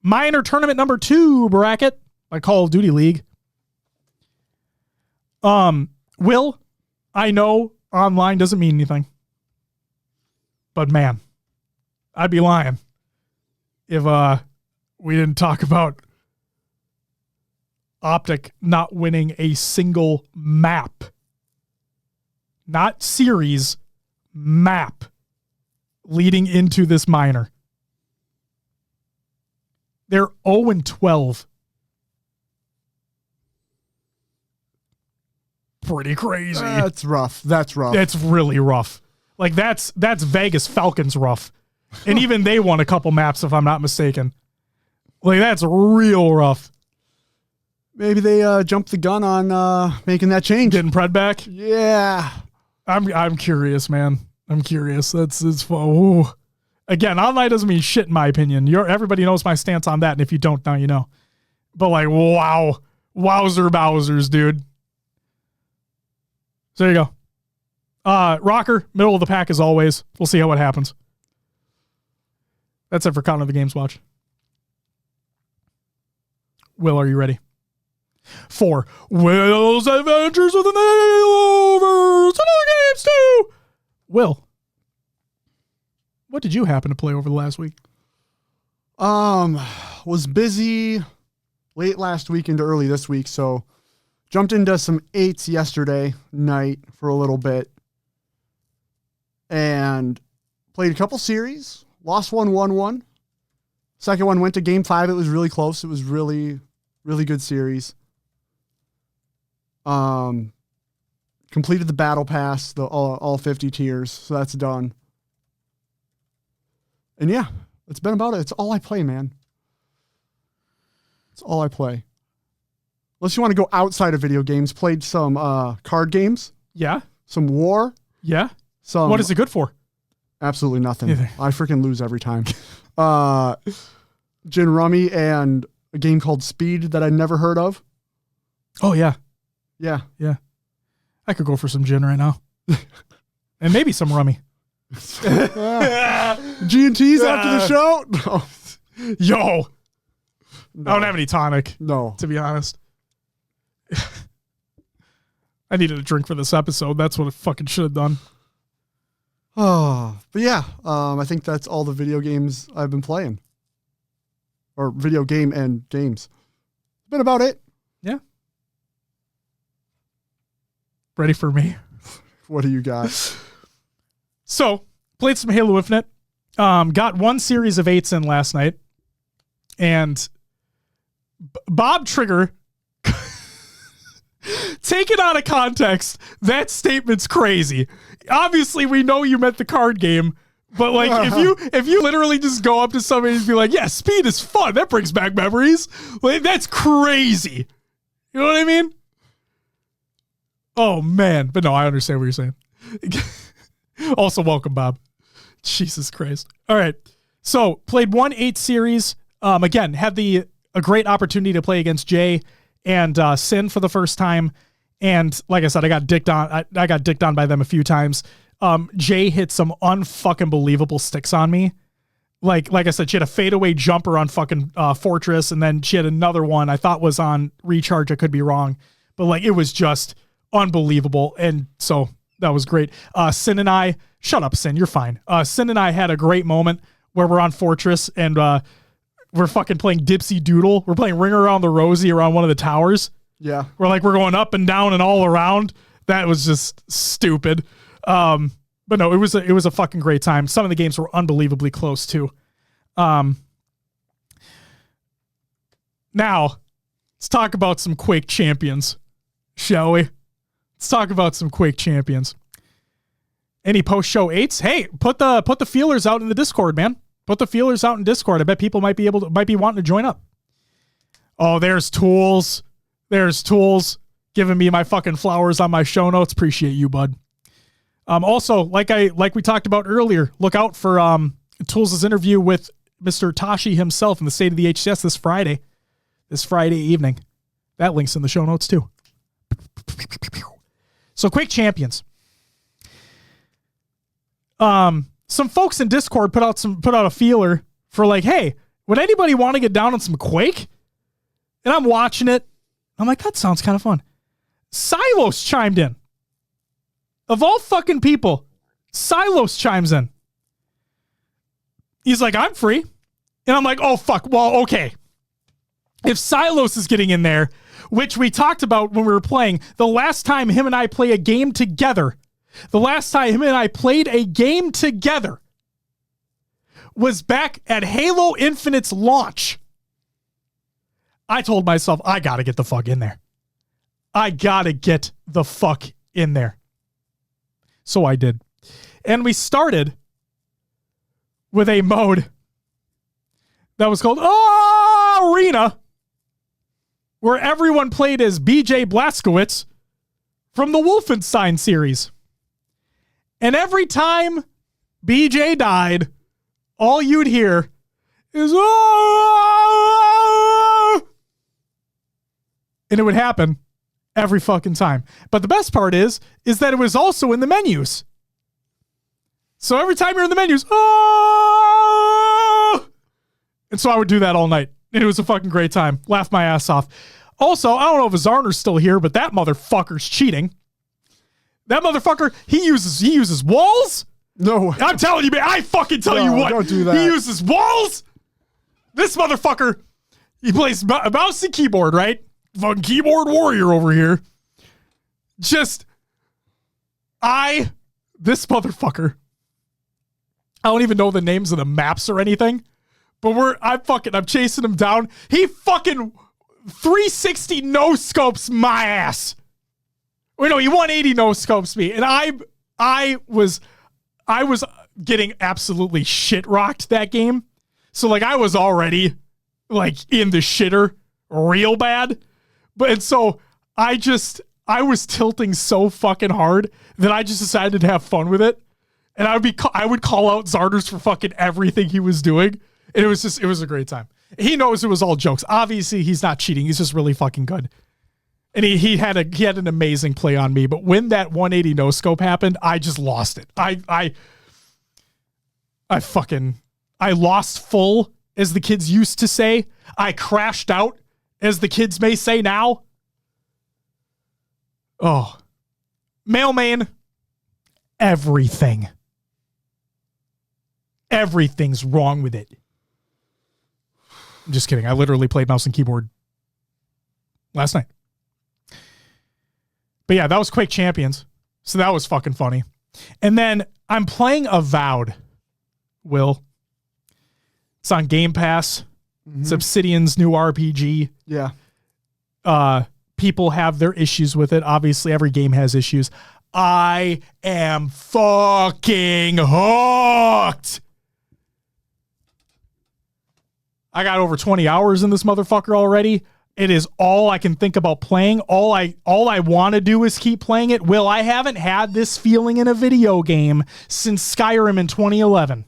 Minor tournament number 2 bracket by Call of Duty League. Will, I know online doesn't mean anything. But man, I'd be lying if we didn't talk about Optic not winning a single map. Not series, map leading into this minor. They're 0-12. Pretty crazy. That's rough. That's rough. That's really rough. Like that's Vegas Falcons rough. And even they won a couple maps if I'm not mistaken. Like that's real rough. Maybe they jumped the gun on making that change. Getting Pred back? Yeah. I'm curious, man. I'm curious. It's ooh. Again, online doesn't mean shit in my opinion. Everybody knows my stance on that, and if you don't, now you know. But like, wow. Wowzer Bowsers, dude. So there you go. Rocker, middle of the pack as always. We'll see what happens. That's it for Count of the Games Watch. Will, are you ready? For Will's Adventures with the Nailovers to the games too. Will, what did you happen to play over the last week? Was busy late last week into early this week, so jumped into some 8s yesterday night for a little bit and played a couple series. Lost one, won one. Second one went to game 5. It was really close. It was really, really good series. Completed the battle pass, all 50 tiers, so that's done. And yeah, it's been about it. It's all I play, man. It's all I play. Unless you want to go outside of video games, played some card games. Yeah. Some War. Yeah. Some. What is it good for? Absolutely nothing. Either. I freaking lose every time. Gin Rummy and a game called Speed that I'd never heard of. Oh, yeah. Yeah. Yeah. I could go for some gin right now. And maybe some rummy. G&T's after the show? No. Yo. No. I don't have any tonic. No. To be honest. I needed a drink for this episode. That's what I fucking should have done. Oh, but yeah, I think that's all the video games I've been playing. Or video game and games. Been about it. Yeah. Ready for me? What do you got? So, played some Halo Infinite. Got one series of 8s in last night. And Bob Trigger, taken out of context, that statement's crazy. Obviously, we know you meant the card game, but like if you literally just go up to somebody and be like, yeah, speed is fun. That brings back memories. Like, that's crazy. You know what I mean? Oh, man. But no, I understand what you're saying. Also, welcome, Bob. Jesus Christ. All right. So, played 1-8 series. Again, had a great opportunity to play against Jay and Sin for the first time. And like I said, I got dicked on. I got dicked on by them a few times. Jay hit some unfucking believable sticks on me. Like I said, she had a fadeaway jumper on fucking Fortress, and then she had another one I thought was on Recharge. I could be wrong, but like it was just unbelievable. And so that was great. Sin and I, shut up, Sin, you're fine. Sin and I had a great moment where we're on Fortress, and we're fucking playing Dipsy Doodle. We're playing Ring Around the Rosie around one of the towers. Yeah. We're going up and down and all around. That was just stupid. But no, it was a fucking great time. Some of the games were unbelievably close too. Now let's talk about some Quake champions, shall we? Let's talk about some Quake champions. Any post-show 8s? Hey, put the feelers out in the Discord, man. Put the feelers out in Discord. I bet people might be wanting to join up. Oh, there's Tools. There's Tools giving me my fucking flowers on my show notes. Appreciate you, bud. Also, like we talked about earlier, look out for Tools' interview with Mr. Tashi himself in the State of the HCS this Friday evening. That link's in the show notes too. So Quake champions. Some folks in Discord put out a feeler for like, hey, would anybody want to get down on some Quake? And I'm watching it. I'm like, that sounds kind of fun. Silos chimed in. Of all fucking people, Silos chimes in. He's like, I'm free. And I'm like, oh, fuck. Well, okay. If Silos is getting in there, which we talked about when we were playing, the last time him and I played a game together was back at Halo Infinite's launch. I told myself, I got to get the fuck in there. I got to get the fuck in there. So I did. And we started with a mode that was called Arena, where everyone played as BJ Blazkowicz from the Wolfenstein series. And every time BJ died, all you'd hear is and it would happen every fucking time. But the best part is that it was also in the menus. So every time you're in the menus, and so I would do that all night. And it was a fucking great time. Laughed my ass off. Also, I don't know if Zarner's still here, but that motherfucker's cheating. That motherfucker, he uses walls. No. I'm telling you, man, I fucking tell you what. Don't do that. He uses walls. This motherfucker, he plays mouse and keyboard, right? Fucking keyboard warrior over here. This motherfucker, I don't even know the names of the maps or anything, but I'm chasing him down. He fucking 360 no scopes my ass. Wait, no, he 180 no scopes me. And I was getting absolutely shit rocked that game. So like I was already like in the shitter real bad. And so I was tilting so fucking hard that I just decided to have fun with it. And I would call out Zarders for fucking everything he was doing. And it was a great time. He knows it was all jokes. Obviously he's not cheating. He's just really fucking good. And he had an amazing play on me. But when that 180 no scope happened, I just lost it. I lost full, as the kids used to say. I crashed out, as the kids may say now. Oh, Mailman, everything. Everything's wrong with it. I'm just kidding. I literally played mouse and keyboard last night. But yeah, that was Quake Champions. So that was fucking funny. And then I'm playing Avowed, Will. It's on Game Pass. Mm-hmm. It's Obsidian's new RPG. Yeah. People have their issues with it. Obviously, every game has issues. I am fucking hooked. I got over 20 hours in this motherfucker already. It is all I can think about playing. All I want to do is keep playing it. Will, I haven't had this feeling in a video game since Skyrim in 2011.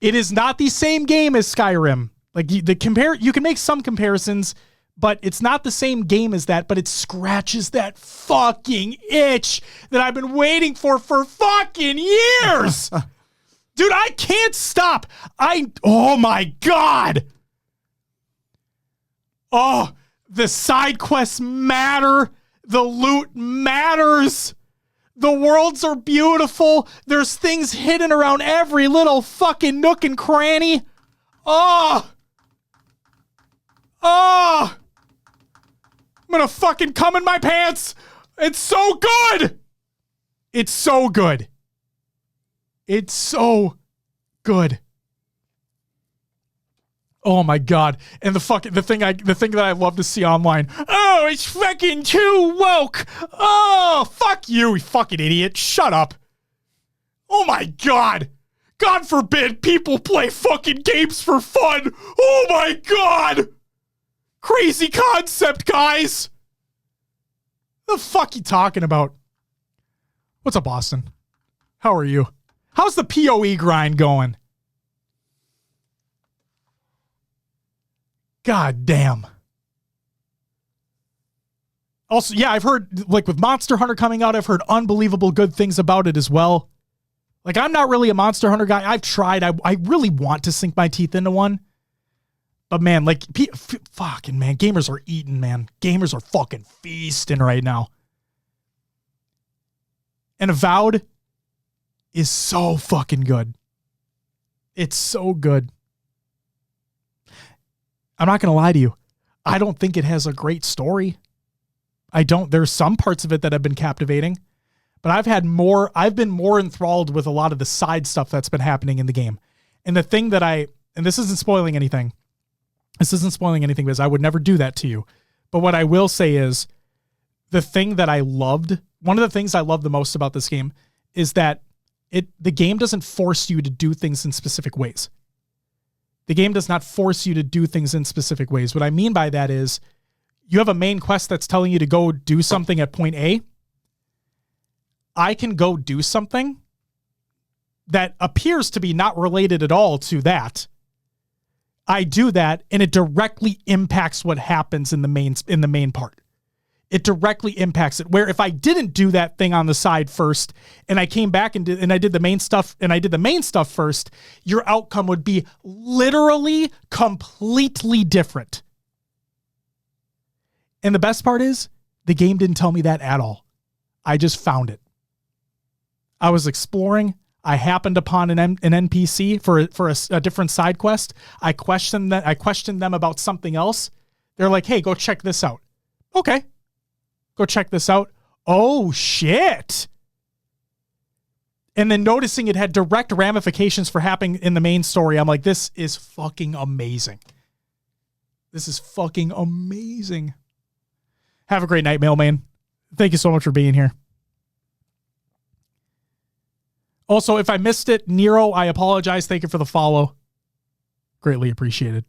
It is not the same game as Skyrim. Like you can make some comparisons, but it's not the same game as that, but it scratches that fucking itch that I've been waiting for fucking years. Dude, I can't stop. Oh my God. Oh, the side quests matter. The loot matters. The worlds are beautiful. There's things hidden around every little fucking nook and cranny. Oh! Oh! I'm gonna fucking come in my pants! It's so good! It's so good. It's so good. Oh my god. And the thing that I love to see online. Oh, it's fucking too woke. Oh, fuck you fucking idiot. Shut up. Oh my god. God forbid people play fucking games for fun. Oh my god. Crazy concept, guys. The fuck you talking about? What's up, Austin? How are you? How's the PoE grind going? God damn. Also, yeah, I've heard, like, with Monster Hunter coming out, I've heard unbelievable good things about it as well. Like, I'm not really a Monster Hunter guy. I've tried. I really want to sink my teeth into one. But, man, like, fucking, man, gamers are eating, man. Gamers are fucking feasting right now. And Avowed is so fucking good. It's so good. I'm not going to lie to you. I don't think it has a great story. I don't. There's some parts of it that have been captivating, but I've been more enthralled with a lot of the side stuff that's been happening in the game. And the thing that and this isn't spoiling anything. This isn't spoiling anything because I would never do that to you. But what I will say is the thing that I loved, one of the things I love the most about this game is that the game doesn't force you to do things in specific ways. The game does not force you to do things in specific ways. What I mean by that is you have a main quest that's telling you to go do something at point A. I can go do something that appears to be not related at all to that. I do that and it directly impacts what happens in the main part. It directly impacts it. Where if I didn't do that thing on the side first and I came back and I did the main stuff first, your outcome would be literally completely different. And the best part is the game didn't tell me that at all. I just found it. I was exploring. I happened upon an NPC for a different side quest. I questioned them about something else. They're like, "Hey, go check this out." Okay. Go check this out. Oh, shit. And then noticing it had direct ramifications for happening in the main story, I'm like, this is fucking amazing. This is fucking amazing. Have a great night, Mailman. Thank you so much for being here. Also, if I missed it, Nero, I apologize. Thank you for the follow. Greatly appreciated.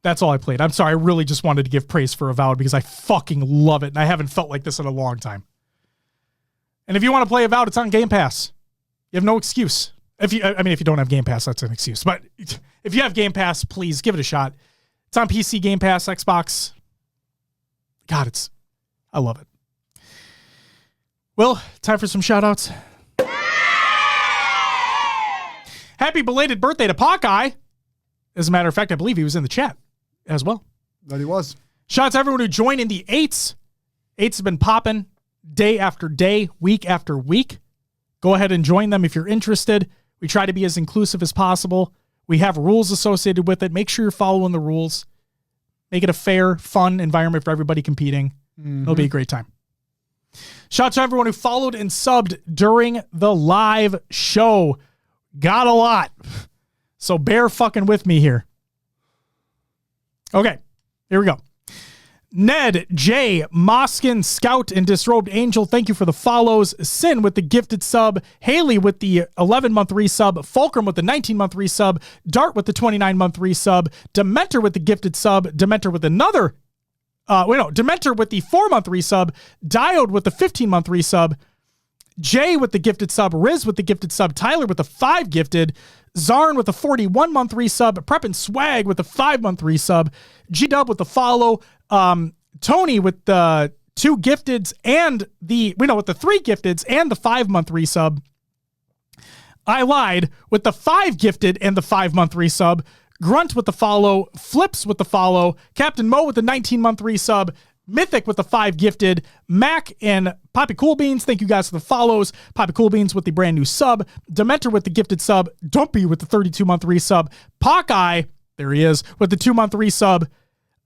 That's all I played. I'm sorry. I really just wanted to give praise for Avowed because I fucking love it. And I haven't felt like this in a long time. And if you want to play Avowed, it's on Game Pass. You have no excuse. If you don't have Game Pass, that's an excuse. But if you have Game Pass, please give it a shot. It's on PC, Game Pass, Xbox. God, I love it. Well, time for some shout-outs. Happy belated birthday to Hawkeye. As a matter of fact, I believe he was in the chat as well. That he was. Shout out to everyone who joined in the 8s. 8s have been popping day after day, week after week. Go ahead and join them if you're interested. We try to be as inclusive as possible. We have rules associated with it. Make sure you're following the rules. Make it a fair, fun environment for everybody competing. Mm-hmm. It'll be a great time. Shout out to everyone who followed and subbed during the live show. Got a lot. So bear fucking with me here. Okay, here we go. Ned, Jay, Moskin, Scout, and Disrobed Angel, thank you for the follows. Sin with the gifted sub. Haley with the 11-month resub. Fulcrum with the 19-month resub. Dart with the 29-month resub. Dementor with the gifted sub. Dementor with another... Dementor with the 4-month resub. Diode with the 15-month resub. Jay with the gifted sub. Riz with the gifted sub. Tyler with the 5 gifted. Zarn with the 41-month resub. Prep and Swag with the 5-month resub. G-Dub with the follow. Tony with the 2 gifteds and with the 3 gifteds and the 5-month resub. I lied with the 5 gifted and the 5-month resub. Grunt with the follow. Flips with the follow. Captain Mo with the 19-month resub. Mythic with the 5 gifted. Mac and Poppy Cool Beans, thank you guys for the follows. Poppy Cool Beans with the brand new sub. Dementor with the gifted sub. Dumpy with the 32-month resub. Hawkeye, there he is, with the 2-month resub.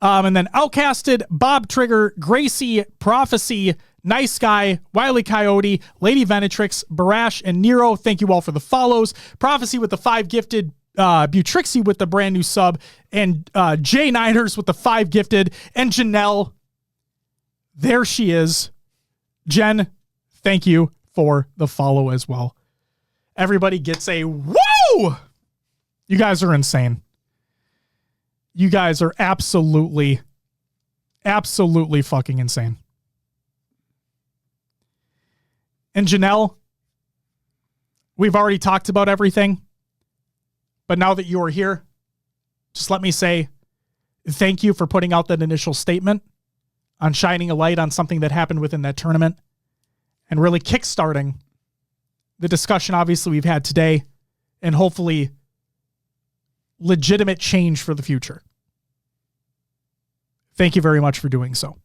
And then Outcasted, Bob Trigger, Gracie, Prophecy, Nice Guy, Wily Coyote, Lady Venetrix, Barash, and Nero. Thank you all for the follows. Prophecy with the 5 gifted. Butrixie with the brand new sub. And Jay Niners with the 5 gifted. And Janelle, there she is. Jen, thank you for the follow as well. Everybody gets a woo! You guys are insane. You guys are absolutely fucking insane. And Janelle, we've already talked about everything, but now that you are here, just let me say thank you for putting out that initial statement on shining a light on something that happened within that tournament and really kickstarting the discussion obviously we've had today and hopefully legitimate change for the future. Thank you very much for doing so.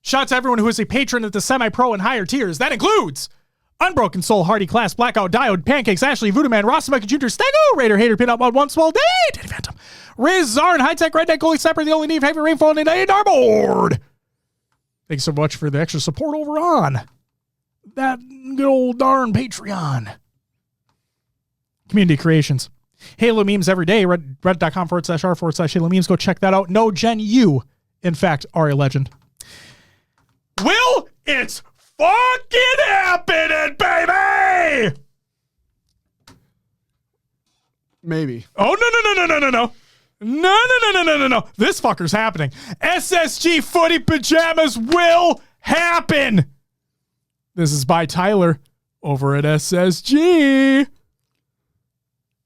Shout out to everyone who is a patron at the semi-pro and higher tiers. That includes Unbroken Soul, Hardy Class, Blackout, Diode, Pancakes, Ashley, Voodoo Man, Rostermania Jr., Stego, Raider, Hater, Pin Up, One Swell, Day, Daddy Phantom, Riz, Zarn, High Tech, Redneck, Goalie, Sniper, The Only Neve, Heavy Rainfall, and our board. Thanks so much for the extra support over on that good old darn Patreon. Community Creations. Halo memes every day. Reddit.com/r/Halo memes. Go check that out. No, Jen, you, in fact, are a legend. Will, it's fucking happening, baby! Maybe. Oh, no. This fucker's happening. SSG Footy Pajamas will happen. This is by Tyler over at SSG.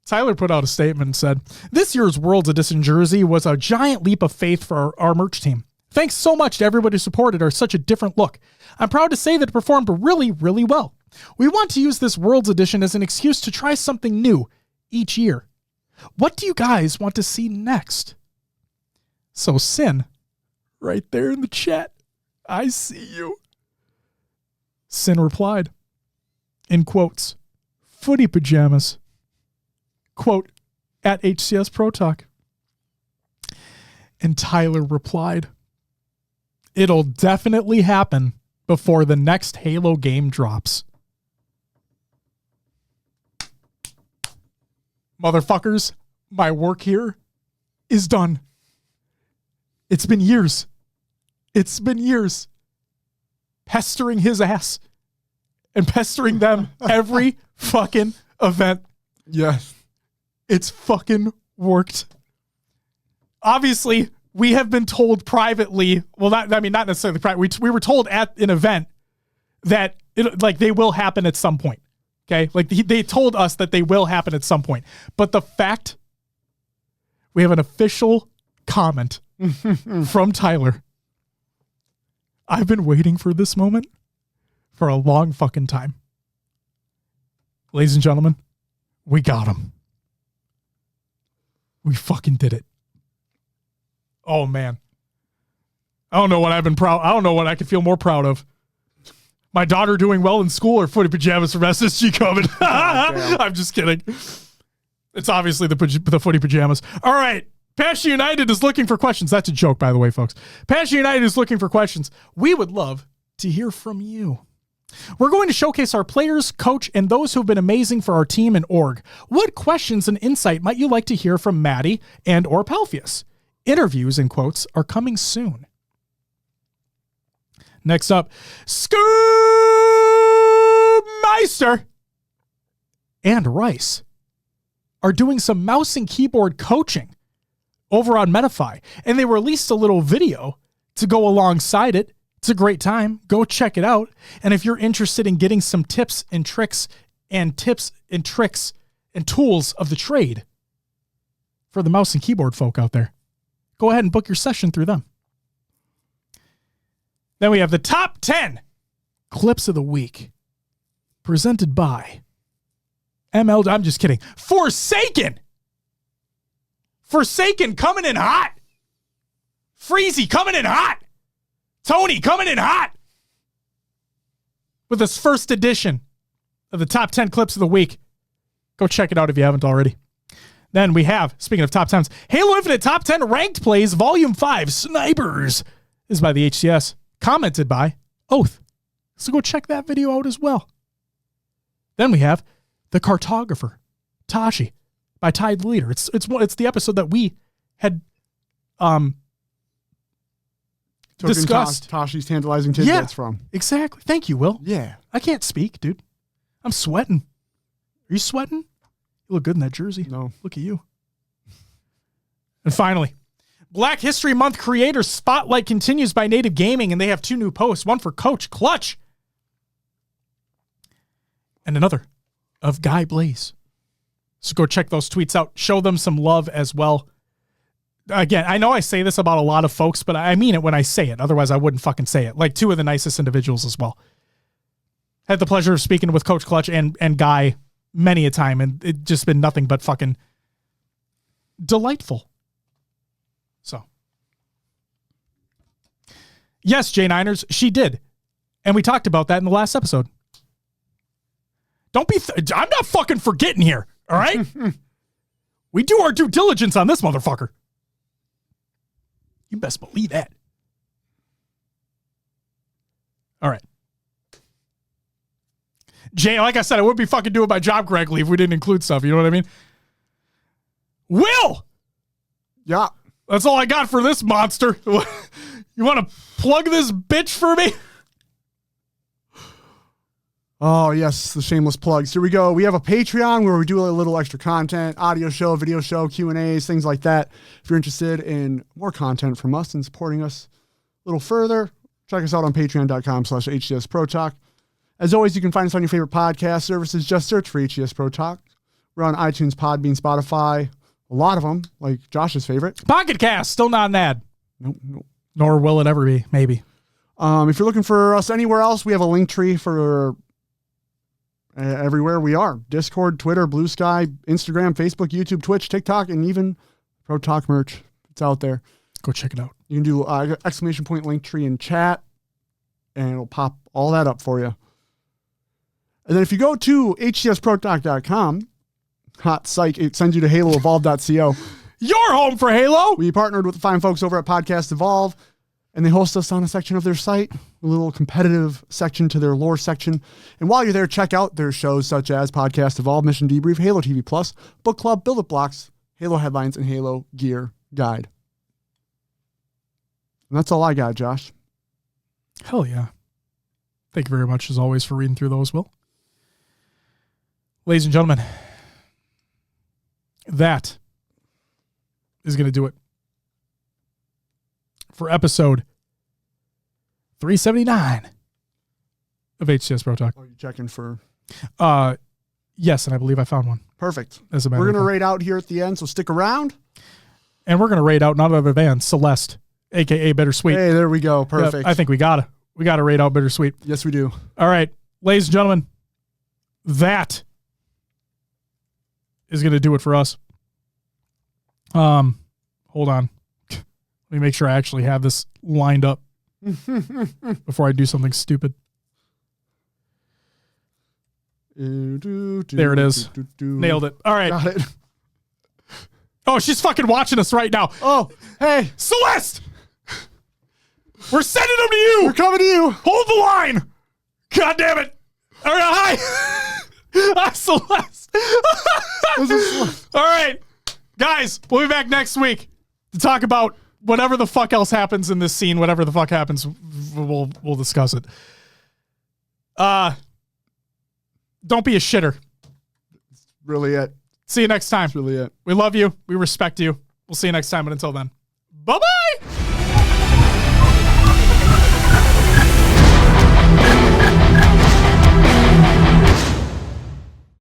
Tyler put out a statement and said, this year's World's Edition jersey was a giant leap of faith for our merch team. Thanks so much to everybody who supported our such a different look. I'm proud to say that it performed really, really well. We want to use this World's Edition as an excuse to try something new each year. What do you guys want to see next? So Sin, right there in the chat, I see you. Sin replied, in quotes, Footy Pajamas. Quote, at HCS Pro Talk. And Tyler replied, it'll definitely happen before the next Halo game drops. Motherfuckers, my work here is done. It's been years. It's been years pestering his ass and pestering them every fucking event. Yes. It's fucking worked. Obviously, we have been told privately, well, not necessarily private. We were told at an event that they will happen at some point. Okay. Like they told us that they will happen at some point, but the fact we have an official comment from Tyler. I've been waiting for this moment for a long fucking time. Ladies and gentlemen, we got him. We fucking did it. Oh, man. I don't know what I've been proud. I don't know what I could feel more proud of. My daughter doing well in school or Footy Pajamas from SSG coming. I'm just kidding. It's obviously the Footy Pajamas. All right. Passion United is looking for questions. That's a joke, by the way, folks. Passion United is looking for questions. We would love to hear from you. We're going to showcase our players, coach, and those who've been amazing for our team and org. What questions and insight might you like to hear from Maddie and or Palfius? Interviews, in quotes, are coming soon. Next up, Scoobmeister and Rice are doing some mouse and keyboard coaching over on Metafy, and they released a little video to go alongside it. It's a great time. Go check it out. And if you're interested in getting some tips and tricks and tools of the trade for the mouse and keyboard folk out there, go ahead and book your session through them. Then we have the top 10 clips of the week presented by ML. I'm just kidding. Forsaken coming in hot Freezy coming in hot. Tony coming in hot. With his first edition of the top 10 clips of the week. Go check it out if you haven't already. Then we have, speaking of top 10s, Halo Infinite Top 10 Ranked Plays Volume 5 Snipers is by the HCS. Commented by Oath. So go check that video out as well. Then we have The Cartographer, Tashi, by Tide Leader. It's the episode that we had discussed. Tashi's Tantalizing Tidbits from. Exactly. Thank you, Will. Yeah. I can't speak, dude. I'm sweating. Are you sweating? You look good in that jersey. No. Look at you. And finally, Black History Month Creators Spotlight continues by Native Gaming, and they have 2 new posts. One for Coach Clutch and another of Guy Blaze. So go check those tweets out. Show them some love as well. Again, I know I say this about a lot of folks, but I mean it when I say it. Otherwise, I wouldn't fucking say it. Like 2 of the nicest individuals as well. Had the pleasure of speaking with Coach Clutch and Guy many a time, and it just been nothing but fucking delightful. So, yes, J9ers, she did. And we talked about that in the last episode. Don't be, I'm not fucking forgetting here, all right? We do our due diligence on this motherfucker. You best believe that. All right. Jay, like I said, I wouldn't be fucking doing my job correctly if we didn't include stuff. You know what I mean? Will! Yeah. That's all I got for this monster. You want to plug this bitch for me? Oh, yes, the shameless plugs. Here we go. We have a Patreon where we do a little extra content, audio show, video show, Q&As, things like that. If you're interested in more content from us and supporting us a little further, check us out on patreon.com/HCS Pro Talk. As always, you can find us on your favorite podcast services. Just search for HCS Pro Talk. We're on iTunes, Podbean, Spotify, a lot of them, like Josh's favorite. Pocket Cast, still not an ad. Nope. Nor will it ever be, maybe. If you're looking for us anywhere else, we have a link tree for everywhere we are. Discord, Twitter, Blue Sky, Instagram, Facebook, YouTube, Twitch, TikTok, and even Pro Talk merch. It's out there. Go check it out. You can do exclamation point link tree in chat, and it'll pop all that up for you. And then if you go to hcsprotalk.com, hot psych, it sends you to haloevolve.co. Your home for Halo. We partnered with the fine folks over at Podcast Evolve, and they host us on a section of their site, a little competitive section to their lore section. And while you're there, check out their shows such as Podcast Evolve, Mission Debrief, Halo TV Plus, Book Club, Build Up Blocks, Halo Headlines, and Halo Gear Guide. And that's all I got, Josh. Hell yeah. Thank you very much, as always, for reading through those, Will. Ladies and gentlemen, that is going to do it for episode 379 of HCS Pro Talk. Are you checking for? Yes, and I believe I found one. Perfect. As a matter We're going to of fact. rate out here at the end, so stick around. And we're going to rate out none other than Celeste, a.k.a. Bittersweet. Hey, there we go. Perfect. Yep, I think we got to rate out Bittersweet. Yes, we do. All right, ladies and gentlemen, that is going to do it for us. Hold on. Let me make sure I actually have this lined up before I do something stupid. There it is. Nailed it. All right. Got it. Oh, she's fucking watching us right now. Oh, hey. Celeste! We're sending them to you! We're coming to you. Hold the line! God damn it! All right, hi! Hi, Celeste! All right. Guys, we'll be back next week to talk about whatever the fuck else happens in this scene. Whatever the fuck happens, we'll discuss it. Don't be a shitter. That's really it. See you next time. That's really it. We love you. We respect you. We'll see you next time, but until then, bye-bye!